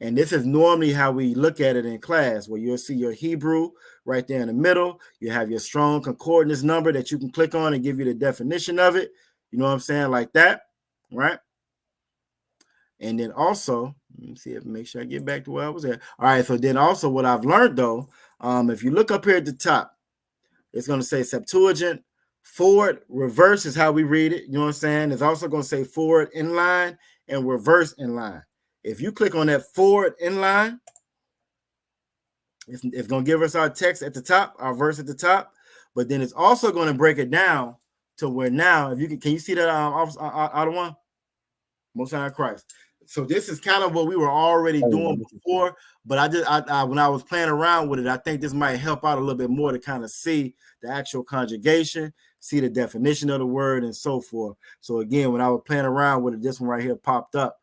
And this is normally how we look at it in class, where you'll see your Hebrew right there in the middle. You have your strong concordance number that you can click on and give you the definition of it. You know what I'm saying? Like that, right? And then also, let me see if make sure I get back to where I was at. All right, so then also what I've learned though, if you look up here at the top, it's going to say Septuagint, forward, reverse is how we read it. You know what I'm saying? It's also going to say forward inline and reverse inline. If you click on that forward inline, it's going to give us our text at the top, our verse at the top, but then it's also going to break it down to where now, if you can you see that out of one? Most High Christ. So this is kind of what we were already doing before, but I when I was playing around with it, I think this might help out a little bit more to kind of see the actual conjugation, see the definition of the word, and so forth. So again, when I was playing around with it, this one right here popped up.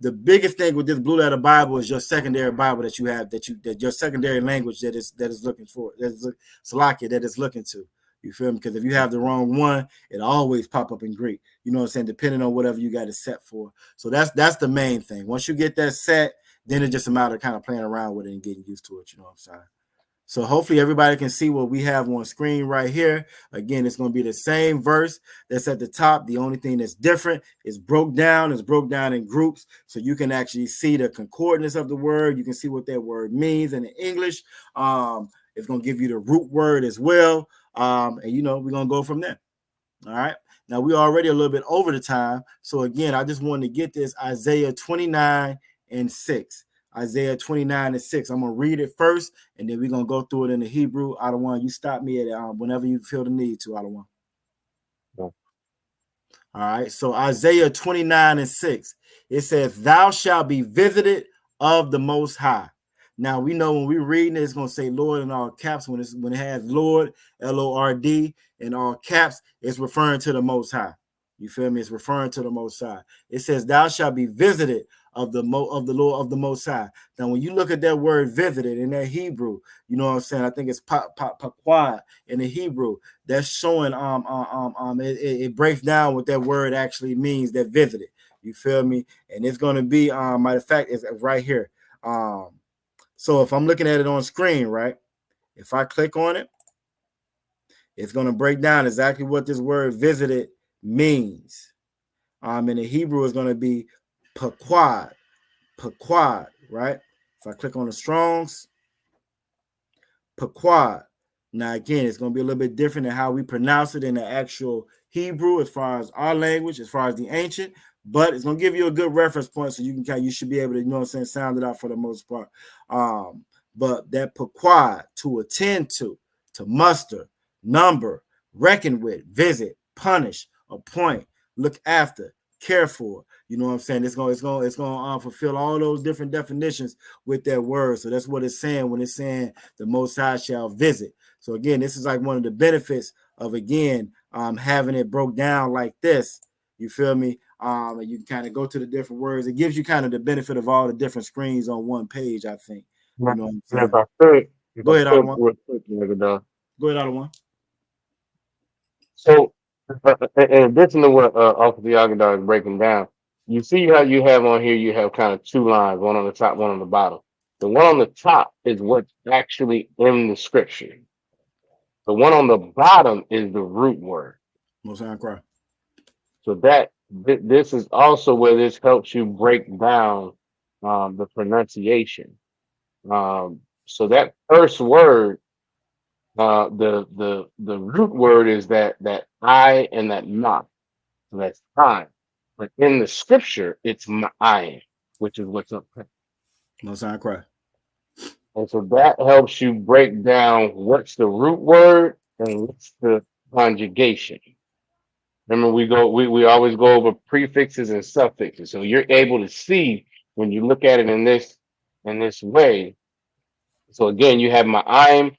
the biggest thing with this blue letter Bible is your secondary Bible that you have, that your secondary language that is looking for, that is Salakia, that is looking to. You feel me? Because if you have the wrong one, it always pop up in Greek. You know what I'm saying? Depending on whatever you got it set for. So that's the main thing. Once you get that set, then it's just a matter of kind of playing around with it and getting used to it. You know what I'm saying? So hopefully everybody can see what we have on screen right here. Again, it's going to be the same verse that's at the top. The only thing that's different is broke down. It's broke down in groups, so you can actually see the concordance of the word. You can see what that word means in English. It's going to give you the root word as well. And we're going to go from there. All right. Now we're already a little bit over the time. So again, I just wanted to get this Isaiah 29:6. Isaiah 29:6. I'm gonna read it first, and then we're gonna go through it in the Hebrew. I don't want you stop me at whenever you feel the need to. I don't want. All right. So Isaiah 29:6. It says, "Thou shalt be visited of the Most High." Now we know when we're reading it, it's gonna say Lord in all caps. When it has Lord, Lord, in all caps, it's referring to the Most High. You feel me? It's referring to the Most High. It says, "Thou shalt be visited of the Lord of the Most High." Now, when you look at that word "visited" in that Hebrew, you know what I'm saying? I think it's paquad in the Hebrew. That's showing it breaks down what that word actually means. That visited. You feel me? And it's going to be matter of fact, it's right here. So if I'm looking at it on screen, right? If I click on it, it's going to break down exactly what this word "visited" means. In the Hebrew, it's going to be paquad, right? If I click on the Strong's, paquad. Now, again, it's going to be a little bit different than how we pronounce it in the actual Hebrew as far as our language, as far as the ancient, but it's going to give you a good reference point so you should be able to, sound it out for the most part. But that paquad, to attend to muster, number, reckon with, visit, punish, appoint, look after, care for. You know what I'm saying? It's going to fulfill all those different definitions with that word. So that's what it's saying when it's saying the Most High shall visit. So again, this is like one of the benefits of having it broke down like this. You feel me? And you can kind of go to the different words. It gives you kind of the benefit of all the different screens on one page, I think. You know what I'm saying? Go ahead, Ottawa. Go ahead, Ottawa. So, in addition to what Officer Yagadar is breaking down, you see how you have on here, you have kind of two lines, one on the top, one on the bottom. The one on the top is what's actually in the scripture. The one on the bottom is the root word. Most High cry. So this is also where this helps you break down the pronunciation. So that first word, the root word is that I and that not. So that's time. But in the scripture, it's ma'ayin, which is what's up there. Most High cry. And so that helps you break down what's the root word and what's the conjugation. Remember, we always go over prefixes and suffixes. So you're able to see when you look at it in this way. So again, you have ma'ayin,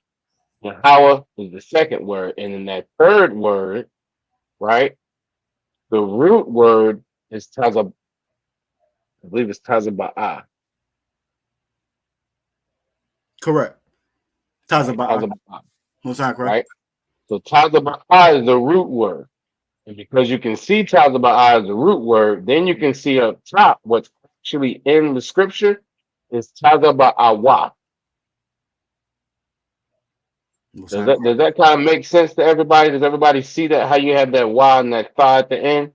Yahweh is the second word, and then that third word, right? The root word is tazab. I believe it's tazaba'ah. Correct. Tazaba'ah. Most High cry. Right? So tazaba'ah is the root word. And because you can see tazaba'ah as the root word, then you can see up top what's actually in the scripture is tazaba'awah. Does that kind of make sense to everybody? Does everybody see that, how you have that Y and that Tha at the end?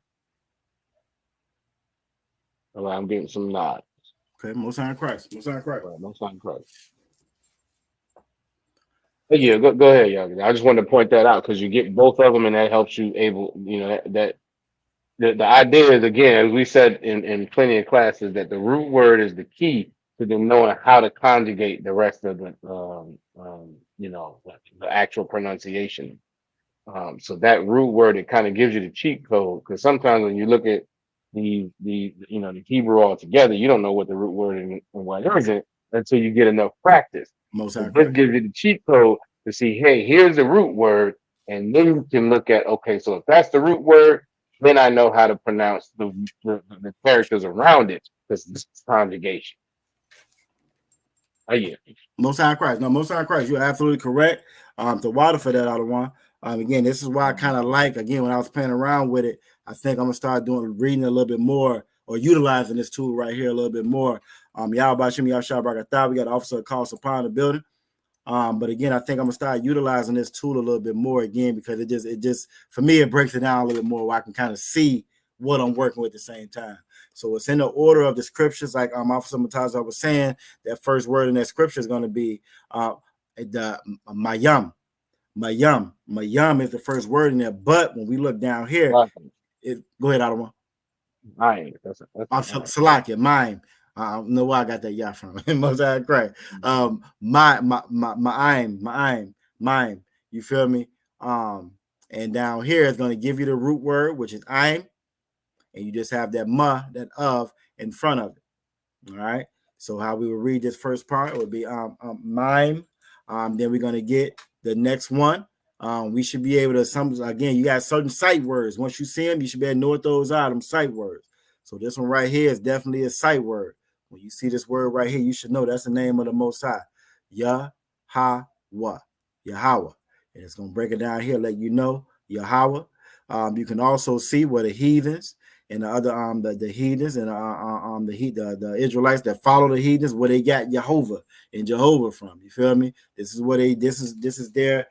All right, I'm getting some nods. Okay, Most High Christ. Most High Christ. Right, Most High Christ. But yeah, go ahead, y'all. I just wanted to point that out because you get both of them and that helps you the idea is, again, as we said in plenty of classes, that the root word is the key to them knowing how to conjugate the rest of the actual pronunciation. So that root word, it kind of gives you the cheat code, because sometimes when you look at the Hebrew altogether, you don't know what the root word is and what isn't until you get enough practice. So this gives you the cheat code to see, hey, here's the root word, and then you can look at, okay, so if that's the root word, then I know how to pronounce the characters around it because it's conjugation. Oh yeah. Most High Christ. No, Most High Christ. You're absolutely correct. The water for that other one. Again, this is why I kind of like, again, when I was playing around with it, I think I'm gonna start reading a little bit more or utilizing this tool right here a little bit more. Y'all Bashim, y'all Shabbat. We got an officer called Sapon in the building. But again, I think I'm gonna start utilizing this tool a little bit more again because it just for me it breaks it down a little bit more where I can kind of see what I'm working with at the same time. So it's in the order of the scriptures, like Officer Mataza was saying. That first word in that scripture is going to be the mayam. Mayam is the first word in there. But when we look down here, go ahead, Ottawa. Mime. That's Salakia, mime. I don't know where I got that yeah from. Most I cry. Mime. You feel me? And down here is going to give you the root word, which is I'm, and you just have that ma, that of in front of it. All right. So how we will read this first part would be mime. Then we're going to get the next one. We should be able to again, you got certain sight words. Once you see them, you should be able to know what those are, them sight words. So this one right here is definitely a sight word. When you see this word right here, you should know that's the name of the Most High. Yahweh. Yahweh. And it's going to break it down here, let you know Yahweh. You can also see where the heathens and the other the heathens and the Israelites that follow the heathens, where they got Jehovah and Jehovah from. You feel me? This is their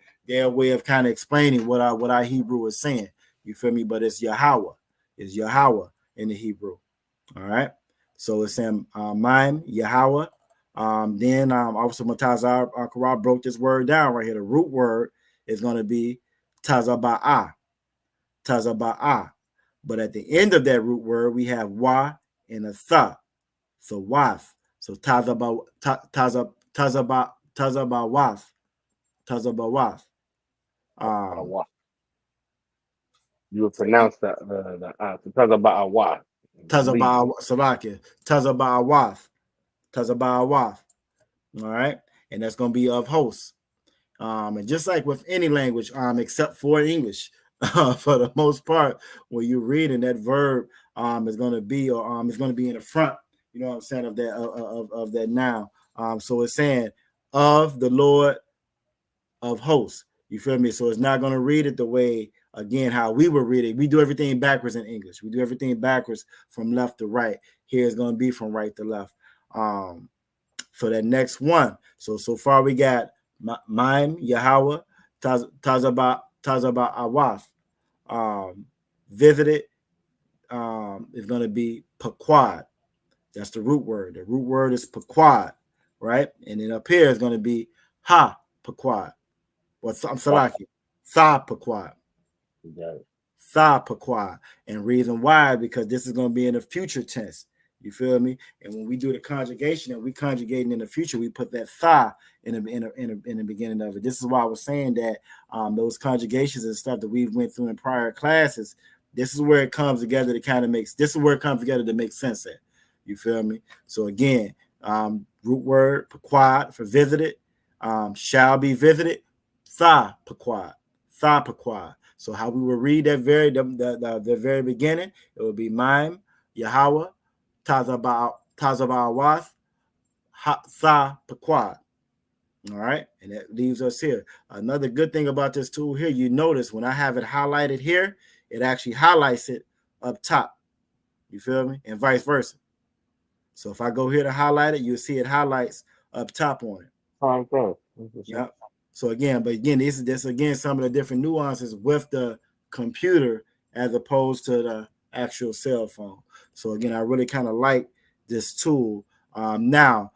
way of kind of explaining what our Hebrew is saying. You feel me? But it's Yahweh. It's Yahweh in the Hebrew. All right. So it's in mime, Yahweh. Then Officer Matazar Karab broke this word down right here. The root word is going to be Tazaba'ah. Tazaba'ah. But at the end of that root word, we have wa and a tha. So waf. So Tazaba'waf. Tazaba'waf. You would pronounce the Tazaba'awaf. Tazaba'awaf. Tazaba'awaf. All right. And that's going to be of hosts. And just like with any language, except for English, for the most part, when you're reading that verb, is going to be it's going to be in the front. You know what I'm saying, of that of that noun. So it's saying of the Lord of hosts. You feel me? So it's not going to read it the way, again, how we were reading. We do everything backwards in English. We do everything backwards from left to right. Here it's going to be from right to left. So that next one. So far we got mime, Yahweh, Tazaba Awaf. Visited is going to be Paquad. That's the root word. The root word is Paquad, right? And then up here is going to be Ha Paquad. Well, I'm Salaki. Sa Paquad. Sa Paquad. And reason why, because this is going to be in the future tense. You feel me? And when we do the conjugation and we conjugating in the future, we put that tha in the beginning of it. This is why I was saying that those conjugations and stuff that we went through in prior classes, this is where it comes together to kind of this is where it comes together to make sense at. You feel me? So again, root word paquad for visited, shall be visited, tha paquad, tha paquad. So how we will read that the very beginning, it will be mime, Yahweh, Tazaba'awaf, Tha Paquad. All right, and that leaves us here. Another good thing about this tool here, you notice when I have it highlighted here, it actually highlights it up top. You feel me? And vice versa. So if I go here to highlight it, you'll see it highlights up top on it. Yeah. So again, this is some of the different nuances with the computer as opposed to the actual cell phone. So again, I really kind of like this tool. Now,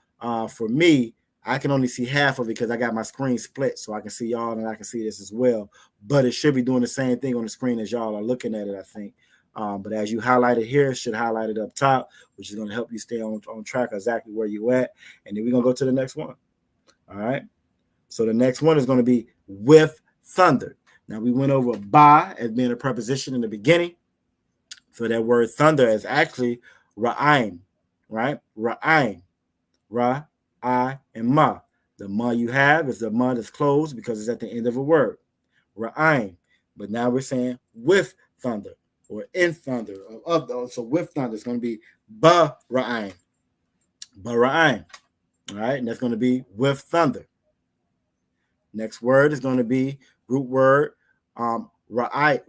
for me, I can only see half of it because I got my screen split, so I can see y'all and I can see this as well. But it should be doing the same thing on the screen as y'all are looking at it, I think. But as you highlight it here, it should highlight it up top, which is going to help you stay on track exactly where you at. And then we're going to go to the next one. All right. So the next one is going to be with thunder. Now we went over ba as being a preposition in the beginning. So that word thunder is actually ra'aim, right? Ra'aim, ra, I, and ma. The ma you have is the ma that's closed because it's at the end of a word. Ra'aim. But now we're saying with thunder. or in thunder. So with thunder, it's going to be bara'ain. Bara'ain. All right, and that's going to be with thunder. Next word is going to be root word ra'i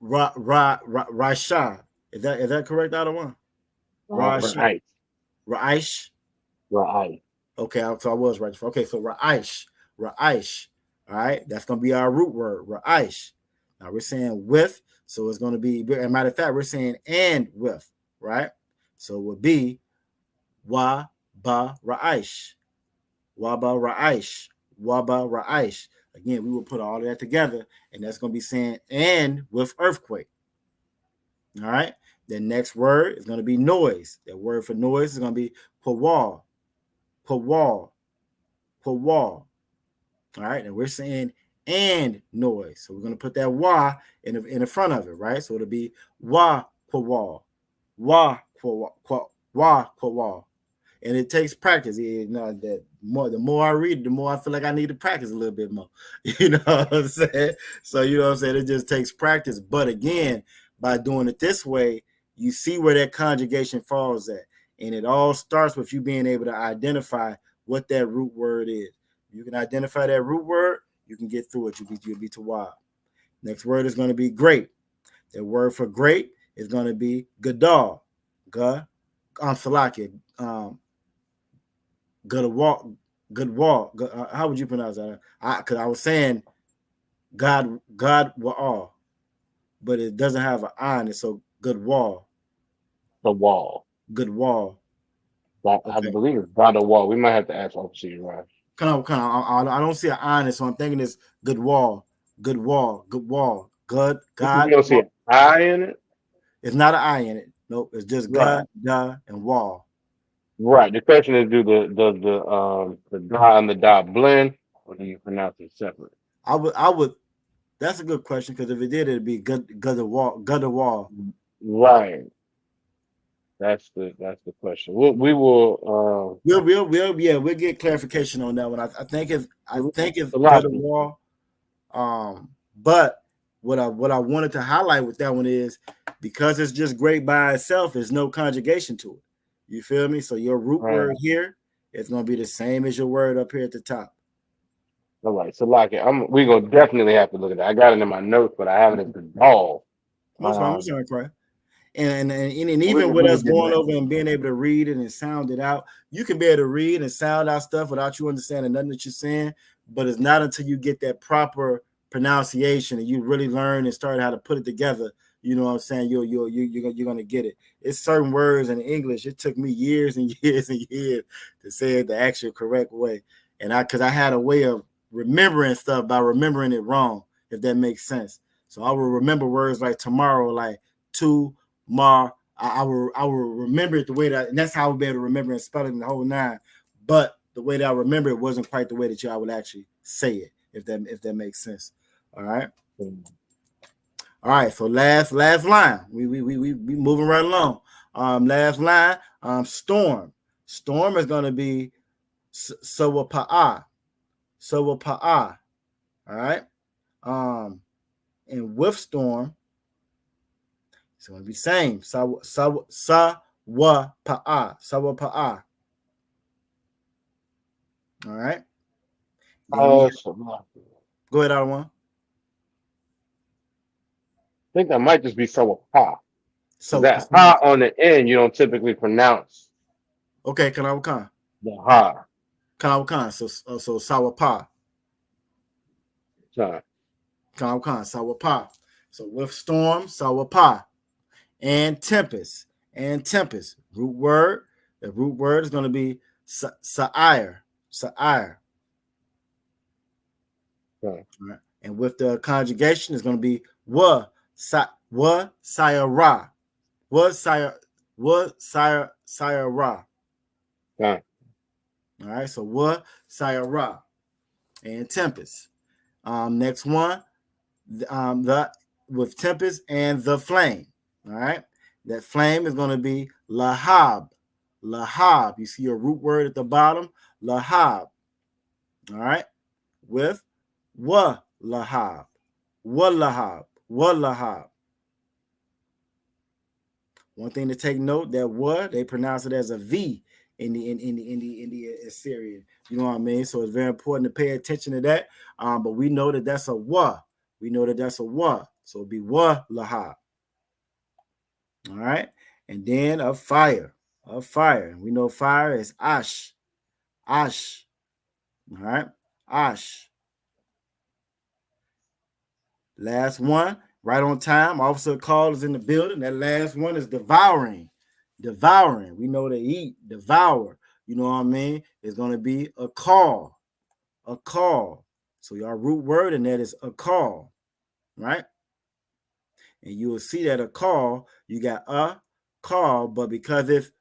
Rasha. Is that correct, out of one? Right. Raish. Right. Okay, so I was right. Okay, so Raish. Raish. All right, that's going to be our root word, Raish. Now we're saying with, so it's going to be, as a matter of fact, we're saying and with, right? So it would be wa ba Raish. Wa ba Raish. Wa ba Raish. Again, we will put all of that together, and that's going to be saying and with earthquake. All right. The next word is going to be noise. That word for noise is going to be pawal. Pawal. Pawal. All right. And we're saying and noise. So we're going to put that wa in the front of it, right? So it'll be wa pawal. Wa pawal. Wa pawal. And it takes practice. You know, the more I read, the more I feel like I need to practice a little bit more. You know what I'm saying? So, you know what I'm saying? It just takes practice. But again, by doing it this way, you see where that conjugation falls at. And it all starts with you being able to identify what that root word is. You can identify that root word, you can get through it. You'll be tawab. Next word is going to be great. The word for great is going to be gadal. Salaki. Good wall. How would you pronounce that? Because I was saying God wa all, but it doesn't have an on it. So good wall. The wall. Good wall. Well, okay. I believe it's by the wall. We might have to ask officer, right? I don't see an on it, so I'm thinking it's good wall. Good wall. Good wall. Good God. You don't see an I in it? It's not an I in it. Nope. It's just right. God, and wall. Right. The question is, do the da and the da blend, or do you pronounce it separate? I would. That's a good question, because if it did, it'd be good wall. Right. That's the question. We'll get clarification on that one. I think it's good wall. But what I wanted to highlight with that one is, because it's just great by itself, there's no conjugation to it. You feel me? So your root word here is going to be the same as your word up here at the top. All right. So like we're going to definitely have to look at that. I got it in my notes, but I haven't at all. And even with us going over and being able to read it and sound it out, you can be able to read and sound out stuff without you understanding nothing that you're saying. But it's not until you get that proper pronunciation and you really learn and start how to put it together, you know what I'm saying, you're going to get it. It's certain words in English, it took me years and years and years to say it the actual correct way. And because I had a way of remembering stuff by remembering it wrong, if that makes sense. So I will remember words like tomorrow, like to, mar. I will remember it the way that, and that's how I would be able to remember and spell it in the whole nine. But the way that I remember it wasn't quite the way that I would actually say it, if that makes sense. All right. All right. So last line. We moving right along. Last line. Storm. Storm is going to be sawapa'a. Sawapa'a. All right. And with storm, it's going to be same. Sawapa'a. Sawapa'a. All right. Go ahead, Adawan. I think that might just be sawapa'a. So that ha on the end, you don't typically pronounce. Okay, Kanawakan. The ha. Kanawakan. So sawapa'a. Sorry. Kanawakan. Sawapa'a. So with storm, sawapa'a. And tempest. Root word. The root word is going to be sa'ir. Sa'ir. Okay. Right. And with the conjugation, it's going to be wa sayara. Wa sayara. Okay. All right. So wa sayara. And tempest. Next one. The with tempest and the flame. All right. That flame is going to be lahab. Lahab. You see your root word at the bottom. Lahab. All right. With wa lahab. Walahab. Walahab. One thing to take note that what they pronounce it as a V in the Assyrian. You know what I mean? So it's very important to pay attention to that. But we know that that's a wa. We know that that's a wa. So it'll be wa lahab. All right. And then a fire. A fire. We know fire is ash. Ash. All right. Ash. Last one, right on time. Officer call is in the building. That last one is devouring. Devouring. We know to eat, devour. You know what I mean? It's going to be a call. A call. So your root word in that is a call, right? And you will see that a call, you got a call, but because it's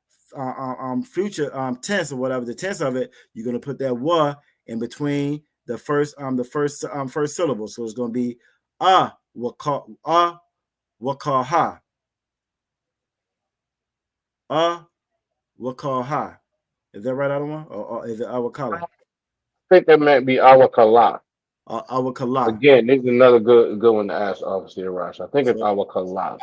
future tense or whatever, the tense of it, you're going to put that wa in between the first syllable. So it's going to be wakaha. Wakaha. Is that right, Adawan? Or is it awakala? I think that might be Awakala. Awakala. Again, this is another good one to ask Officer Rush. I think it's So, Awakala.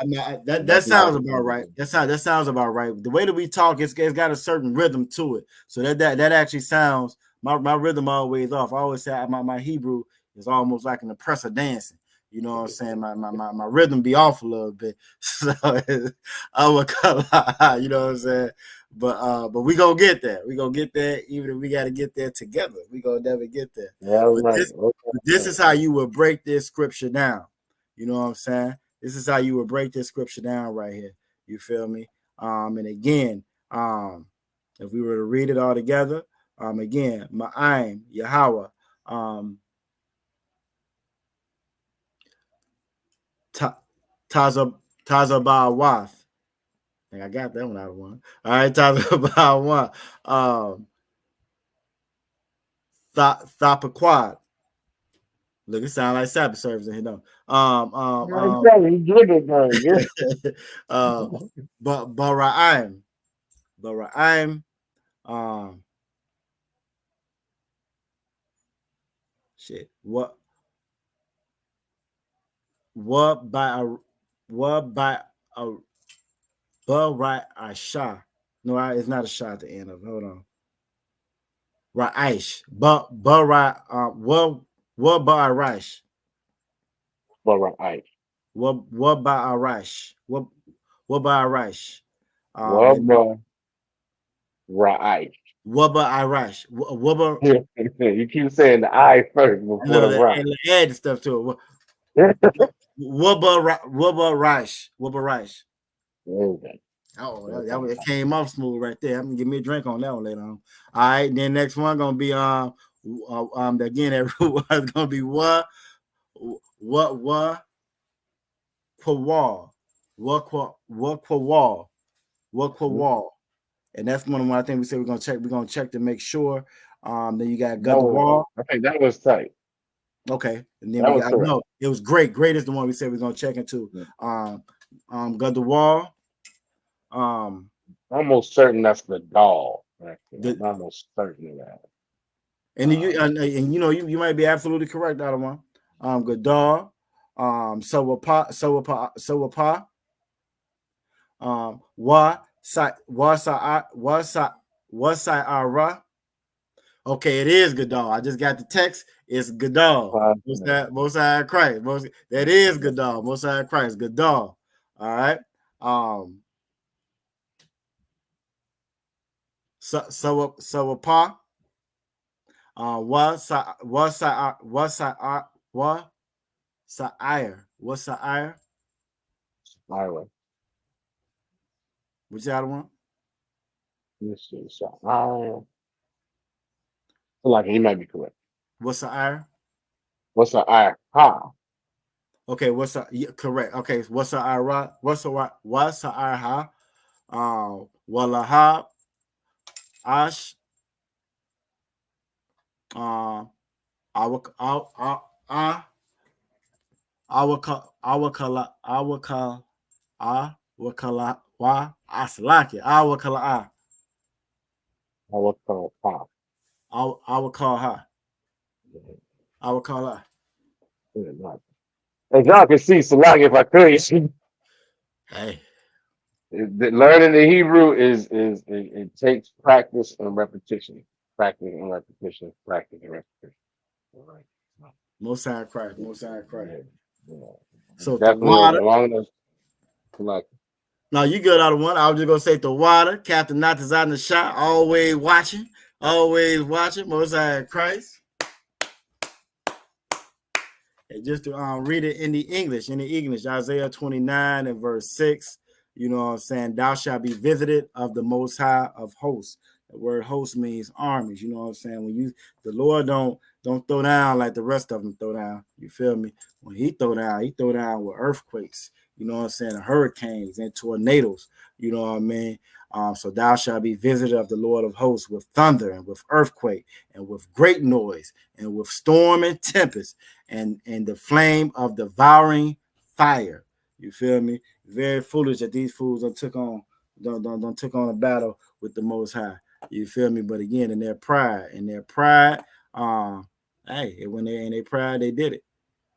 that sounds about right. That sounds about right. The way that we talk, it's got a certain rhythm to it. So that actually sounds my rhythm always off. I always say my Hebrew is almost like an oppressor dancing. You know what I'm saying? My rhythm be off a little bit. So Awakala, you know what I'm saying? But we gonna get there. We gonna get there, even if we gotta get there together. We gonna never get there. Yeah, right. This is how you would break this scripture down. You know what I'm saying? This is how you would break this scripture down right here. You feel me? And again, if we were to read it all together, again, Ma'aim, Yahweh, Tazabawath. I think I got that one out of one. All right, Tazabawath. Thapaquad. Look, it sounds like Sabbath service in here, though. Bara'im, shit. What by a Bara'asha. No, it's not a shot at the end of it. Hold on. Ra'ish. What Bara'aish. Bara'aish. What Bara'aish. What Bara'aish. Right. Wubba Irish. Wubba. You keep saying the I first before the right. And add stuff to it. Wubba Rice. Wubba Rice. Okay. Oh, that came off smooth right there. I'm gonna give me a drink on that one later on. All right, then next one gonna be again that root was gonna be what Quawal. And that's one I think we said we're gonna check. We're gonna check to make sure. Then you got Gadawal. I think that was tight. Okay, and then no, it was great. Great is the one we said we're gonna check into. Gadawal. Almost certain that's the doll. I'm almost certain of that. And you know you might be absolutely correct, Adawan. Gadar. Sawapa. Wasa'ara. Okay, it is Gadal. I just got the text. It's Gadal. Most High Christ. That is Gadal. Most High Christ. Gadal. All right. Sawapa. Wasa'ire. What's the other one? Let's see. So like he might be correct. What's the ire? What's the ire? Ha. Okay, what's the correct? Okay, what's the ire? What's the ire? Ha. Walahab. Ash. Wa aslaki. I will call her. I will call her. I will call her. I will call her. As y'all can see, Salak, if I could, Hey, learning the Hebrew it takes practice and repetition, practice and repetition, practice and repetition. All right. Most High Christ, Most High Christ. Yeah. So the Definitely water. long enough. Like, No, you good out of one. I was just gonna say the water, Captain Natazan the shot, always watching, Most High Christ. And just to read it in the English, Isaiah 29 and verse 6. You know what I'm saying? Thou shalt be visited of the Most High of hosts. The word host means armies. You know what I'm saying? When the Lord don't throw down like the rest of them throw down. You feel me? When he throw down with earthquakes. You know what I'm saying? Hurricanes and tornadoes. You know what I mean? So thou shalt be visited of the Lord of hosts with thunder and with earthquake and with great noise and with storm and tempest and the flame of devouring fire. You feel me? Very foolish that these fools don't took on a battle with the Most High. You feel me? But again, in their pride, hey, when they in their pride, they did it.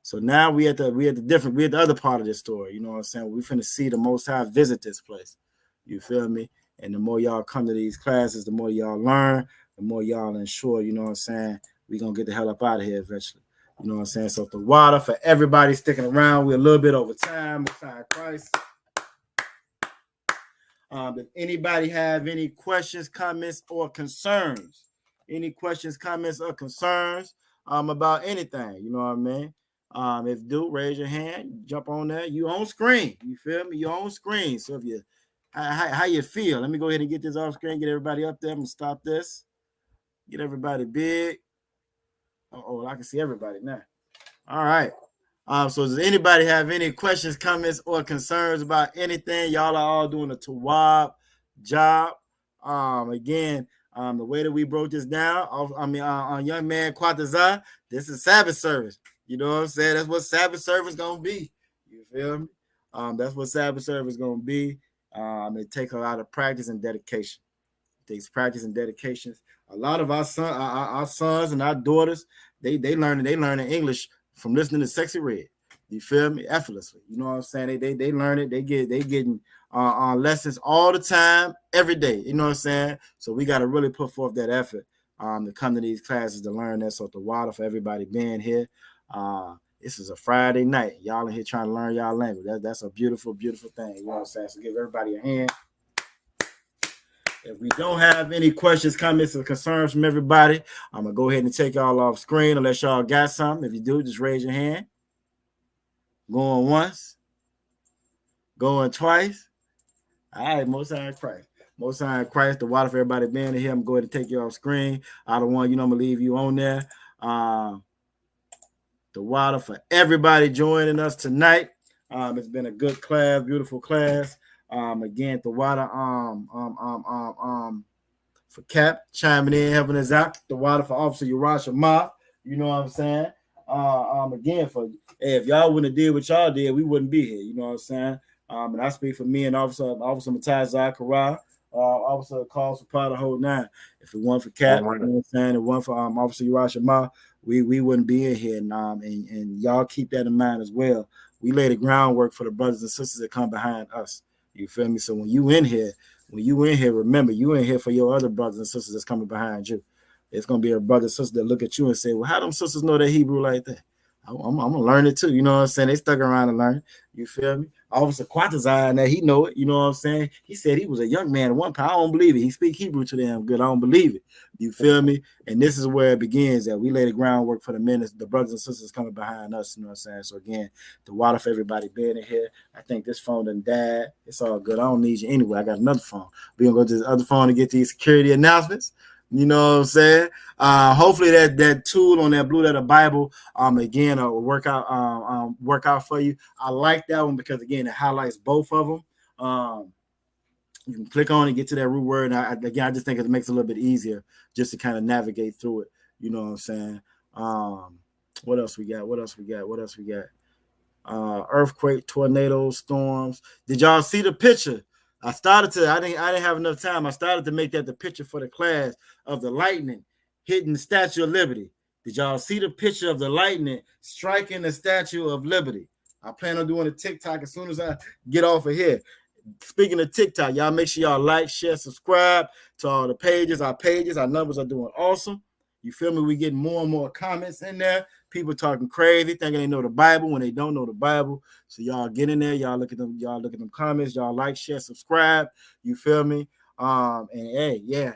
So now we at the other part of this story. You know what I'm saying? We finna see the Most High visit this place. You feel me? And the more y'all come to these classes, the more y'all learn, the more y'all ensure, you know what I'm saying, we gonna get the hell up out of here eventually. You know what I'm saying? So the water for everybody sticking around. We're a little bit over time. Most High Christ. If anybody have any questions, comments, or concerns? Any questions, comments, or concerns about anything? You know what I mean? If do, raise your hand, jump on there. You on screen. You feel me? You on screen. So if you how you feel? Let me go ahead and get this off screen, get everybody up there. I'm gonna stop this. Get everybody big. Oh, I can see everybody now. All right. So does anybody have any questions, comments, or concerns about anything? Y'all are all doing a Tawab job. Again, the way that we broke this down, on young man Quataza, this is Sabbath service. You know what I'm saying? That's what Sabbath service gonna be. You feel me? That's what Sabbath service gonna be. It takes a lot of practice and dedication. It takes practice and dedications. A lot of our sons and our daughters, they learning English from listening to Sexy Red. You feel me? Effortlessly. You know what I'm saying? They learn it. They getting lessons all the time, every day. You know what I'm saying? So we got to really put forth that effort to come to these classes to learn that. So the water for everybody being here. This is a Friday night. Y'all in here trying to learn y'all language. That's a beautiful, beautiful thing. You know what I'm saying? So give everybody a hand. If we don't have any questions, comments, or concerns from everybody, I'm going to go ahead and take y'all off screen unless y'all got something. If you do, just raise your hand. Going once. Going twice. All right, Most High Christ. Most High Christ, the water for everybody being here. I'm going to take you off screen. I don't want, I'm going to leave you on there. The water for everybody joining us tonight. It's been a good class, beautiful class. Again, the water for Cap chiming in, helping us out. The water for Officer Urash Ma. You know what I'm saying? Again, if y'all wouldn't have did what y'all did, we wouldn't be here. You know what I'm saying? And I speak for me and Officer Mataz Zachariah, Officer calls for part of the whole nine. If it weren't for Cap, you know what I'm saying? It weren't for Officer Urash Ma, we wouldn't be in here. And y'all keep that in mind as well. We lay the groundwork for the brothers and sisters that come behind us. You feel me? So when you in here, remember, you in here for your other brothers and sisters that's coming behind you. It's going to be a brother and sister that look at you and say, well, how them sisters know that Hebrew like that? I'm going to learn it too. You know what I'm saying? They stuck around and learn. You feel me? Officer Quatazai, that he know it. You know what I'm saying? He said he was a young man at one time. I don't believe it. He speak Hebrew to them good. I don't believe it. You feel me? And this is where it begins, that we lay the groundwork for the men, the brothers and sisters coming behind us. You know what I'm saying? So again, the water for everybody being in here. I think this phone done died. It's all good. I don't need you anyway. I got another phone. We're going to go to this other phone to get these security announcements. You know what I'm saying? Hopefully that tool on that Blue Letter Bible, again, will work out for you. I like that one because, again, it highlights both of them. You can click on it, get to that root word. And I just think it makes it a little bit easier just to kind of navigate through it. You know what I'm saying? What else we got? Earthquake, tornadoes, storms. Did y'all see the picture? I didn't have enough time. I started to make that the picture for the class of the lightning hitting the Statue of Liberty. Did y'all see the picture of the lightning striking the Statue of Liberty? I plan on doing a TikTok as soon as I get off of here. Speaking of TikTok, y'all make sure y'all like, share, subscribe to all the pages. Our numbers are doing awesome. You feel me? We getting more and more comments in there. People talking crazy, thinking they know the Bible when they don't know the Bible. So y'all get in there. Y'all look at them comments. Y'all like, share, subscribe. You feel me? And hey, yeah,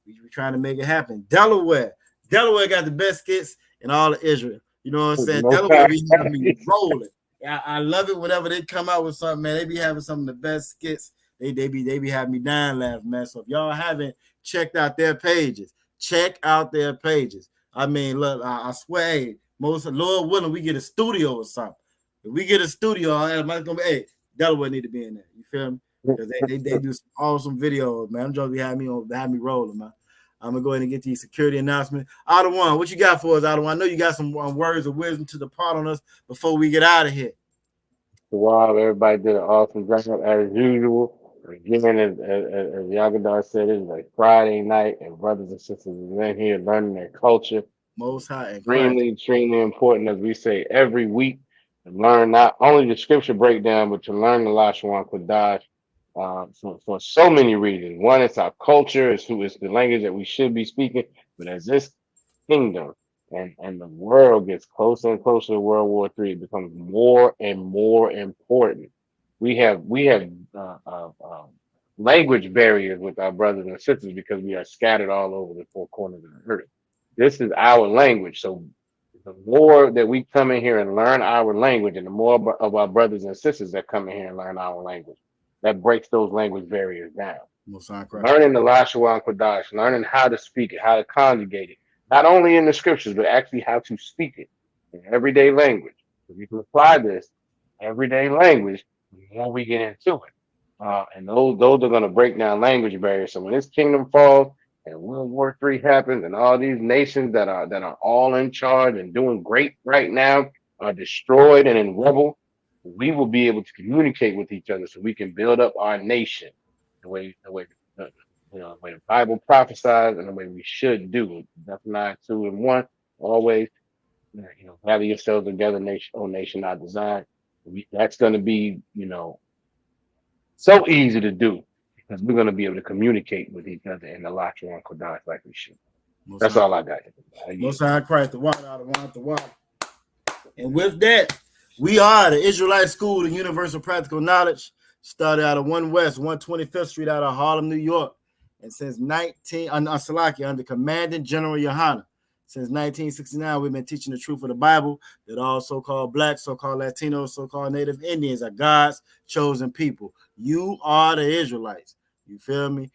we're trying to make it happen. Delaware got the best skits in all of Israel. You know what I'm saying? Delaware be having me rolling. I love it whenever they come out with something, man. They be having some of the best skits. They be having me dying laughing, man. So if y'all haven't checked out their pages, check out their pages. I mean, look, I swear, hey, most Lord willing, we get a studio or something. If we get a studio, I'm gonna be, hey, Delaware need to be in there. You feel me? Because they do some awesome videos, man. I'm just be having me rolling, man. I'm gonna go ahead and get these security announcements. Ottawa, what you got for us, Ottawa? I know you got some words of wisdom to depart on us before we get out of here. Wow, everybody did an awesome job as usual. Again, as Yagadar said, it's like Friday night, and brothers and sisters are in here learning their culture. Most high, extremely important, as we say every week, to learn not only the scripture breakdown, but to learn the Lashawan Qadash for so many reasons. One, it's our culture, it's the language that we should be speaking, but as this kingdom and the world gets closer and closer to World War III, it becomes more and more important. We have language barriers with our brothers and sisters because we are scattered all over the four corners of the earth. This is our language. So the more that we come in here and learn our language, and the more of our brothers and sisters that come in here and learn our language, that breaks those language barriers down. Learning the Lashawan Qadash, learning how to speak it, how to conjugate it, not only in the scriptures, but actually how to speak it in everyday language. If you can apply this everyday language, the more we get into it. And those are going to break down language barriers. So when this kingdom falls and World War III happens, and all these nations that are all in charge and doing great right now are destroyed and in rubble, we will be able to communicate with each other so we can build up our nation the way the Bible prophesies and the way we should do. Zephaniah 2:1, always, gather yourselves together, nation, not design. That's going to be, so easy to do because we're going to be able to communicate with each other in the Lashawan Qadash like we should. That's all I got. Most High Christ, the water. And with that, we are the Israelite School of Universal Practical Knowledge. Started out of 1 West, 125th Street out of Harlem, New York. And since under Commanding General Yohana. Since 1969, we've been teaching the truth of the Bible, that all so-called blacks, so-called Latinos, so-called Native Indians are God's chosen people. You are the Israelites. You feel me?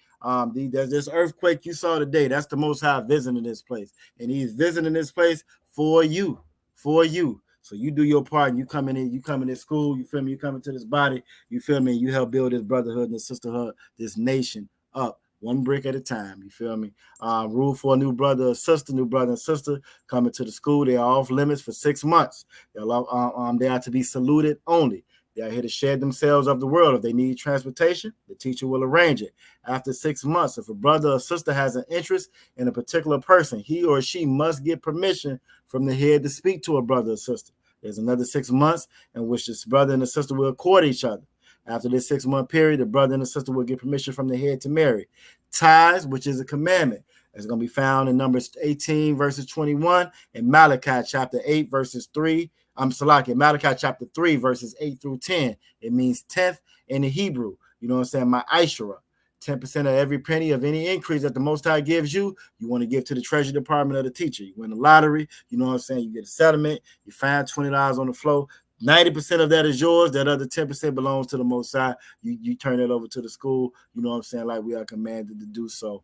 There's this earthquake you saw today. That's the Most High visiting this place. And he's visiting this place for you. So you do your part, and you come in this school, you feel me? You come into this body, you feel me? You help build this brotherhood and this sisterhood, this nation up. One brick at a time, you feel me? Rule for a new brother and sister coming to the school. They are off limits for 6 months. They are to be saluted only. They are here to share themselves of the world. If they need transportation, the teacher will arrange it. After 6 months, if a brother or sister has an interest in a particular person, he or she must get permission from the head to speak to a brother or sister. There's another 6 months in which this brother and the sister will court each other. After this 6-month period, the brother and the sister will get permission from the head to marry. Tithes, which is a commandment, is going to be found in Numbers 18, verses 21, and Malachi chapter 8, verses 3. Malachi chapter 3, verses 8 through 10. It means 10th in the Hebrew. You know what I'm saying? My Ishra. 10% of every penny of any increase that the Most High gives you, you want to give to the Treasury Department of the teacher. You win the lottery, you know what I'm saying? You get a settlement, you find $20 on the floor. 90% of that is yours. That other 10% belongs to the Most High. You turn it over to the school. You know what I'm saying? Like we are commanded to do so.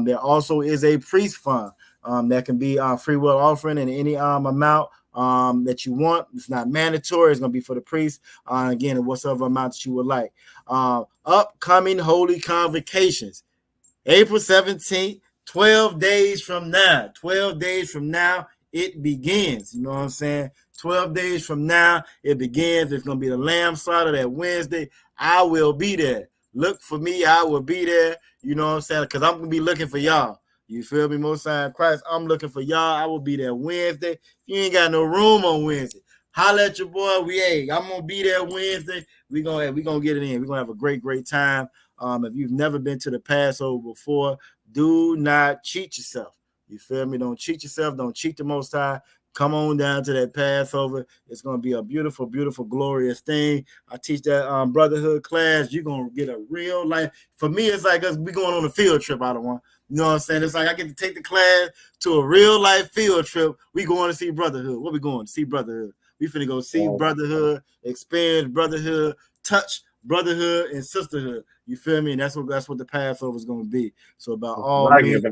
There also is a priest fund that can be free will offering in any amount that you want. It's not mandatory. It's going to be for the priest. Again, whatever amount that you would like. Upcoming holy convocations. April 17th, 12 days from now. 12 days from now, it begins. You know what I'm saying? 12 days from now, it begins. It's going to be the lamb slaughter that Wednesday. I will be there. Look for me. I will be there. You know what I'm saying? Because I'm going to be looking for y'all. You feel me? Most High in Christ, I'm looking for y'all. I will be there Wednesday. If you ain't got no room on Wednesday, holla at your boy. I'm gonna be there Wednesday. We gonna get it in. We're gonna have a great time. If you've never been to the Passover before, do not cheat yourself. You feel me? Don't cheat yourself. Don't cheat the Most High. Come on down to that Passover. It's going to be a beautiful, beautiful, glorious thing. I teach that brotherhood class. You're going to get a real life. For me, it's like us. We going on a field trip out of one. You know what I'm saying? It's like I get to take the class to a real life field trip. We going to see brotherhood. What we going to see? Brotherhood. We finna go see brotherhood, experience brotherhood, touch brotherhood and sisterhood. You feel me? And that's what the Passover is going to be. So about all means,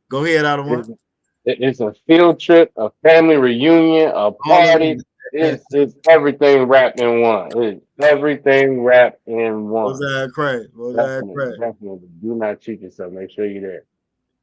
go ahead, out of one. It's a field trip, a family reunion, a party. It's everything wrapped in one. It's everything wrapped in one. Was that crazy? Definitely. Do not cheat yourself. Make sure you're there.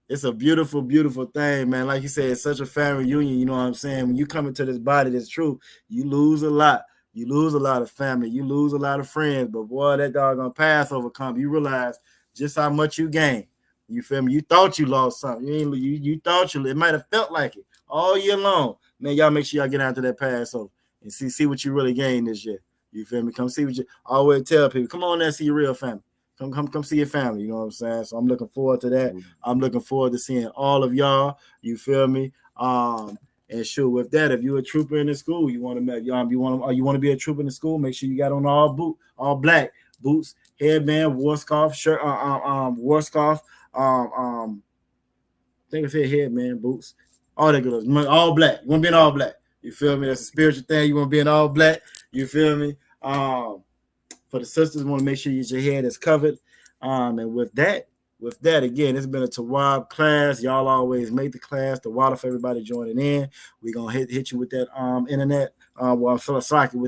It's a beautiful, beautiful thing, man. Like you said, it's such a family reunion. You know what I'm saying? When you come into this body that's true, you lose a lot. You lose a lot of family. You lose a lot of friends. But boy, that doggone Passover come, you realize just how much you gain. You feel me? You thought you lost something. You thought it might have felt like it all year long. Man, y'all make sure y'all get out to that Passover and see what you really gained this year. You feel me? Come see what you I always tell people. Come on there and see your real family. Come see your family. You know what I'm saying? So I'm looking forward to that. I'm looking forward to seeing all of y'all. You feel me? And sure, with that, if you're a trooper in the school, you want to be a trooper in the school, make sure you got on all black boots, headband, war scarf, shirt, war scarf. I think I said headband, boots, all that good stuff. All black. You want to be in all black. You feel me? That's a spiritual thing. You want to be in all black. You feel me? For the sisters, want to make sure your head is covered. And with that, again, it's been a Tawab class. Y'all always make the class. The water for everybody joining in. We're gonna hit you with that internet. With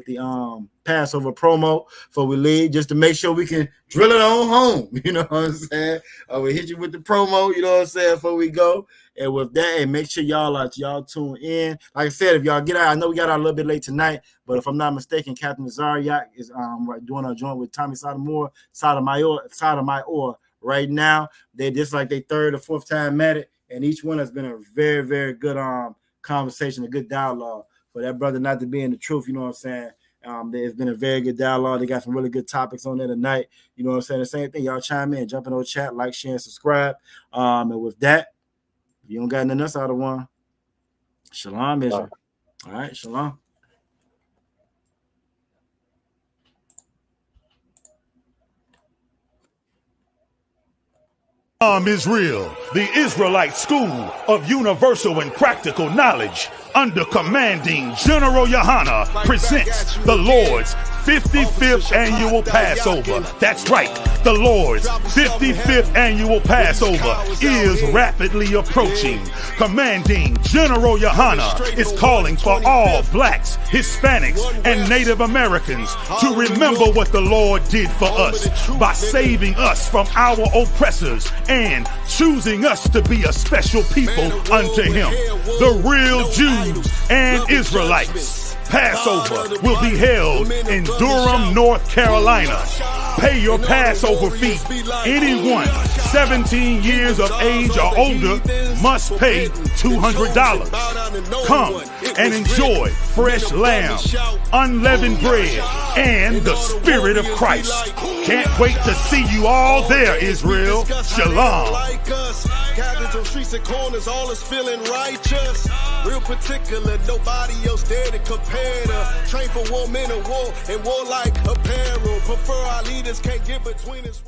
the Passover promo for we leave, just to make sure we can drill it on home. You know what I'm saying? We hit you with the promo. You know what I'm saying? Before we go, and with that, and make sure y'all tune in. Like I said, if y'all get out, I know we got out a little bit late tonight, but if I'm not mistaken, Captain Zariak is doing a joint with Tommy Sotomayor right now. They just like they third or fourth time at it, and each one has been a very, very good conversation, a good dialogue. For that brother not to be in the truth, you know what I'm saying? There's been a very good dialogue. They got some really good topics on there tonight. You know what I'm saying? The same thing. Y'all chime in, jump in the chat, like, share, and subscribe. And with that, if you don't got nothing else out of one, shalom, Israel. All right, shalom. Israel, the Israelite School of Universal and Practical Knowledge, under commanding General Yohana, presents the Lord's 55th annual Passover. That's right, the Lord's 55th annual Passover is rapidly approaching. Commanding General Yohana is calling for all blacks, Hispanics, and Native Americans to remember what the Lord did for us by saving us from our oppressors and choosing us to be a special people unto him, the real Jews and Israelites. Passover will be held in Durham, North Carolina. Pay your Passover fee. Anyone 17 years of age or older must pay $200. Come and enjoy fresh lamb, unleavened bread, and the Spirit of Christ. Can't wait to see you all there, Israel. Shalom. Gathered on streets and corners, all is feeling righteous. Real particular, nobody else there to compare to. Train for war, men of war, and war like apparel. Prefer our leaders, can't get between us.